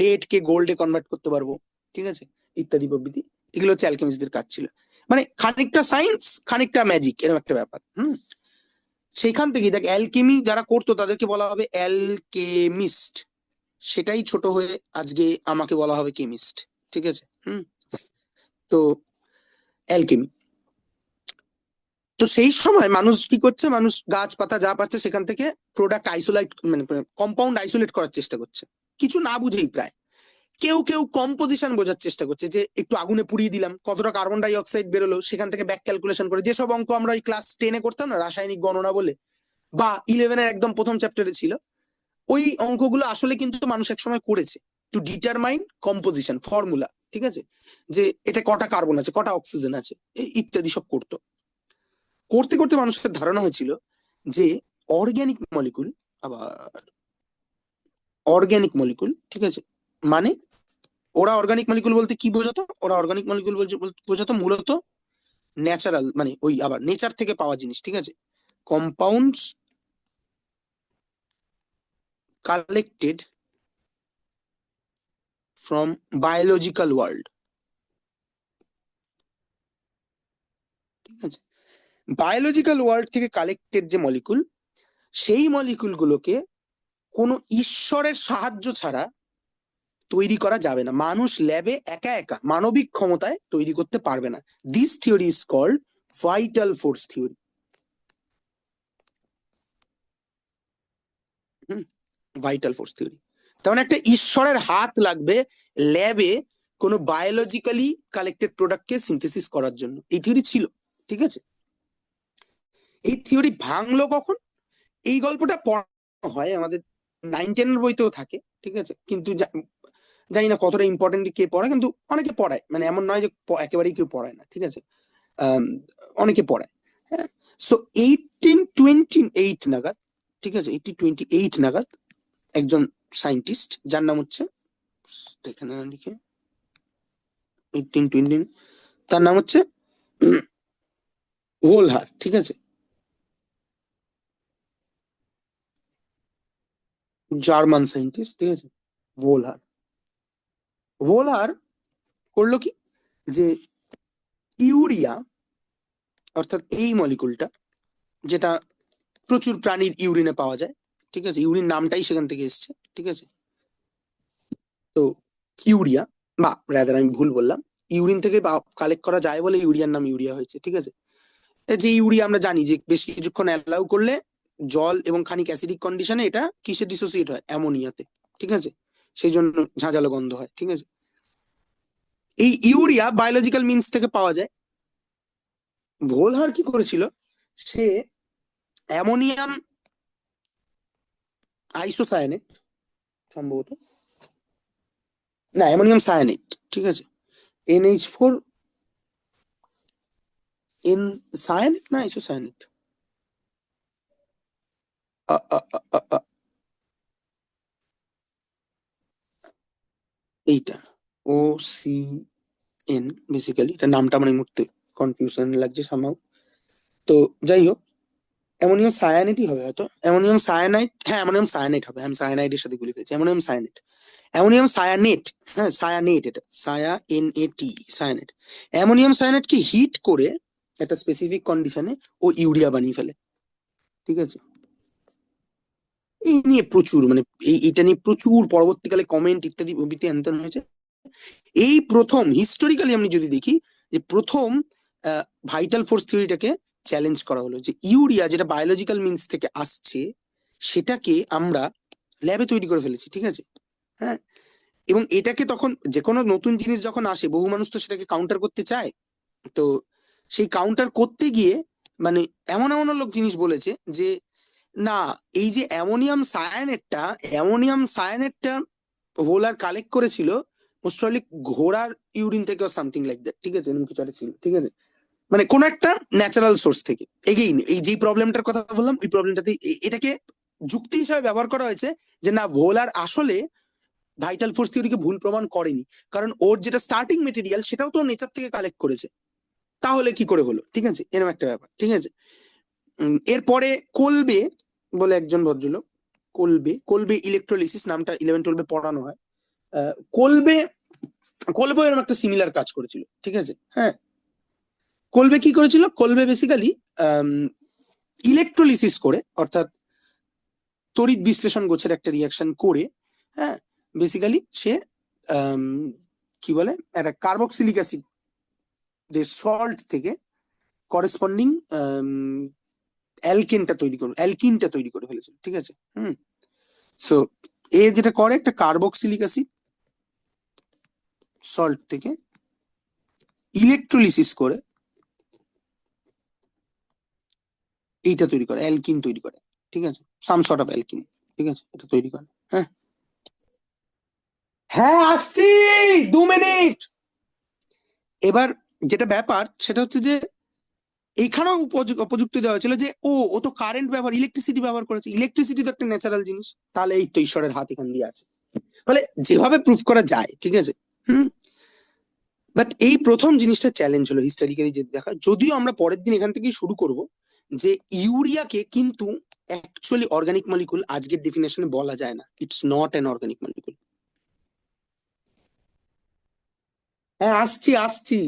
লেড কে গোল্ডে কনভার্ট করতে পারবো, ঠিক আছে, ইত্যাদি প্রভৃতি। এগুলো হচ্ছে অ্যালকেমিস্টদের কাজ ছিল, মানে খানিকটা সায়েন্স খানিকটা ম্যাজিক, এরকম একটা ব্যাপার। সেখান থেকে দেখ অ্যালকেমি যারা করতো তাদেরকে বলা হবে অ্যালকেমিস্ট, সেটাই ছোট হয়ে আজকে আমাকে বলা হবে কেমিস্ট, ঠিক আছে। তো অ্যালকেমি, তো সেই সময় মানুষ কি করছে, মানুষ গাছপাতা যা পাচ্ছে সেখান থেকে প্রোডাক্ট আইসোলেট, মানে কম্পাউন্ড আইসোলেট করার চেষ্টা করছে, কিছু না বুঝেই প্রায়। কেউ কেউ কম্পোজিশন বোঝার চেষ্টা করছে, যে একটু আগুনে পুড়িয়ে দিলাম কতটা কার্বন ডাই অক্সাইড বেরোলো, সেখান থেকে ব্যাক ক্যালকুলেশন করে, যেসব অঙ্ক আমরা ওই ক্লাস 10-এ করতাম না, রাসায়নিক গণনা বলে, বা 11-এর একদম প্রথম চ্যাপ্টারে ছিল, ওই অঙ্কগুলো আসলে কিন্তু মানুষ একসময় করেছে, টু ডিটারমাইন কম্পোজিশন ফর্মুলা, ঠিক আছে, যে এটা কটা কার্বন আছে, কটা অক্সিজেন আছে, ইত্যাদি সব করতো। করতে করতে মানুষের ধারণা হয়েছিল যে অর্গ্যানিক মলিকুল, আবার অর্গ্যানিক মলিকুল, ঠিক আছে, মানে ওরা অর্গানিক মলিকুল বলতে কি বোঝাতো, ওরা অর্গানিক মলিকুল বোঝাতো মূলত ন্যাচারাল, মানে ওই আবার নেচার থেকে পাওয়া জিনিস, ঠিক আছে, compounds collected from biological world, ঠিক আছে, বায়োলজিক্যাল ওয়ার্ল্ড থেকে কালেক্টেড যে মলিকুল, সেই মলিকুল গুলোকে কোনো ঈশ্বরের সাহায্য ছাড়া তৈরি করা যাবে না, মানুষ ল্যাবে একা একা মানবিক ক্ষমতায় তৈরি করতে পারবে না। This theory is called vital force theory. Vital force theory, তার মানে একটা ঈশ্বরের হাত লাগবে ল্যাবে কোনো বায়োলজিক্যালি কালেক্টেড প্রোডাক্টকে সিনথেসিস করার জন্য, এই থিওরি ছিল, ঠিক আছে। এই থিওরি ভাঙলো কখন, এই গল্পটা পড়ানো হয় আমাদের 9-10 বইতেও থাকে, ঠিক আছে, কিন্তু জানি না কতটা ইম্পর্টেন্ট কে পড়ায়, কিন্তু অনেকে পড়ায়, মানে এমন নয় যে একেবারেই কেউ পড়ায় না, ঠিক আছে, অনেকে পড়ায়, হ্যাঁ। সো 1828 নাগাদ, ঠিক আছে, 1828 নাগাদ একজন সায়েন্টিস্ট, যার নাম হচ্ছে, এখানে না লিখে 1820, তার নাম হচ্ছে, ভোলহার, ঠিক আছে, জার্মান সায়েন্টিস্ট, ঠিক আছে, ভোলহার। ভোলহার করলো কি, যে ইউরিয়া অর্থাৎ এই মলিকুলটা, যেটা প্রচুর প্রাণীর ইউরিনে পাওয়া যায়, ঠিক আছে, ইউরিন নামটাই সেখান থেকে এসছে, ঠিক আছে। তো ইউরিয়া, বা রাদার আমি ভুল বললাম, ইউরিন থেকে কালেক্ট করা যায় বলে ইউরিয়ার নাম ইউরিয়া হয়েছে, ঠিক আছে। যে ইউরিয়া আমরা জানি যে বেশ কিছুক্ষণ অ্যালাউ করলে জল এবং খানিক অ্যাসিডিক কন্ডিশনে এটা কিসে ডিসোসিয়েট হয়, অ্যামোনিয়াতে, ঠিক আছে, সেই জন্য ঝাঁঝালো গন্ধ হয়, ঠিক আছে। এই ইউরিয়া বায়োলজিক্যাল মিনস থেকে পাওয়া যায়। ভোলহার কি করেছিল, সে অ্যামোনিয়াম আইসোসায়ানেট সম্ভবত, না অ্যামোনিয়াম সায়ানেট, ঠিক আছে, NH4, এন সায়ানেট না আইসোসায়ানেট, এইটা OCN, বেসিক্যালি এটা নামটা আমার এই মুহূর্তে কনফিউশন লাগছে সামহাউ। তো যাই হোক, অ্যামোনিয়াম সায়ানেটই হবে হয়তো, অ্যামোনিয়াম সায়ানাইট, হ্যাঁ অ্যামোনিয়াম সায়ানাইট হবে, আমি সায়ানাইডের সাথে গুলি করেছি, অ্যামোনিয়াম সায়ানেট, অ্যামোনিয়াম সায়ানেট, হ্যাঁ সায়ানেট, এটা NAT, সায়ানেট। অ্যামোনিয়াম সায়ানেটকে হিট করে একটা স্পেসিফিক কন্ডিশনে ও ইউরিয়া বানিয়ে ফেলে, ঠিক আছে। এই নিয়ে প্রচুর মানে এটা নিয়ে প্রচুর পরবর্তীকালে কমেন্ট ইত্যাদি প্রভৃতি হ্যান হয়েছে। এই প্রথম হিস্টোরিক্যালি আমি যদি দেখি, যে প্রথম ভাইটাল ফোর্স থিওরিটাকে চ্যালেঞ্জ করা হলো, যে ইউরিয়া যেটা বায়োলজিক্যাল মিনস থেকে আসছে সেটাকে আমরা ল্যাবে তৈরি করে ফেলেছি, ঠিক আছে, হ্যাঁ। এবং এটাকে তখন যে কোনো নতুন জিনিস যখন আসে, বহু মানুষ তো সেটাকে কাউন্টার করতে চায়। তো সেই কাউন্টার করতে গিয়ে মানে এমন এমন লোক জিনিস বলেছে যে না, এই যে অ্যামোনিয়াম সায়ানেটটা ভোলার কালেক্ট করেছিল মোস্ট প্রবাবলি ঘোড়ার ইউরিন থেকে সামথিং লাইক দ্যাট, ঠিক আছে, এরকম কিছু একটা ছিল, ঠিক আছে, মানে কোন একটা ন্যাচারাল সোর্স থেকে। এগেইন এই যে প্রবলেমটার কথা বললাম, ওই প্রবলেমটাতে এটাকে যুক্তি হিসাবে ব্যবহার করা হয়েছে, যে না ভোলার আসলে ভাইটাল ফোর্স থিওরিকে ভুল প্রমাণ করেনি, কারণ ওর যেটা স্টার্টিং মেটেরিয়াল সেটাও তো নেচার থেকে কালেক্ট করেছে, তাহলে কি করে হলো, ঠিক আছে, এরকম একটা ব্যাপার, ঠিক আছে। এরপরে কোলবে বলে একজন ভদ্রলোক, কোলবে ইলেকট্রোলিসিস নামটা 11-12 পড়ানো হয়। কোলবে কোলবে এরকম একটা সিমিলার কাজ করেছিল, ঠিক আছে, হ্যাঁ। কোলবে কি করেছিল, কোলবে বেসিক্যালি ইলেকট্রোলিসিস করে, অর্থাৎ তড়িৎ বিশ্লেষণ গোছের একটা রিয়াকশন করে, হ্যাঁ, বেসিক্যালি সে আম, কি বলে, একটা কার্বক্সিলিক অ্যাসিড সল্ট থেকে করেসপন্ডিং অ্যালকিনটা তৈরি করে ফেলেছিল, ঠিক আছে, হুম। সো এ যেটা করে, একটা কার্বক্সিলিক অ্যাসিড সল্ট থেকে ইলেকট্রোলিসিস করে এইটা তৈরি করে, অ্যালকিন তৈরি করে, ঠিক আছে, সাম সর্ট অফ অ্যালকিন, ঠিক আছে, এটা তৈরি করে, হ্যাঁ। হ্যাঁ আসছি, 2 মিনিট। এবার যেটা ব্যাপার সেটা হচ্ছে যে এইখানেও উপযুক্ত দেওয়া হয়েছিল যে ও তো কারেন্ট ব্যবহার, ইলেকট্রিসিটি ব্যবহার করেছে, ইলেকট্রিসিটি তো একটা ন্যাচারাল জিনিস, তাহলে এই তো ঈশ্বরের হাত এখান দিয়ে আছে, ফলে যেভাবে প্রুফ করা যায়, ঠিক আছে, হুম। বাট এই প্রথম জিনিসটা চ্যালেঞ্জ হলো হিস্টোরিক্যালি যদি দেখা, যদিও আমরা পরের দিন এখান থেকেই শুরু করব, যে ইউরিয়াকে কিন্তু অ্যাকচুয়ালি অর্গানিক মলিকুল আজকের ডেফিনেশনে বলা যায় না, it's not an organic molecule. হ্যাঁ আসছি আসছি,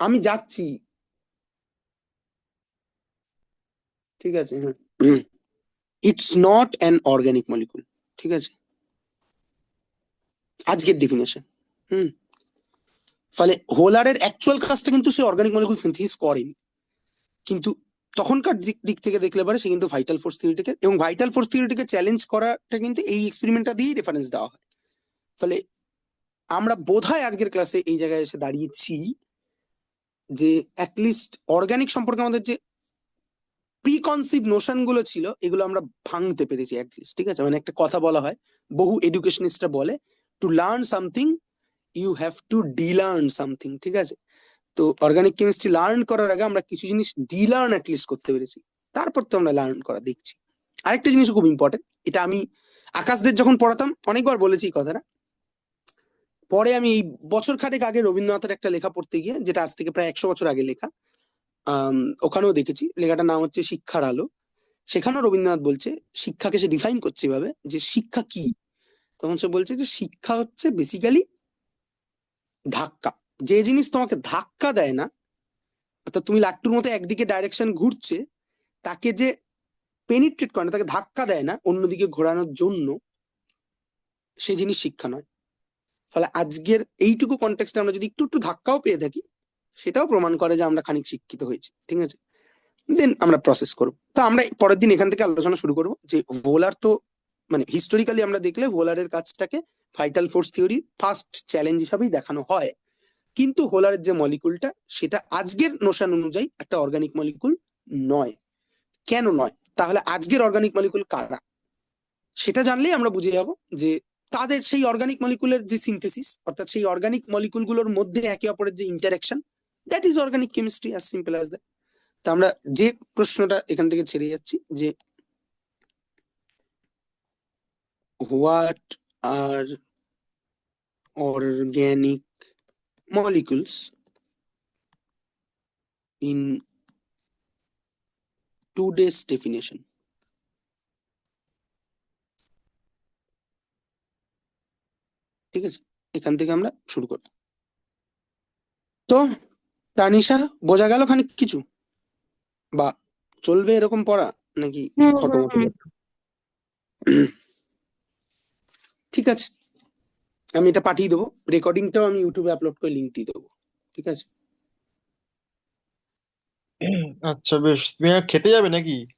আমি যাচ্ছি, ঠিক আছে, হ্যাঁ। It's not an organic molecule, ঠিক আছে, আজকের ডেফিনেশন, হুম। ফলে হোলারের অ্যাকচুয়াল কাজটা কিন্তু সে অর্গানিক মলিকুল সিনথেসিস করেনি, কিন্তু তখনকার দিক থেকে দেখলে পারে সে কিন্তু ভাইটাল ফোর্স থিওরিটিকে, এবং ভাইটাল ফোর্স থিওরিটিকে চ্যালেঞ্জ করাটা কিন্তু এই এক্সপেরিমেন্টটা দিয়েই রেফারেন্স দেওয়া হয়। ফলে আমরা বোধহয় আজকের ক্লাসে এই জায়গায় এসে দাঁড়িয়েছি, যে অ্যাটলিস্ট অর্গানিক সম্পর্কে আমাদের যে প্রিকনসিভ নোশন গুলো ছিল এগুলো আমরা ভাঙতে পেরেছি অ্যাটলিস্ট, ঠিক আছে। মানে একটা কথা বলা হয়, বহু এডুকেশনিস্টরা বলে, to learn something you have to delearn something, ঠিক আছে। তো অর্গানিক কেমিস্ট্রি লার্ন করার আগে আমরা কিছু জিনিস ডিলার্ন অ্যাটলিস্ট করতে পেরেছি, তারপর তো আমরা লার্ন করা দেখছি। আরেকটা জিনিস খুব ইম্পর্টেন্ট, এটা আমি আকাশদের যখন পড়াতাম অনেকবার বলেছি এই কথাটা, পরে আমি এই বছর খানেক আগে রবীন্দ্রনাথের একটা লেখা পড়তে গিয়ে, যেটা আজ থেকে প্রায় 100 বছর আগে লেখা, ওখানেও দেখেছি লেখাটার নাম হচ্ছে শিক্ষার আলো। সেখানেও রবীন্দ্রনাথ বলছে, শিক্ষাকে সে ডিফাইন করছে এভাবে যে শিক্ষা কি। তখন সে বলছে যে শিক্ষা হচ্ছে বেসিক্যালি ধাক্কা। যে জিনিস তোমাকে ধাক্কা দেয় না, অর্থাৎ তুমি লাট্টুর মতো একদিকে ডাইরেকশন ঘুরছে, তাকে যে পেনিট্রেট করে না, তাকে ধাক্কা দেয় না অন্যদিকে ঘোরানোর জন্য, সেই জিনিস শিক্ষা নয়। ফলে আজকের এইটুকু কনটেক্সটে আমরা যদি একটু একটু ধাক্কাও পেয়ে থাকি, সেটাও প্রমাণ করে যে আমরা খানিক শিক্ষিত হয়েছি। ঠিক আছে, দেন আমরা প্রসেস করবো। তো আমরা পরের দিন এখান থেকে আলোচনা শুরু করবো যে ভোলার তো মানে হিস্টোরিক্যালি আমরা দেখলে ভোলারের কাজটাকে ভাইটাল ফোর্স থিওরির ফার্স্ট চ্যালেঞ্জ হিসাবেই দেখানো হয়। কিন্তু হোলারের যে মলিকুলটা, সেটা আজকের নোশন অনুযায়ী একটা অর্গানিক মলিকুল নয়। কেন নয়? তাহলে আজকের অর্গানিক মলিকুল কারা, সেটা জানলেই আমরা বুঝে যাব যে তাদের সেই অর্গানিক মলিকুলের যে সিনথেসিস, অর্থাৎ সেই অর্গানিক মলিকুলগুলোর মধ্যে একে অপরের যে interaction, that is organic chemistry, as simple as that. তা আমরা যে প্রশ্নটা এখান থেকে ছেড়ে যাচ্ছি যে what are organic molecules in today's definition. ঠিক আছে, এখান থেকে আমরা শুরু করব। তো তানিশা, বোঝা গেল খানিক কিছু, বা চলবে এরকম পড়া, নাকি খটোমটো? ঠিক আছে, আমি এটা পাঠিয়ে দেবো, রেকর্ডিংটাও আমি ইউটিউবে আপলোড করে লিঙ্ক দিয়ে দেবো। ঠিক আছে। আচ্ছা বেশ, তুমি আর খেতে যাবে নাকি?